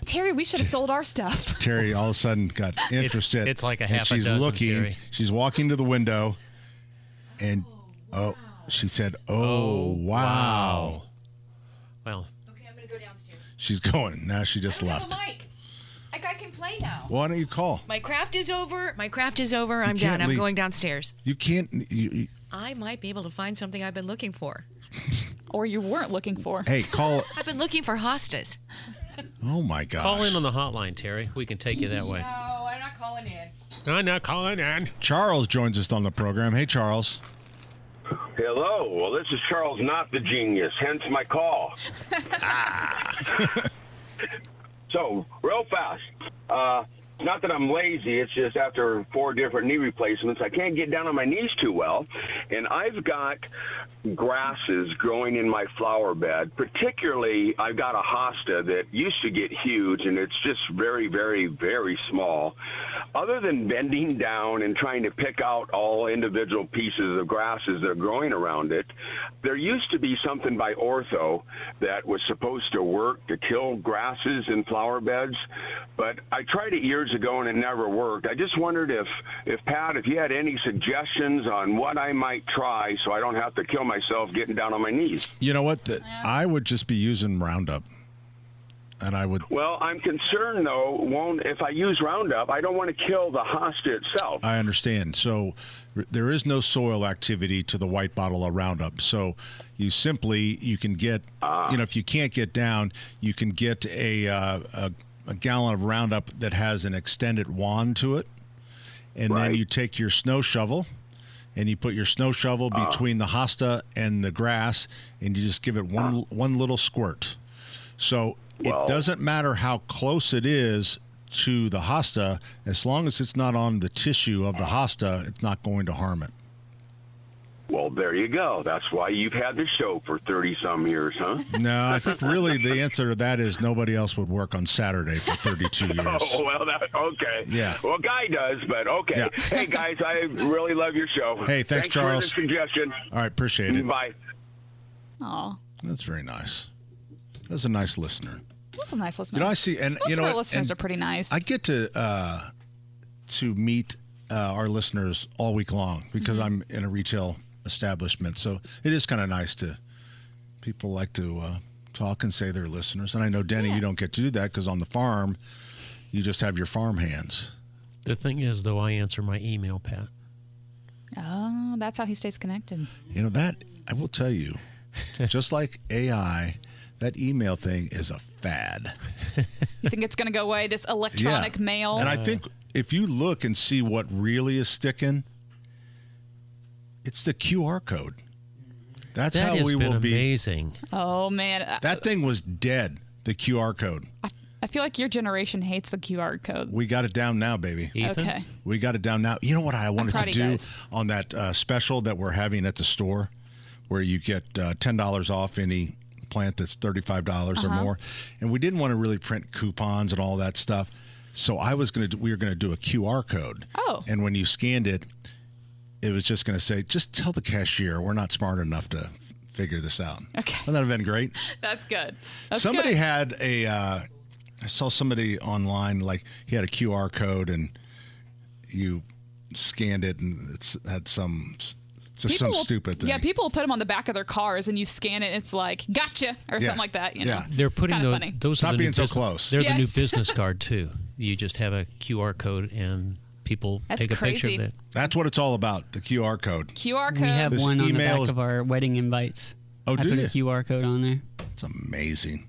Terry, we should have sold our stuff. Terry all of a sudden got interested. It's like a half a she's dozen, looking. Terry. She's walking to the window, and she said, "Oh, wow." Well, Okay, I'm going to go downstairs. She's going. Now she just left. I can play now. Why don't you call? My craft is over. I'm done. I'm going downstairs. You can't. I might be able to find something I've been looking for. Or you weren't looking for. Hey, call. I've been looking for hostas. Oh, my gosh. call in on the hotline, Terry. We can take you that way. No, I'm not calling in. I'm not calling in. Charles joins us on the program. Hey, Charles. Hello. Well, this is Charles, not the genius, hence my call. So, real fast. Not that I'm lazy, it's just after 4 different knee replacements, I can't get down on my knees too well. And I've got grasses growing in my flower bed. Particularly, I've got a hosta that used to get huge, and it's just very, very, very small. Other than bending down and trying to pick out all individual pieces of grasses that are growing around it, there used to be something by Ortho that was supposed to work to kill grasses in flower beds, but I tried it years ago and it never worked. I just wondered if Pat, if you had any suggestions on what I might try so I don't have to kill myself getting down on my knees. You know what? I would just be using Roundup. And I would. Well, I'm concerned though. If I use Roundup, I don't want to kill the hosta itself. I understand. So there is no soil activity to the white bottle of Roundup. So you can get, if you can't get down, you can get a gallon of Roundup that has an extended wand to it, and then you take your snow shovel. And you put your snow shovel between the hosta and the grass, and you just give it one little squirt. So it doesn't matter how close it is to the hosta, as long as it's not on the tissue of the hosta, it's not going to harm it. Well, there you go. That's why you've had the show for 30-some years, huh? No, I think really the answer to that is nobody else would work on Saturday for 32 years. Oh, well, okay. Yeah. Well, Guy does, but okay. Yeah. Hey, guys, I really love your show. Hey, thanks Charles. For the suggestion. All right, appreciate it. Bye. Aw. That's very nice. That's a nice listener. That's a nice listener. I see, and Most of our listeners are pretty nice. I get to meet our listeners all week long because I'm in a retail establishment, so it is kind of nice to people like to talk and say they're listeners. And I know, Denny, you don't get to do that because on the farm you just have your farm hands. The thing is, though, I answer my email, Pat. Oh, that's how he stays connected. That I will tell you, just like AI, that email thing is a fad. You think it's going to go away, this electronic mail? And I think if you look and see what really is sticking, it's the QR code. That's how we will be. Amazing. Oh, man. That thing was dead, the QR code. I feel like your generation hates the QR code. We got it down now, baby. Ethan? Okay. We got it down now. You know what I wanted to do on that special that we're having at the store where you get $10 off any plant that's $35 or more. And we didn't want to really print coupons and all that stuff. So we were going to do a QR code. Oh. And when you scanned it, it was just going to say, just tell the cashier we're not smart enough to figure this out. Okay. Wouldn't that have been great? That's good. Somebody had I saw somebody online, like he had a QR code and you scanned it and it had some stupid thing. Yeah, people will put them on the back of their cars and you scan it. It's like, gotcha, or something like that. You know? They're putting those. Stop are the being new so close. They're the new business card too. You just have a QR code and people take a picture of it. That's what it's all about, the QR code. QR code. We have This one on the email back of our wedding invites. Oh, I do put you? a QR code on there. It's amazing.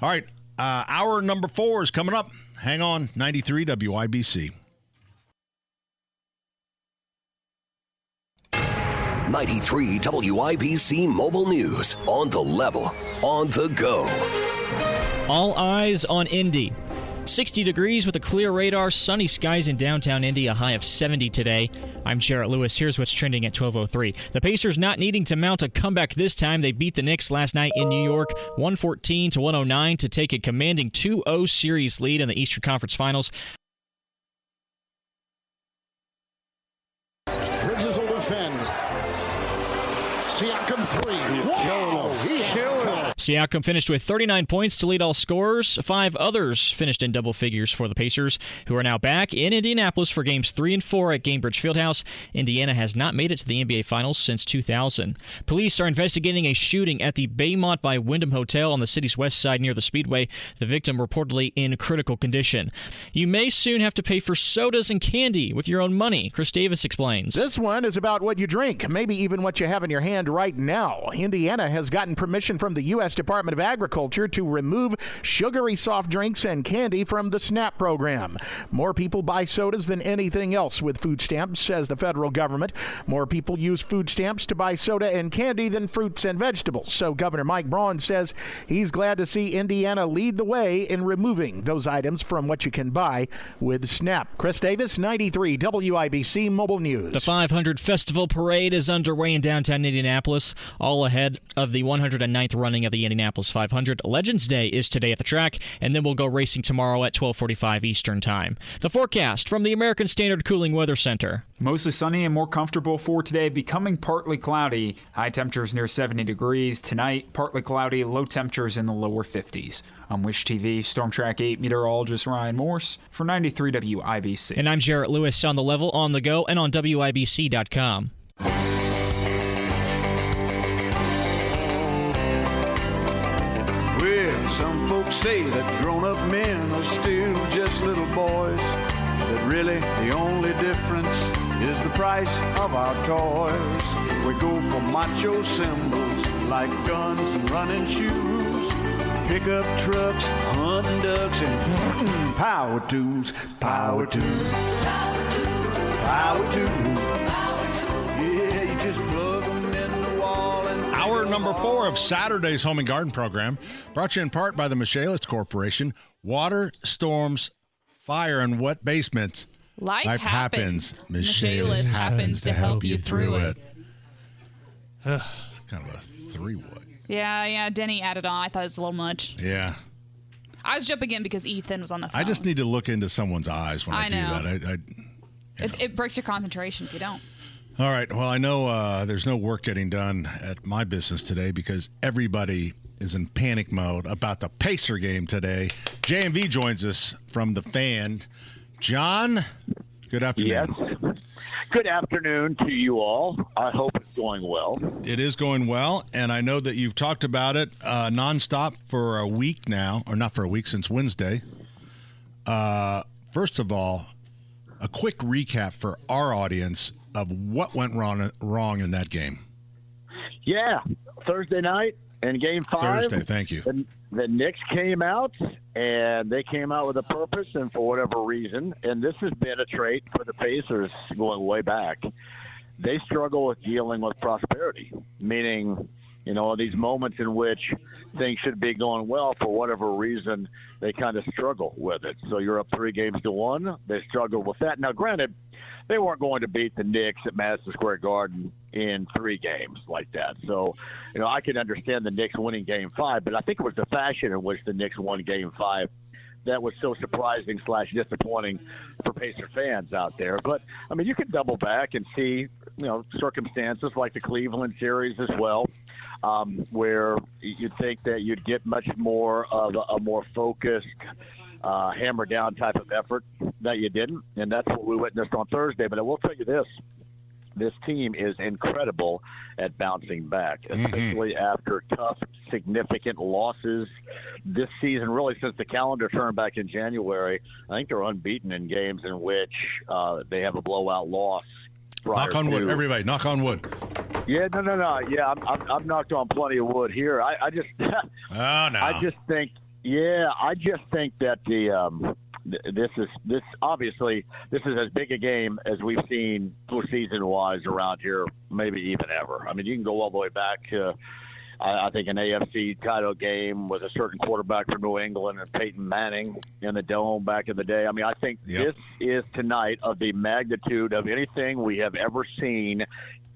All right, hour number 4 is coming up. Hang on, 93 WIBC. 93 WIBC Mobile News. On the level, on the go. All eyes on Indy. 60 degrees with a clear radar, sunny skies in downtown Indy, a high of 70 today. I'm Jarrett Lewis. Here's what's trending at 12:03. The Pacers not needing to mount a comeback this time. They beat the Knicks last night in New York, 114-109 to take a commanding 2-0 series lead in the Eastern Conference Finals. Bridges will defend. Siakam 3. He's killing it. Siakam finished with 39 points to lead all scorers. 5 others finished in double figures for the Pacers, who are now back in Indianapolis for Games 3 and 4 at Gainbridge Fieldhouse. Indiana has not made it to the NBA Finals since 2000. Police are investigating a shooting at the Baymont by Wyndham Hotel on the city's west side near the Speedway. The victim reportedly in critical condition. You may soon have to pay for sodas and candy with your own money. Chris Davis explains. This one is about what you drink, maybe even what you have in your hand right now. Indiana has gotten permission from the U.S. Department of Agriculture to remove sugary soft drinks and candy from the SNAP program. More people buy sodas than anything else with food stamps, says the federal government. More people use food stamps to buy soda and candy than fruits and vegetables. So Governor Mike Braun says he's glad to see Indiana lead the way in removing those items from what you can buy with SNAP. Chris Davis, 93 WIBC Mobile News. The 500 Festival Parade is underway in downtown Indianapolis, all ahead of the 109th running of the Indianapolis 500. Legends Day is today at the track, and then we'll go racing tomorrow at 12:45 Eastern Time. The forecast from the American Standard Cooling Weather Center. Mostly sunny and more comfortable for today, becoming partly cloudy. High temperatures near 70 degrees. Tonight, partly cloudy, low temperatures in the lower 50s. On Wish TV, Storm Track 8 meteorologist Ryan Morse for 93 WIBC. And I'm Jarrett Lewis, on the level, on the go, and on WIBC.com. Well, some folks say that grown-up men are still just little boys, that really the only difference is the price of our toys. We go for macho symbols like guns and running shoes, pickup trucks, hunting ducks, and power tools, power tools, power tools. Yeah, you just plug them in the wall. Hour number 4 of Saturday's Home and Garden program, brought to you in part by the Michaelis Corporation. Water, storms, fire, and wet basements. Life happens. Michaelis happens to help you through it. It's kind of a 3-wood. Yeah, Denny added on. I thought it was a little much. Yeah. I was jumping in because Ethan was on the phone. I just need to look into someone's eyes when I do that. It breaks your concentration if you don't. All right. Well, I know there's no work getting done at my business today because everybody is in panic mode about the Pacer game today. JMV joins us from the Fan. John, good afternoon. Yes. Good afternoon to you all. I hope it's going well. It is going well, and I know that you've talked about it nonstop for a week now, or not for a week, since Wednesday. First of all, a quick recap for our audience of what went wrong in that game. Yeah, Thursday night in Game 5. Thursday, thank you. The Knicks came out, and they came out with a purpose, and for whatever reason, and this has been a trait for the Pacers going way back, they struggle with dealing with prosperity, meaning, these moments in which things should be going well, for whatever reason, they kind of struggle with it. So you're up 3-1. They struggle with that. Now, granted, they weren't going to beat the Knicks at Madison Square Garden in 3 games like that. So, I can understand the Knicks winning Game 5, but I think it was the fashion in which the Knicks won Game 5 that was so surprising / disappointing for Pacer fans out there. But, you can double back and see, circumstances like the Cleveland series as well, where you'd think that you'd get much more of a more focused, hammer down type of effort that you didn't, and that's what we witnessed on Thursday. But I will tell you this team is incredible at bouncing back, especially after tough, significant losses this season, really since the calendar turned back in January. I think they're unbeaten in games in which they have a blowout loss. Knock on wood, everybody, knock on wood. Yeah, no. Yeah, I'm knocked on plenty of wood here. I just, oh no. I just think that this obviously this is as big a game as we've seen postseason wise around here, maybe even ever. I mean, you can go all the way back to, I think, an AFC title game with a certain quarterback from New England and Peyton Manning in the Dome back in the day. I mean, I think this is tonight of the magnitude of anything we have ever seen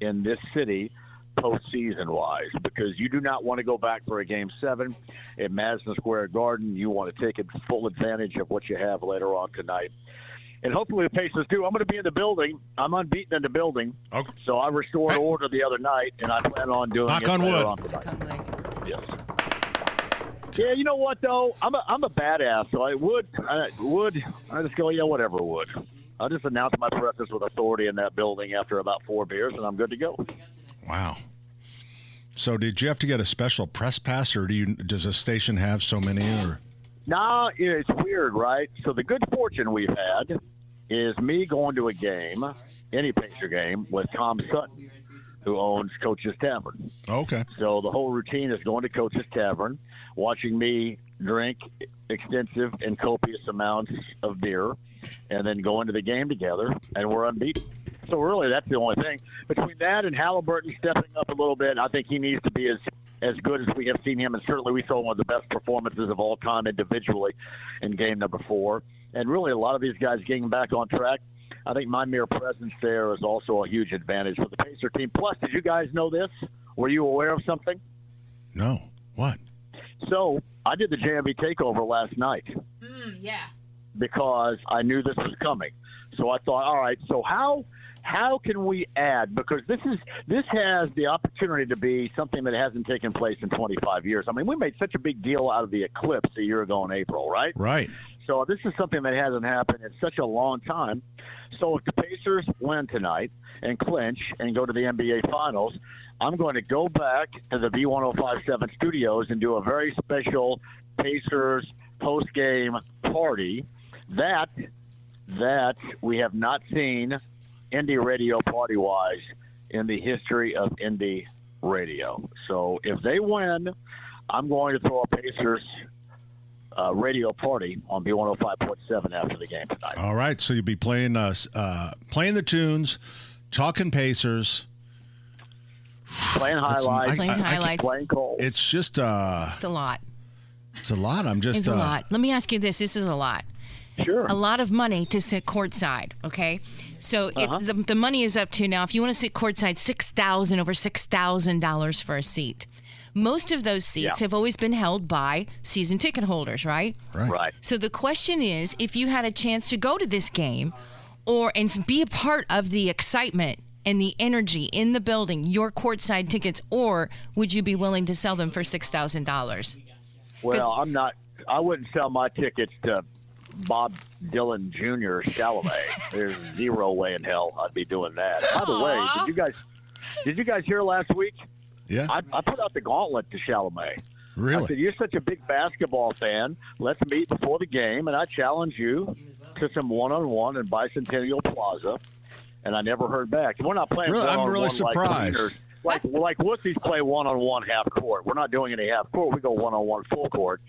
in this city postseason-wise, because you do not want to go back for a Game 7 at Madison Square Garden. You want to take full advantage of what you have later on tonight. And hopefully the Pacers do. I'm going to be in the building. I'm unbeaten in the building. Okay. So I restored order the other night, and I plan on doing it later on tonight. Yes. Yeah, you know what, though? I'm a badass, so I just go, yeah, whatever would. I'll just announce my presence with authority in that building after about 4 beers, and I'm good to go. Wow. So did you have to get a special press pass, or does a station have so many? Or no, it's weird, right? So the good fortune we've had is me going to a game, any Pacer game, with Tom Sutton, who owns Coach's Tavern. Okay. So the whole routine is going to Coach's Tavern, watching me drink extensive and copious amounts of beer, and then going to the game together, and we're unbeaten. So really, that's the only thing. Between that and Halliburton stepping up a little bit, I think he needs to be as good as we have seen him, and certainly we saw one of the best performances of all time individually in game number 4. And really, a lot of these guys getting back on track. I think my mere presence there is also a huge advantage for the Pacer team. Plus, did you guys know this? Were you aware of something? No. What? So I did the JMV takeover last night. Yeah. Because I knew this was coming. So I thought, all right, so how can we add, because this has the opportunity to be something that hasn't taken place in 25 years. I mean, we made such a big deal out of the eclipse a year ago in April, right? Right. So this is something that hasn't happened in such a long time. So if the Pacers win tonight and clinch and go to the NBA Finals, I'm going to go back to the V1057 studios and do a very special Pacers post-game party that we have not seen indie radio party-wise in the history of indie radio. So if they win, I'm going to throw a Pacers radio party on B105.7 after the game tonight. All right, so you'll be playing the tunes, talking Pacers, playing highlights, playing Cold. It's just it's a lot. It's a lot. It's a lot. Let me ask you this. This is a lot. Sure. A lot of money to sit courtside, okay? So the money is up to now, if you want to sit courtside, over $6,000 for a seat. Most of those seats have always been held by season ticket holders, right? Right. So the question is, if you had a chance to go to this game and be a part of the excitement and the energy in the building, your courtside tickets, or would you be willing to sell them for $6,000? Well, I wouldn't sell my tickets to Bob Dylan Jr. Chalamet. There's zero way in hell I'd be doing that. By the way, did you guys hear last week? Yeah. I put out the gauntlet to Chalamet. Really? I said, you're such a big basketball fan. Let's meet before the game, and I challenge you to some one-on-one in Bicentennial Plaza. And I never heard back. We're not playing one-on-one. I'm really surprised. Like wussies play one-on-one half court. We're not doing any half court. We go one-on-one full court.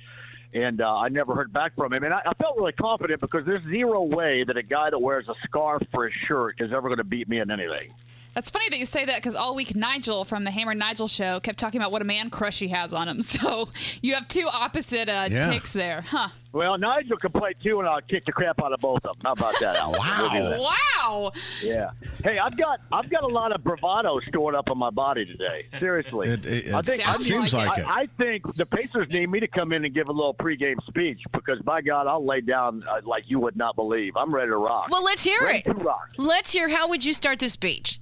And I never heard back from him. And I felt really confident because there's zero way that a guy that wears a scarf for his shirt is ever going to beat me in anything. That's funny that you say that because all week Nigel from the Hammer Nigel show kept talking about what a man crush he has on him. So you have two opposite takes there, huh? Well, Nigel can play too, and I'll kick the crap out of both of them. How about that, Alan? Wow! Yeah. Hey, I've got a lot of bravado stored up on my body today. Seriously, it seems like it. I think the Pacers need me to come in and give a little pregame speech because, by God, I'll lay down like you would not believe. I'm ready to rock. Well, let's hear ready it. To rock. Let's hear. How would you start the speech?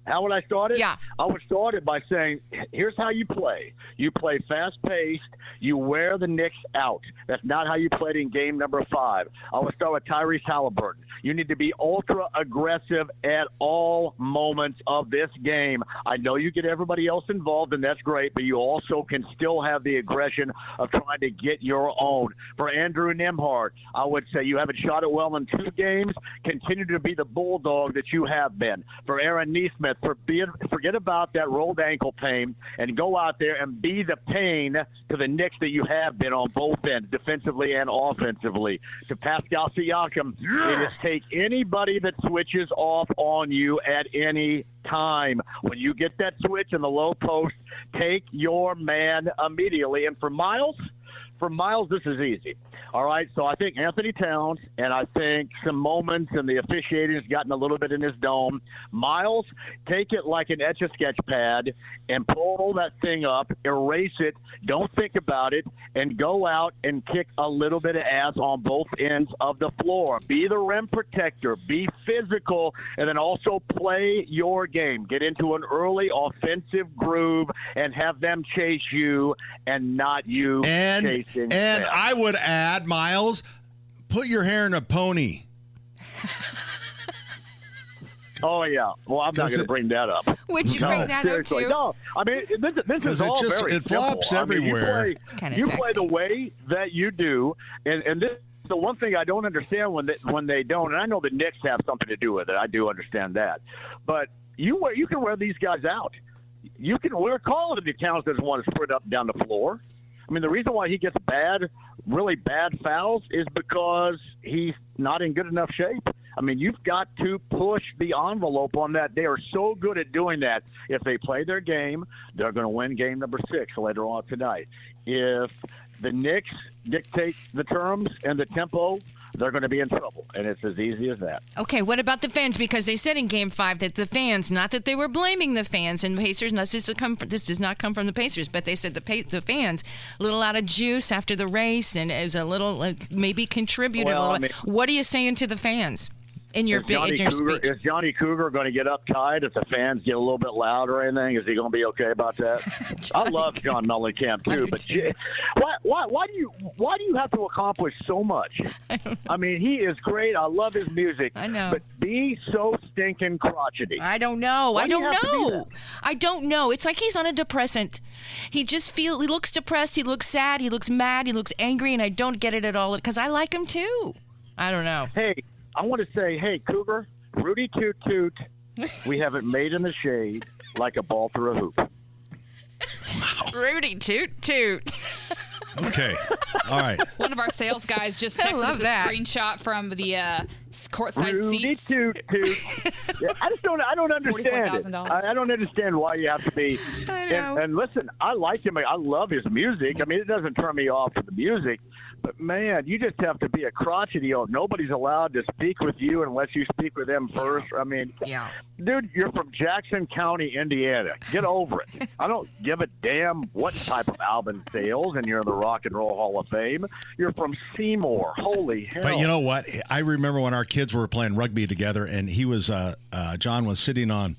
How would I start it? Yeah. I would start it by saying, here's how you play. You play fast-paced. You wear the Knicks out. That's not how you played in game number 5. I would start with Tyrese Halliburton. You need to be ultra-aggressive at all moments of this game. I know you get everybody else involved, and that's great, but you also can still have the aggression of trying to get your own. For Andrew Nembhard, I would say you haven't shot it well in 2 games. Continue to be the bulldog that you have been. For Aaron Nesmith, Smith, forget about that rolled ankle pain and go out there and be the pain to the Knicks that you have been on both ends, defensively and offensively. To Pascal Siakam, it is take anybody that switches off on you at any time. When you get that switch in the low post, take your man immediately. And for Miles, this is easy. All right, so I think Anthony Towns, and I think some moments and the officiating has gotten a little bit in his dome. Miles, take it like an Etch-a-Sketch pad and pull that thing up, erase it, don't think about it, and go out and kick a little bit of ass on both ends of the floor. Be the rim protector, be physical, and then also play your game. Get into an early offensive groove and have them chase you and not you chasing them. And I would add, Miles, put your hair in a pony. Oh, yeah. Well, I'm not going to bring that up. Would you bring that seriously. up, too? No. I mean, this is all very it flops simple. everywhere. I mean, you play the way that you do, and this is the one thing I don't understand when they don't, and I know the Knicks have something to do with it. I do understand that. But you can wear these guys out. We're calling it the Towns doesn't want to sprint up and down the floor. I mean, the reason why he gets really bad fouls is because he's not in good enough shape. I mean, you've got to push the envelope on that. They are so good at doing that. If they play their game, they're going to win game number 6 later on tonight. If the Knicks dictate the terms and the tempo, they're going to be in trouble, and it's as easy as that. Okay, what about the fans? Because they said in Game 5 that the fans, not that they were blaming the fans and Pacers, this does not come from the Pacers, but they said the fans, a little out of juice after the race, and it was a little, maybe contributed a little bit. What are you saying to the fans? In your speech. Is Johnny Cougar going to get uptight if the fans get a little bit loud or anything? Is he going to be okay about that? I love John Mellencamp too, but why do you have to accomplish so much? I mean, he is great. I love his music. I know, but be so stinking crotchety. I don't know. I don't know. It's like he's on a depressant. He looks depressed. He looks sad. He looks mad. He looks angry, and I don't get it at all because I like him too. I don't know. Hey. I want to say, hey, Cougar, Rudy Toot Toot, we have it made in the shade like a ball through a hoop. Rudy Toot Toot. Okay. All right. One of our sales guys just texted us a screenshot from the courtside Rudy seats. Toot Toot. Yeah, I don't understand it. I don't understand why you have to be. I know. And listen, I like him. I love his music. I mean, it doesn't turn me off to the music. But, man, you just have to be a crotchety. Nobody's allowed to speak with you unless you speak with them first. I mean, dude, you're from Jackson County, Indiana. Get over it. I don't give a damn what type of album sales, and you're in the Rock and Roll Hall of Fame. You're from Seymour. Holy hell. But you know what? I remember when our kids were playing rugby together, and he was John was sitting on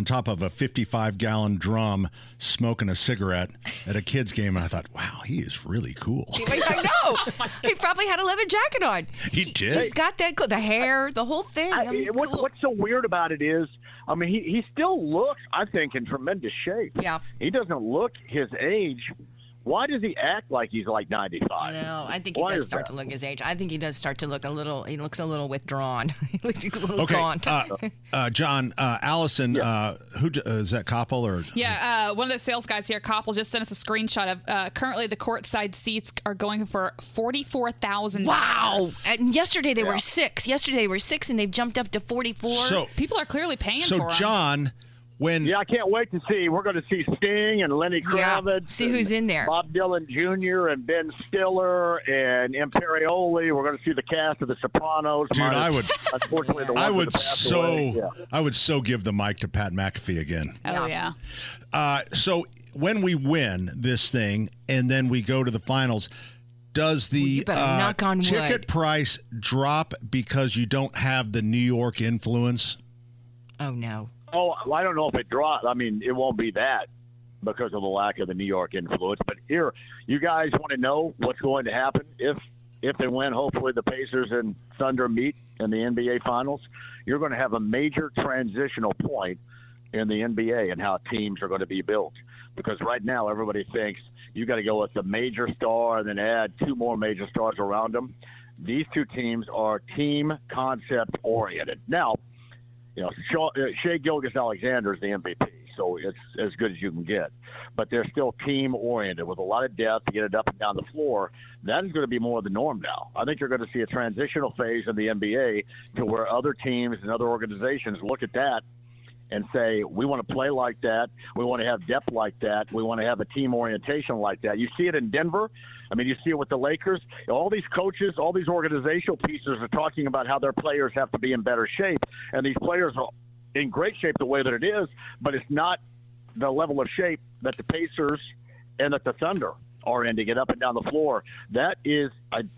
top of a 55-gallon drum smoking a cigarette at a kid's game, and I thought, wow, he is really cool. I know. He probably had a leather jacket on. He did. He's got the hair, the whole thing. What's so weird about it is, I mean, he still looks, I think, in tremendous shape. Yeah. He doesn't look his age. Why does he act like he's like 95? No, I think he does start to look his age. I think he does start to look he looks a little withdrawn. He looks a little gaunt. John, Allison, who is that, Koppel? Or one of the sales guys here, Koppel, just sent us a screenshot of currently the courtside seats are going for $44,000. Wow. And yesterday they were 6. Yesterday they were 6, and they've jumped up to 44. So people are clearly paying for them. So, John... I can't wait to see. We're going to see Sting and Lenny Kravitz. See who's in there. Bob Dylan Jr. and Ben Stiller and Imperioli. We're going to see the cast of The Sopranos. Dude, unfortunately, the I would so give the mic to Pat McAfee again. Oh, yeah. So when we win this thing and then we go to the finals, does the knock on ticket wood. price drop because you don't have the New York influence? Oh, no. Oh, I don't know if it dropped. I mean, it won't be that because of the lack of the New York influence. But here, you guys want to know what's going to happen if and when hopefully the Pacers and Thunder meet in the NBA Finals. You're going to have a major transitional point in the NBA and how teams are going to be built. Because right now everybody thinks you got to go with the major star and then add 2 more major stars around them. These 2 teams are team concept oriented. Now, Shea Gilgeous-Alexander is the MVP, so it's as good as you can get. But they're still team-oriented with a lot of depth to get it up and down the floor. That is going to be more the norm now. I think you're going to see a transitional phase in the NBA to where other teams and other organizations look at that and say, we want to play like that. We want to have depth like that. We want to have a team orientation like that. You see it in Denver. I mean, you see it with the Lakers. All these coaches, all these organizational pieces are talking about how their players have to be in better shape. And these players are in great shape the way that it is, but it's not the level of shape that the Pacers and that the Thunder are in to get up and down the floor. That is,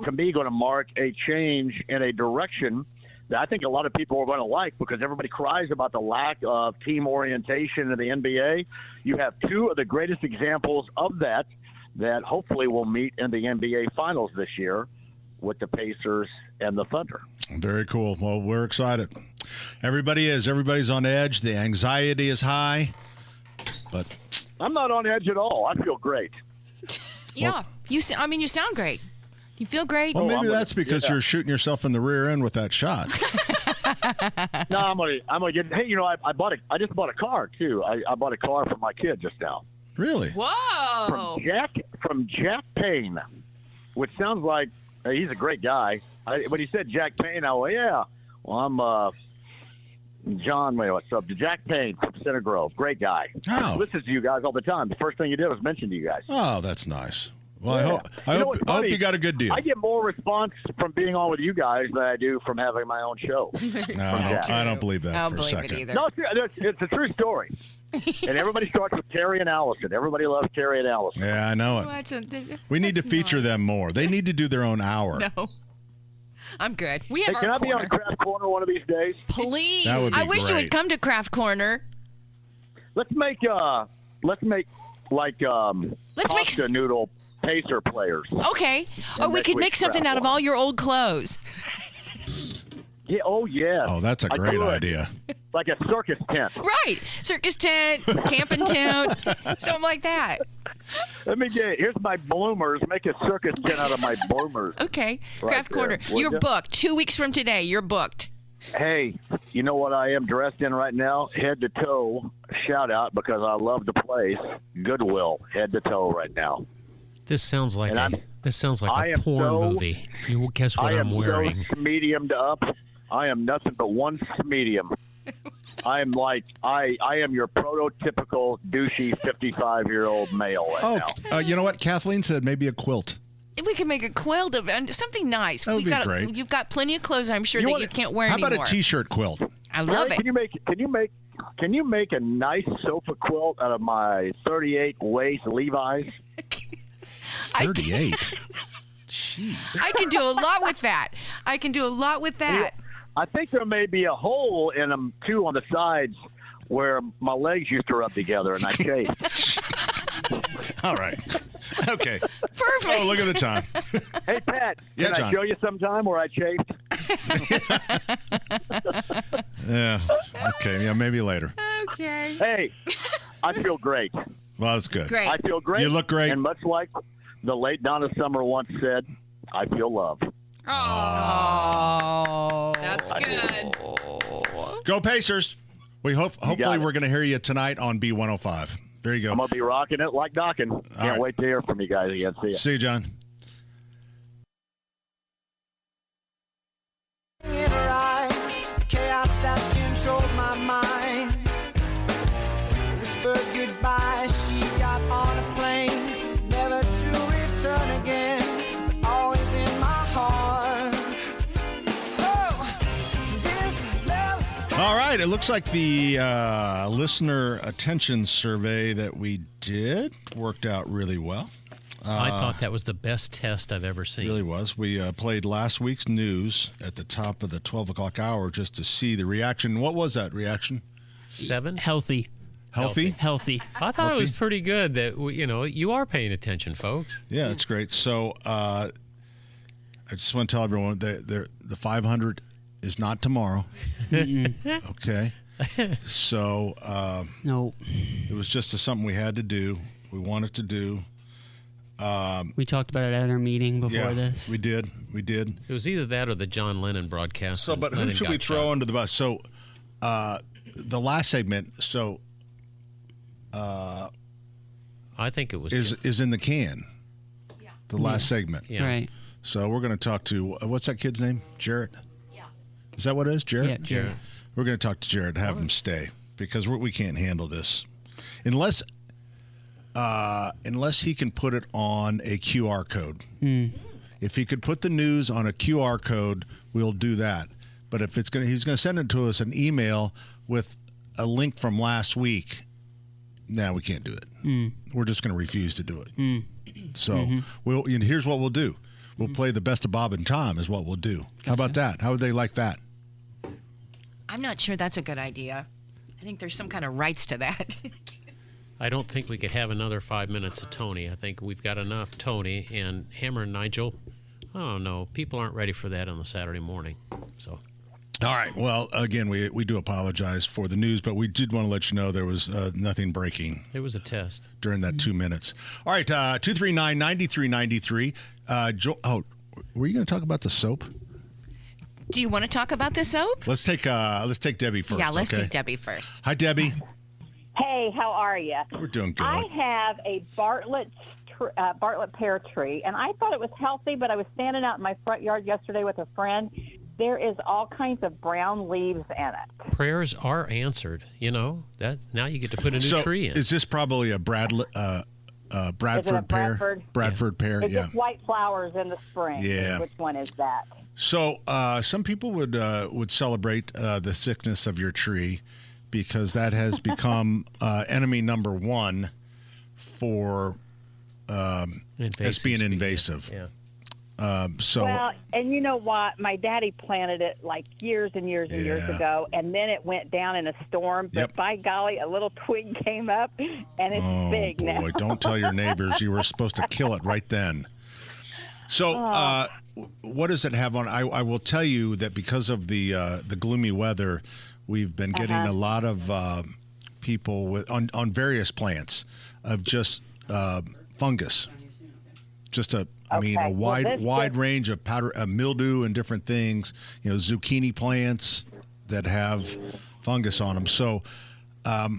to me, going to mark a change in a direction that I think a lot of people are going to like, because everybody cries about the lack of team orientation in the NBA. You have two of the greatest examples of that hopefully will meet in the NBA Finals this year with the Pacers and the Thunder. Very cool. Well, we're excited. Everybody's on edge. The anxiety is high, but I'm not on edge at all. I feel great. Yeah, you sound great. You feel great. Well, maybe that's because you're shooting yourself in the rear end with that shot. No, I'm gonna get. Hey, I just bought a car too. I bought a car for my kid just now. Really? Whoa! From Jack Payne, which sounds like he's a great guy. When he said Jack Payne, I went, yeah. Well, I'm John. What's up? Jack Payne from Center Grove. Great guy. Oh. Listens to you guys all the time. The first thing you did was mention to you guys. Oh, that's nice. Well, Yeah. I hope you got a good deal. I get more response from being on with you guys than I do from having my own show. No, I don't believe that for a second. No, it's a true story. And everybody starts with Terry and Allison. Everybody loves Terry and Allison. Yeah, I know it. We need to feature them more. They need to do their own hour. No. I'm good. We have Can I be on Craft Corner one of these days? Please. That would be I wish you great. would come to Craft Corner. Let's make pasta noodle Pacer players. Okay. Or we could make something out of all your old clothes. Yeah. Oh, yeah. Oh, that's a great idea. Like a circus tent. Right. Circus tent, camping tent, something like that. Let me get. Here's my bloomers. Make a circus tent out of my bloomers. Okay. Right Craft there. Corner. Would You're ya? booked. 2 weeks from today, you're booked. Hey, you know what I am dressed in right now? Head to toe. Shout out, because I love the place. Goodwill. Head to toe right now. This sounds like And I a am porn so- movie. You will guess what I I'm am wearing. so mediumed up. I am nothing but one medium. I am like I am your prototypical douchey 55-year-old male right now. You know what? Kathleen said maybe a quilt. We can make a quilt of something nice. That would be great. You've got plenty of clothes, I'm sure, that you can't wear How anymore. about a T-shirt quilt? I love Barry, it. Can you make a nice sofa quilt out of my 38 waist Levi's? 38. Jeez. I can do a lot with that. I think there may be a hole in them too on the sides where my legs used to rub together, and I chafed. All right. Okay. Perfect. Oh, look at the time. Hey, Pat, Yeah, can John. I show you sometime where I chafed? Yeah. Okay. Yeah, maybe later. Okay. Hey, I feel great. Well, that's good. Great. I feel great. You look great. And much like the late Donna Summer once said, I feel love. Oh, that's good. Go Pacers. Hopefully we're going to hear you tonight on B105. There you go. I'm going to be rocking it like docking. Can't right. wait to hear from you guys again. See ya. See you, John. In her eyes, chaos that controlled my mind. Whispered goodbye, she got on a plane, never to return again, but always in my heart. Oh, this love. All right. It looks like the listener attention survey that we did worked out really well. I thought that was the best test I've ever seen. It really was. We played last week's news at the top of the 12 o'clock hour just to see the reaction. What was that reaction? 7? Healthy. Healthy? I thought it was pretty good that, you are paying attention, folks. Yeah, that's great. So I just want to tell everyone that the 500 is not tomorrow. Okay. So no, it was just something we had to do. We wanted to do. We talked about it at our meeting before this. We did. It was either that or the John Lennon broadcast. So, but who should we throw under the bus? So, the last segment, so I think it was is in the can. Yeah. The last segment. Yeah. Right. So we're going to talk to what's that kid's name? Jarrett. Yeah. Is that what it is? Jarrett. Yeah, Jarrett. We're going to talk to Jarrett, have him stay because we can't handle this unless he can put it on a QR code. If he could put the news on a QR code, we'll do that. But if he's going to send it to us an email with a link from last week. No, we can't do it. We're just going to refuse to do it. So here's what we'll do. We'll play the best of Bob and Tom is what we'll do. Gotcha. How about that? How would they like that? I'm not sure that's a good idea. I think there's some kind of rights to that. I don't think we could have another 5 minutes of Tony. I think we've got enough Tony and Hammer and Nigel. I don't know. People aren't ready for that on the Saturday morning. So. All right. Well, again, we do apologize for the news, but we did want to let you know there was nothing breaking. There was a test. During that 2 minutes. All right. 239-9393. Were you going to talk about the soap? Do you want to talk about the soap? Let's take Debbie first. Yeah, let's okay? take Debbie first. Hi, Debbie. Hey, how are you? We're doing good. I have a Bartlett pear tree, and I thought it was healthy, but I was standing out in my front yard yesterday with a friend. There is all kinds of brown leaves in it. Prayers are answered. You know that now you get to put a new tree in. Is this probably a Bradford pear? Bradford pear. It's Yeah. just white flowers in the spring. Yeah. Which one is that? So some people would celebrate the thickness of your tree because that has become enemy number one for as being invasive. Yeah. Well, and you know what? My daddy planted it like years and years and years ago, and then it went down in a storm. But by golly, a little twig came up, and it's big now. Boy, don't tell your neighbors. You were supposed to kill it right then. So what does it have on? I will tell you that because of the gloomy weather, we've been getting a lot of people with on various plants of just fungus. Just a wide range of powder mildew and different things. You know, zucchini plants that have fungus on them. So I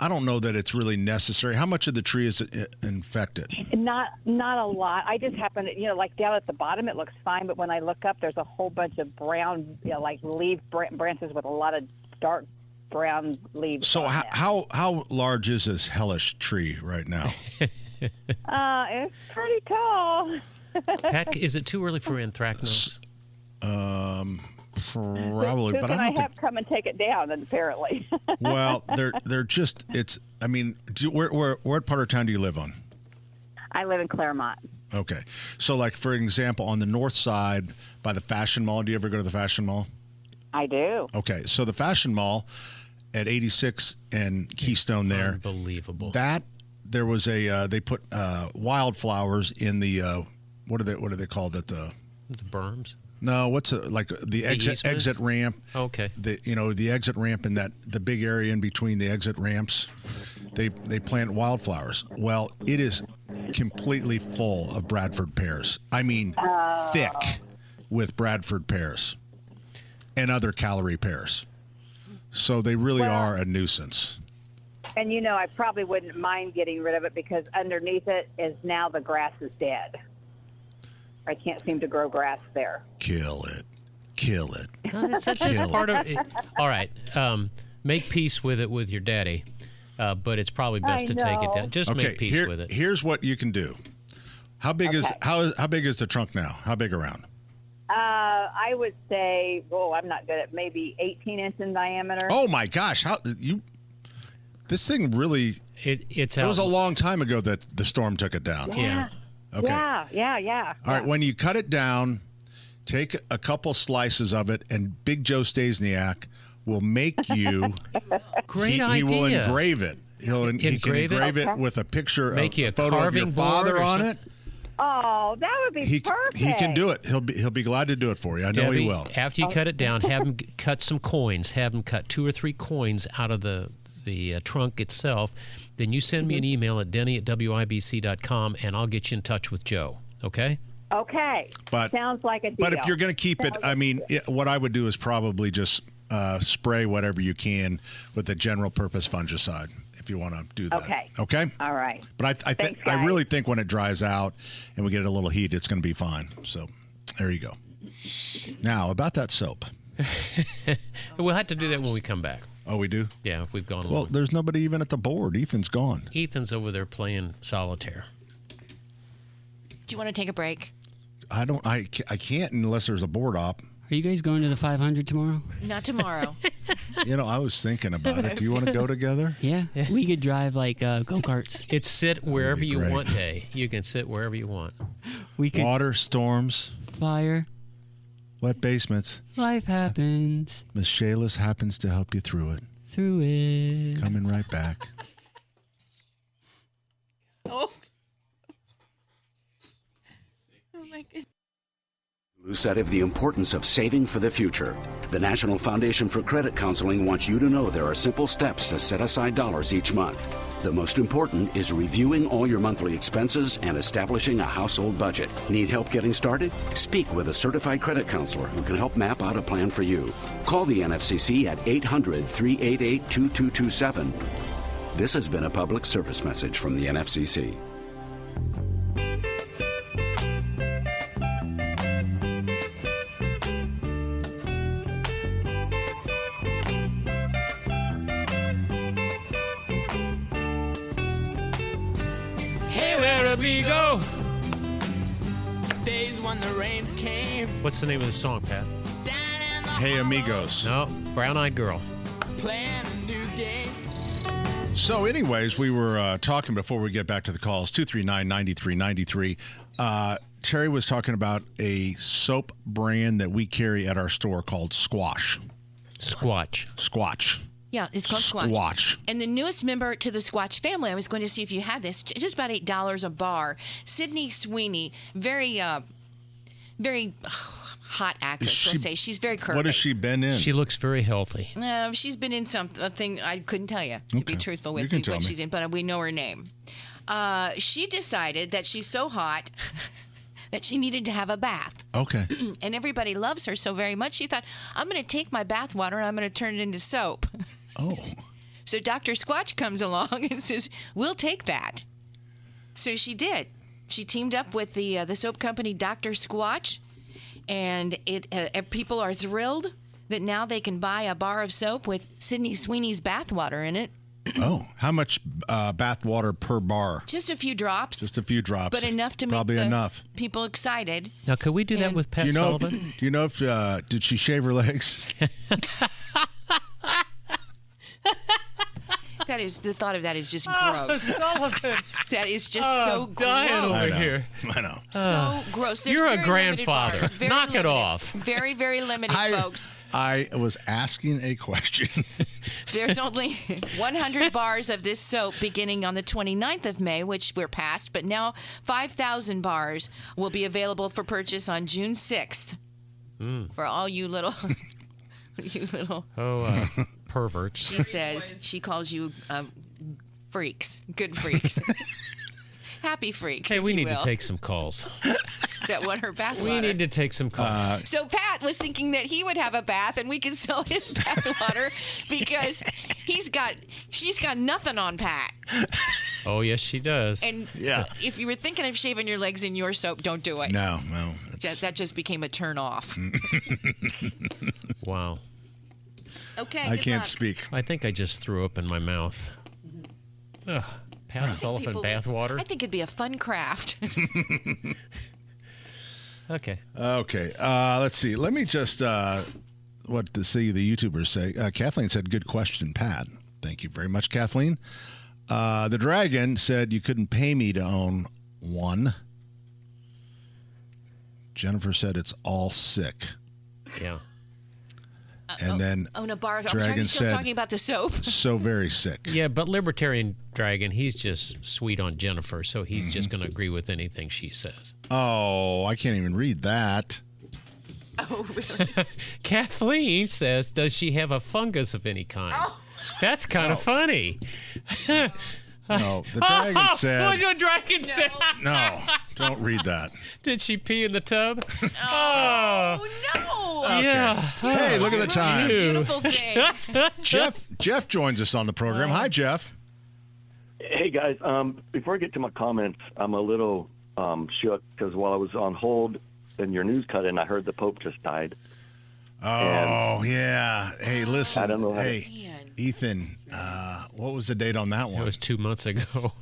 don't know that it's really necessary. How much of the tree is infected? Not a lot. I just happen to, like down at the bottom, it looks fine. But when I look up, there's a whole bunch of brown, like leaf branches with a lot of dark brown leaves. So how large is this hellish tree right now? It's pretty tall. Pat, is it too early for anthracnose? Probably, but I don't have come and take it down. Apparently. Well, they're just. It's. I mean, what part of town do you live on? I live in Claremont. Okay, so like for example, on the north side by the Fashion Mall. Do you ever go to the Fashion Mall? I do. Okay, so the Fashion Mall at 86 and Keystone there. Unbelievable. That. There was they put wildflowers in the what are they called at the berms? No, what's like the exit ramp? Okay. The exit ramp in the big area in between the exit ramps. They plant wildflowers. Well, it is completely full of Bradford pears. I mean, thick with Bradford pears and other calorie pears. So they really are a nuisance. And I probably wouldn't mind getting rid of it because underneath it is now the grass is dead. I can't seem to grow grass there. Kill it. No, that's part of it. All right. Make peace with it with your daddy, but it's probably best to take it down. Just make peace with it. Here's what you can do. How big is the trunk now? How big around? I would say, I'm not good at maybe 18 inches in diameter. Oh my gosh! This thing really. It was a long time ago that the storm took it down. Yeah. Okay. Yeah. All right. When you cut it down, take a couple slices of it, and Big Joe Stasiak will make you. Great idea. He will engrave it. He can engrave it with a picture of a photo of your father on it. Oh, that would be perfect. He can do it. He'll be glad to do it for you. I know he will. After you cut it down, have him cut some coins. Have him cut 2 or 3 coins out of the trunk itself. Then you send me an email at denny@wibc.com, and I'll get you in touch with Joe. Okay? Okay. Sounds like a deal. But if you're going to keep it, I mean, what I would do is probably just spray whatever you can with a general purpose fungicide if you want to do that. Okay? All right. But I really think when it dries out and we get a little heat, it's going to be fine. So there you go. Now, about that soap. We'll have to do that when we come back. Oh, we do? Yeah, we've gone along. Well, there's nobody even at the board. Ethan's gone. Ethan's over there playing solitaire. Do you want to take a break? I can't unless there's a board op. Are you guys going to the 500 tomorrow? Not tomorrow. I was thinking about it. Do you want to go together? Yeah. We could drive like go-karts. It's sit wherever you great. want day. You can sit wherever you want. We could Water, storms, fire. wet basements. Life happens. Miss Shayla's happens to help you through it. Through it. Coming right back. Oh. Oh, my goodness. Lose sight of the importance of saving for the future. The National Foundation for Credit Counseling wants you to know there are simple steps to set aside dollars each month. The most important is reviewing all your monthly expenses and establishing a household budget. Need help getting started? Speak with a certified credit counselor who can help map out a plan for you. Call the NFCC at 800-388-2227. This has been a public service message from the NFCC. Amigo. Days when the rains came. What's the name of the song, Pat? Hey, amigos. No, Brown Eyed Girl. Playing a new game. So, anyways, we were talking before we get back to the calls. 239-9393. Terry was talking about a soap brand that we carry at our store called Squatch. Squatch. Yeah, it's called Squatch. Squatch. And the newest member to the Squatch family, I was going to see if you had this, just about $8 a bar. Sydney Sweeney, very hot actress, let's say. She's very curvy. What has she been in? She looks very healthy. No, she's been in something I couldn't tell you, to be truthful with you, what she's in, but we know her name. She decided that she's so hot that she needed to have a bath. Okay. And everybody loves her so very much, she thought, I'm going to take my bath water and I'm going to turn it into soap. Oh. So Dr. Squatch comes along and says, we'll take that. So she did. She teamed up with the soap company Dr. Squatch, and people are thrilled that now they can buy a bar of soap with Sydney Sweeney's bath water in it. Oh, how much bath water per bar? Just a few drops. Just a few drops. But enough to Probably make enough. people excited. Now, could we do that with Pat Sullivan? Do you know if did she shave her legs? That is, the thought of that is just gross. Sullivan. That is just so gross. Dying over here. I know. So gross. There's You're a very grandfather. limited bars. Very Knock limited. it off. Very, very limited, folks. I was asking a question. There's only 100 bars of this soap beginning on the 29th of May, which we're past, but now 5,000 bars will be available for purchase on June 6th. For all you little perverts. She says, she calls you freaks, good freaks. Happy freaks. Hey, if we you need will, to take some calls. that want her bath We water. need to take some calls. So Pat was thinking that he would have a bath and we could sell his bath water because she's got nothing on Pat. Oh, yes, she does. And if you were thinking of shaving your legs in your soap, don't do it. No. That just became a turn off. Wow. Okay. I good can't luck. speak. I think I just threw up in my mouth. Ugh, Pat Sullivan bath water. I think it'd be a fun craft. Okay. Let's see. Let me just the YouTubers say. Kathleen said, "Good question, Pat." Thank you very much, Kathleen. The Dragon said you couldn't pay me to own one. Jennifer said it's all sick. Yeah. And then own a bar. I'm Dragon still said, talking about the soap. So very sick. Yeah, but Libertarian Dragon, he's just sweet on Jennifer, so he's just going to agree with anything she says. Oh, I can't even read that. Oh, really? Kathleen says, does she have a fungus of any kind? Oh. That's kind of funny. No, the Dragon said... What the Dragon said? No, don't read that. Did she pee in the tub? Oh, no. Okay. Yeah. Hey, look at the time. Beautiful thing. Jeff joins us on the program. Hi, Jeff. Hey, guys. Before I get to my comments, I'm a little shook because while I was on hold and your news cut in, I heard the Pope just died. Oh, yeah. Hey, listen. I don't know. Ethan, what was the date on that one? It was 2 months ago.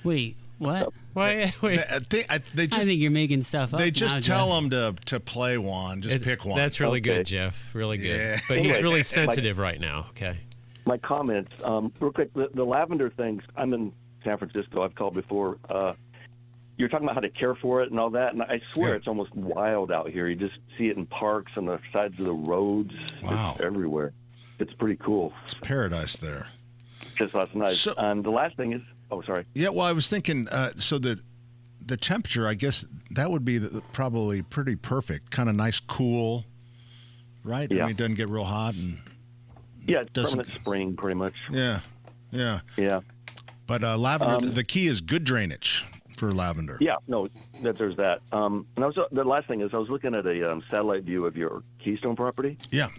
Wait, what? Wait. I think you're making stuff up. They just now, tell Jeff. them to play one. Just pick one. That's really good, Jeff. Really good. Yeah. But he's Anyway, really sensitive right now. Okay. My comments, real quick, the lavender things, I'm in San Francisco. I've called before. You're talking about how to care for it and all that, and I swear it's almost wild out here. You just see it in parks, on the sides of the roads. Wow. It's everywhere. It's pretty cool. It's paradise there. Just last night. So- And the last thing is, oh, sorry. Yeah, well, I was thinking, so the temperature, I guess that would be probably pretty perfect. Kind of nice, cool, right? Yeah. I mean, it doesn't get real hot. Yeah, it's doesn't- permanent spring, pretty much. Yeah. But lavender, the key is good drainage for lavender. Yeah, no, there's that. And the last thing is I was looking at a satellite view of your Keystone property. Yeah.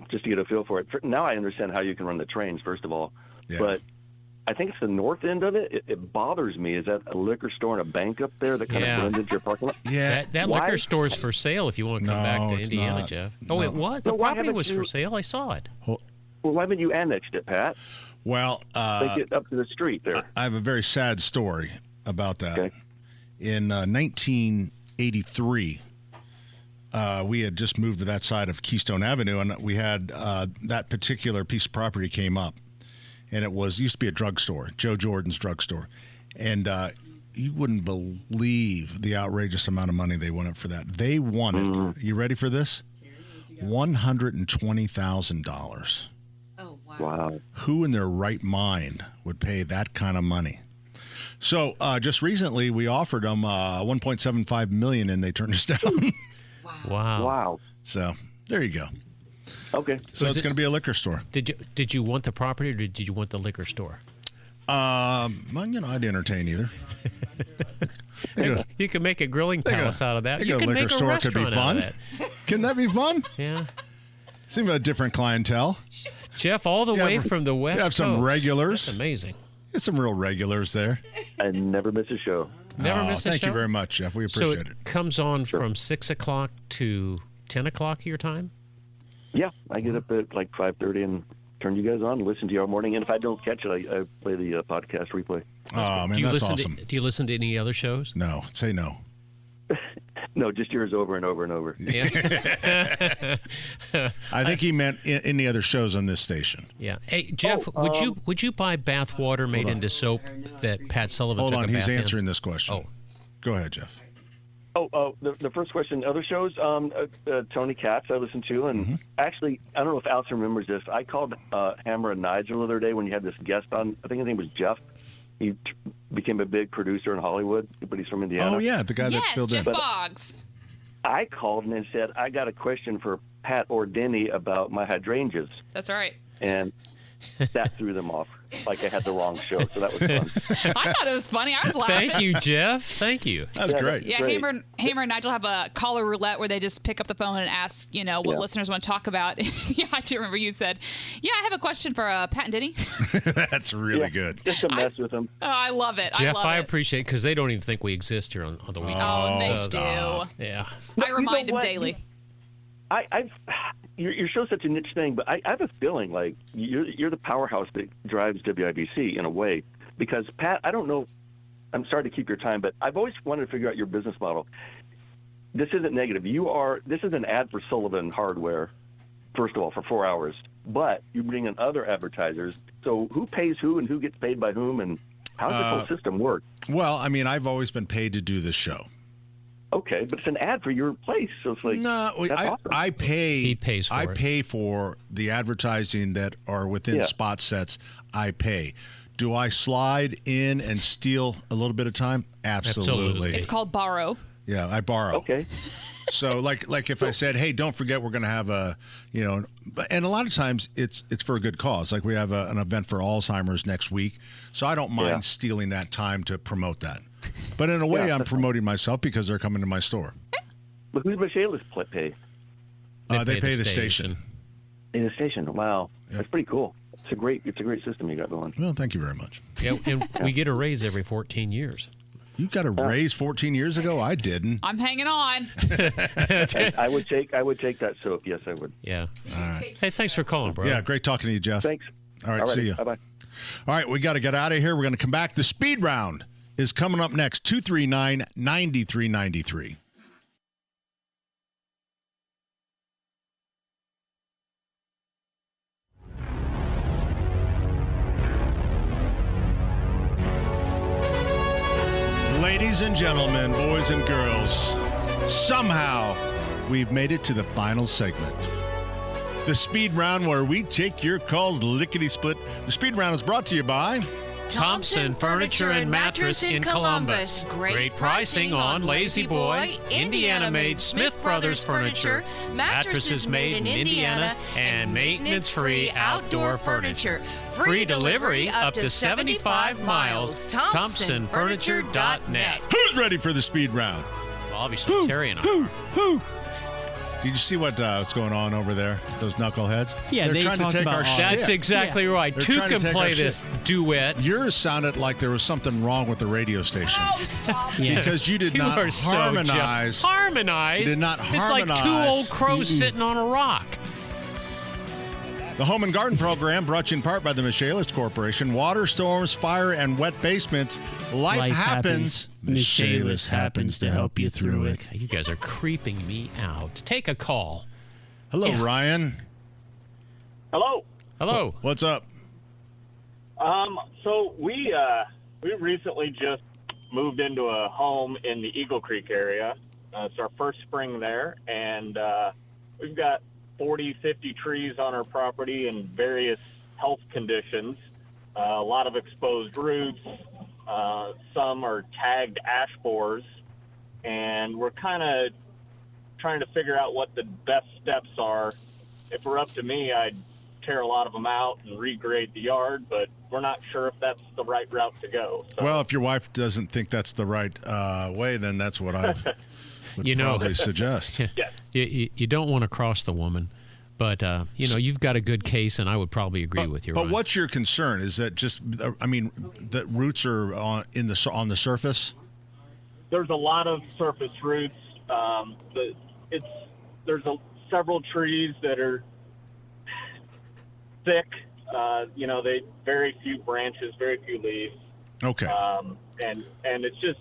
Just to get a feel for it. Now I understand how you can run the trains, first of all. Yeah. But I think it's the north end of it. It bothers me. Is that a liquor store and a bank up there that kind of blends into your parking lot? Yeah. That liquor store's for sale if you want to come back to it's Indiana, not. Jeff. No. Oh, it was? The So why property haven't was you- for sale. I saw it. Well, why haven't you annexed it, Pat? Well, Take it up to the street there. I have a very sad story about that. Okay. In 1983, we had just moved to that side of Keystone Avenue, and we had that particular piece of property came up, and it used to be a drugstore, Joe Jordan's drugstore, and you wouldn't believe the outrageous amount of money they wanted for that. They wanted, you ready for this? $120,000. Oh, wow. Wow. Who in their right mind would pay that kind of money? So just recently, we offered them $1.75 million, and they turned us down. Wow. Wow. So there you go. Okay. So it's going to be a liquor store. Did you want the property or did you want the liquor store? Well, I'd entertain either. You can make a grilling palace out of that. You A can liquor make a store could be restaurant out fun. of that. Can that be fun? Yeah. Seems like a different clientele. Jeff, all the way from the West You have some Coast. regulars. That's amazing. There's some real regulars there. I never miss a show. Never miss a Thank show? you very much, Jeff. We So appreciate it. comes on from 6 o'clock to 10 o'clock your time? Yeah, I get up at like 5:30 and turn you guys on and listen to you all morning. And if I don't catch it, I play the podcast replay. Oh, man, do you that's listen awesome. do you listen to any other shows? No. Say no. No, just yours over and over and over. I think he meant any other shows on this station. Yeah. Hey, Jeff, would you buy bath water made into soap that Pat Sullivan Hold took on, a he's bath answering in? this question. Oh. Go ahead, Jeff. The first question, other shows, Tony Katz I listened to, and actually, I don't know if Alice remembers this. I called Hammer and Nigel the other day when you had this guest on. I think his name was Jeff. He became a big producer in Hollywood, but he's from Indiana. Oh, yeah, the guy that filled Jeff in. Boggs. I called and said, I got a question for Pat or Denny about my hydrangeas. That's right. And that threw them off. Like I had the wrong show, so that was fun. I thought it was funny. I was laughing. Thank you, Jeff. Thank you. That's great. Yeah, Hammer and Nigel have a caller roulette where they just pick up the phone and ask, what listeners want to talk about. Yeah, I do remember you said, yeah, I have a question for Pat and Denny. That's really good. Just to mess with them. Oh, I love it. Jeff, I love it. appreciate it because they don't even think we exist here on the weekend. Oh, they So, do. Yeah. I remind him daily. Your show's such a niche thing, but I have a feeling like you're the powerhouse that drives WIBC in a way. Because Pat, I don't know. I'm sorry to keep your time, but I've always wanted to figure out your business model. This isn't negative. This is an ad for Sullivan Hardware, first of all, for 4 hours. But you bring in other advertisers. So who pays who and who gets paid by whom, and how does this whole system work? Well, I mean, I've always been paid to do this show. Okay, but it's an ad for your place, so it's like that's awesome. I pay. He pays for it. I pay for the advertising that are within spot sets. I pay. Do I slide in and steal a little bit of time? Absolutely. It's called borrow. Yeah, I borrow. Okay. So like if I said, hey, don't forget we're going to have a, and a lot of times it's for a good cause. Like we have an event for Alzheimer's next week, so I don't mind stealing that time to promote that. But in a way, I'm promoting myself because they're coming to my store. But who's Michaela's pay? They pay the station. In the station. Wow, that's pretty cool. It's a great system you got going. Well, thank you very much. Yeah, and we get a raise every 14 years. You got a raise 14 years ago? I didn't. I'm hanging on. I would take that soap. Yes, I would. Yeah. All right. Hey, thanks for calling, bro. Yeah, great talking to you, Jeff. Thanks. All right, see you. Bye-bye. All right, we got to get out of here. We're going to come back. The speed round is coming up next. 239-9393. Ladies and gentlemen, boys and girls, somehow we've made it to the final segment. The speed round where we take your calls lickety-split. The speed round is brought to you by Thompson Furniture and Mattress in Columbus. Great pricing on Lazy Boy, Indiana-made Smith Brothers furniture, mattresses made in Indiana, and maintenance-free outdoor furniture. Free delivery up to 75 miles. ThompsonFurniture.net. Who's ready for the speed round? Well, obviously, Terry and I. Did you see what's going on over there? Those knuckleheads? Yeah, They're they trying to talked take about our all- shit. That's exactly right. They're Two trying to can take play our this shit. duet. Yours sounded like there was something wrong with the radio station. Yeah. Because you did You not are so harmonize. Harmonize? You did not It's like harmonize. two old crows sitting on a rock. The Home and Garden Program brought to you in part by the Michaelis Corporation. Water, storms, fire, and wet basements. Life happens. Michaelis happens to help you through it. You guys are creeping me out. Take a call. Hello, Ryan. Hello. Hello. What's up? So we recently just moved into a home in the Eagle Creek area. It's our first spring there, and we've got 40, 50 trees on our property in various health conditions. A lot of exposed roots. Some are tagged ash borers, and we're kind of trying to figure out what the best steps are. If it were up to me, I'd tear a lot of them out and regrade the yard, but we're not sure if that's the right route to go. So. Well, if your wife doesn't think that's the right way, then that's what I would probably suggest. You don't want to cross the woman, but you've got a good case, and I would probably agree with you. But Ryan. what's your concern? Is that just, that roots are on the surface? There's a lot of surface roots. There's several trees that are thick. They very few branches, very few leaves. Okay. And it's just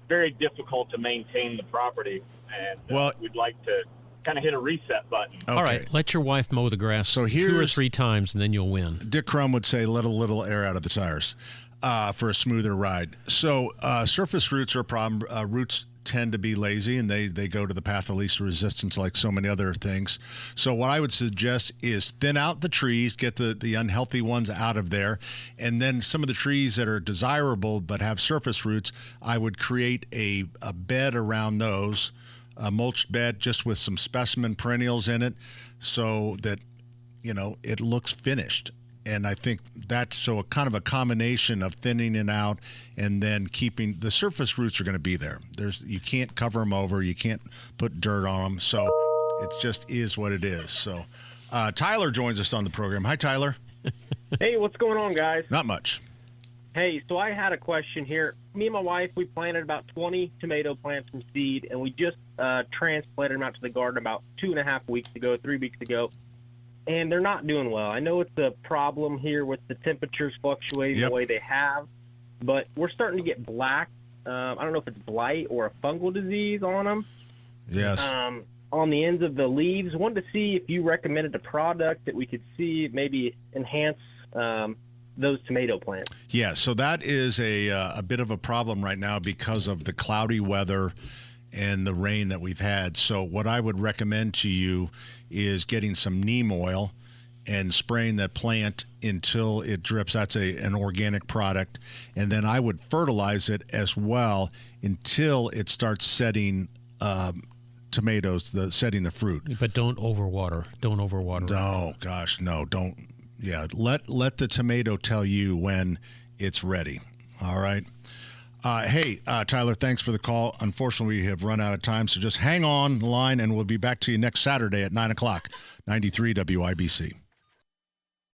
very difficult to maintain the property. And we'd like to kind of hit a reset button. Okay. All right, let your wife mow the grass 2 or 3 times, and then you'll win. Dick Crum would say, let a little air out of the tires for a smoother ride. So surface roots are a problem. Roots tend to be lazy, and they go to the path of least resistance like so many other things. So what I would suggest is thin out the trees, get the unhealthy ones out of there, and then some of the trees that are desirable but have surface roots, I would create a bed around those, a mulched bed just with some specimen perennials in it so that, it looks finished. And I think that's a kind of a combination of thinning it out and then keeping the surface roots are going to be there. You can't cover them over. You can't put dirt on them. So it just is what it is. So Tyler joins us on the program. Hi, Tyler. Hey, what's going on, guys? Not much. Hey, so I had a question here. Me and my wife, we planted about 20 tomato plants from seed, and we just transplanted them out to the garden about 2.5 weeks ago, 3 weeks ago. And they're not doing well. I know it's a problem here with the temperatures fluctuating the way they have, but we're starting to get black. I don't know if it's blight or a fungal disease on them. Yes. On the ends of the leaves. Wanted to see if you recommended a product that we could see maybe enhance those tomato plants. Yeah, so that is a bit of a problem right now because of the cloudy weather and the rain that we've had. So what I would recommend to you is getting some neem oil and spraying that plant until it drips. That's an organic product. And then I would fertilize it as well until it starts setting tomatoes, setting the fruit. But don't overwater. Don't overwater. No, gosh, no, don't. Yeah, let the tomato tell you when it's ready. All right. Hey, Tyler, thanks for the call. Unfortunately, we have run out of time, so just hang on the line, and we'll be back to you next Saturday at 9 o'clock, 93 WIBC.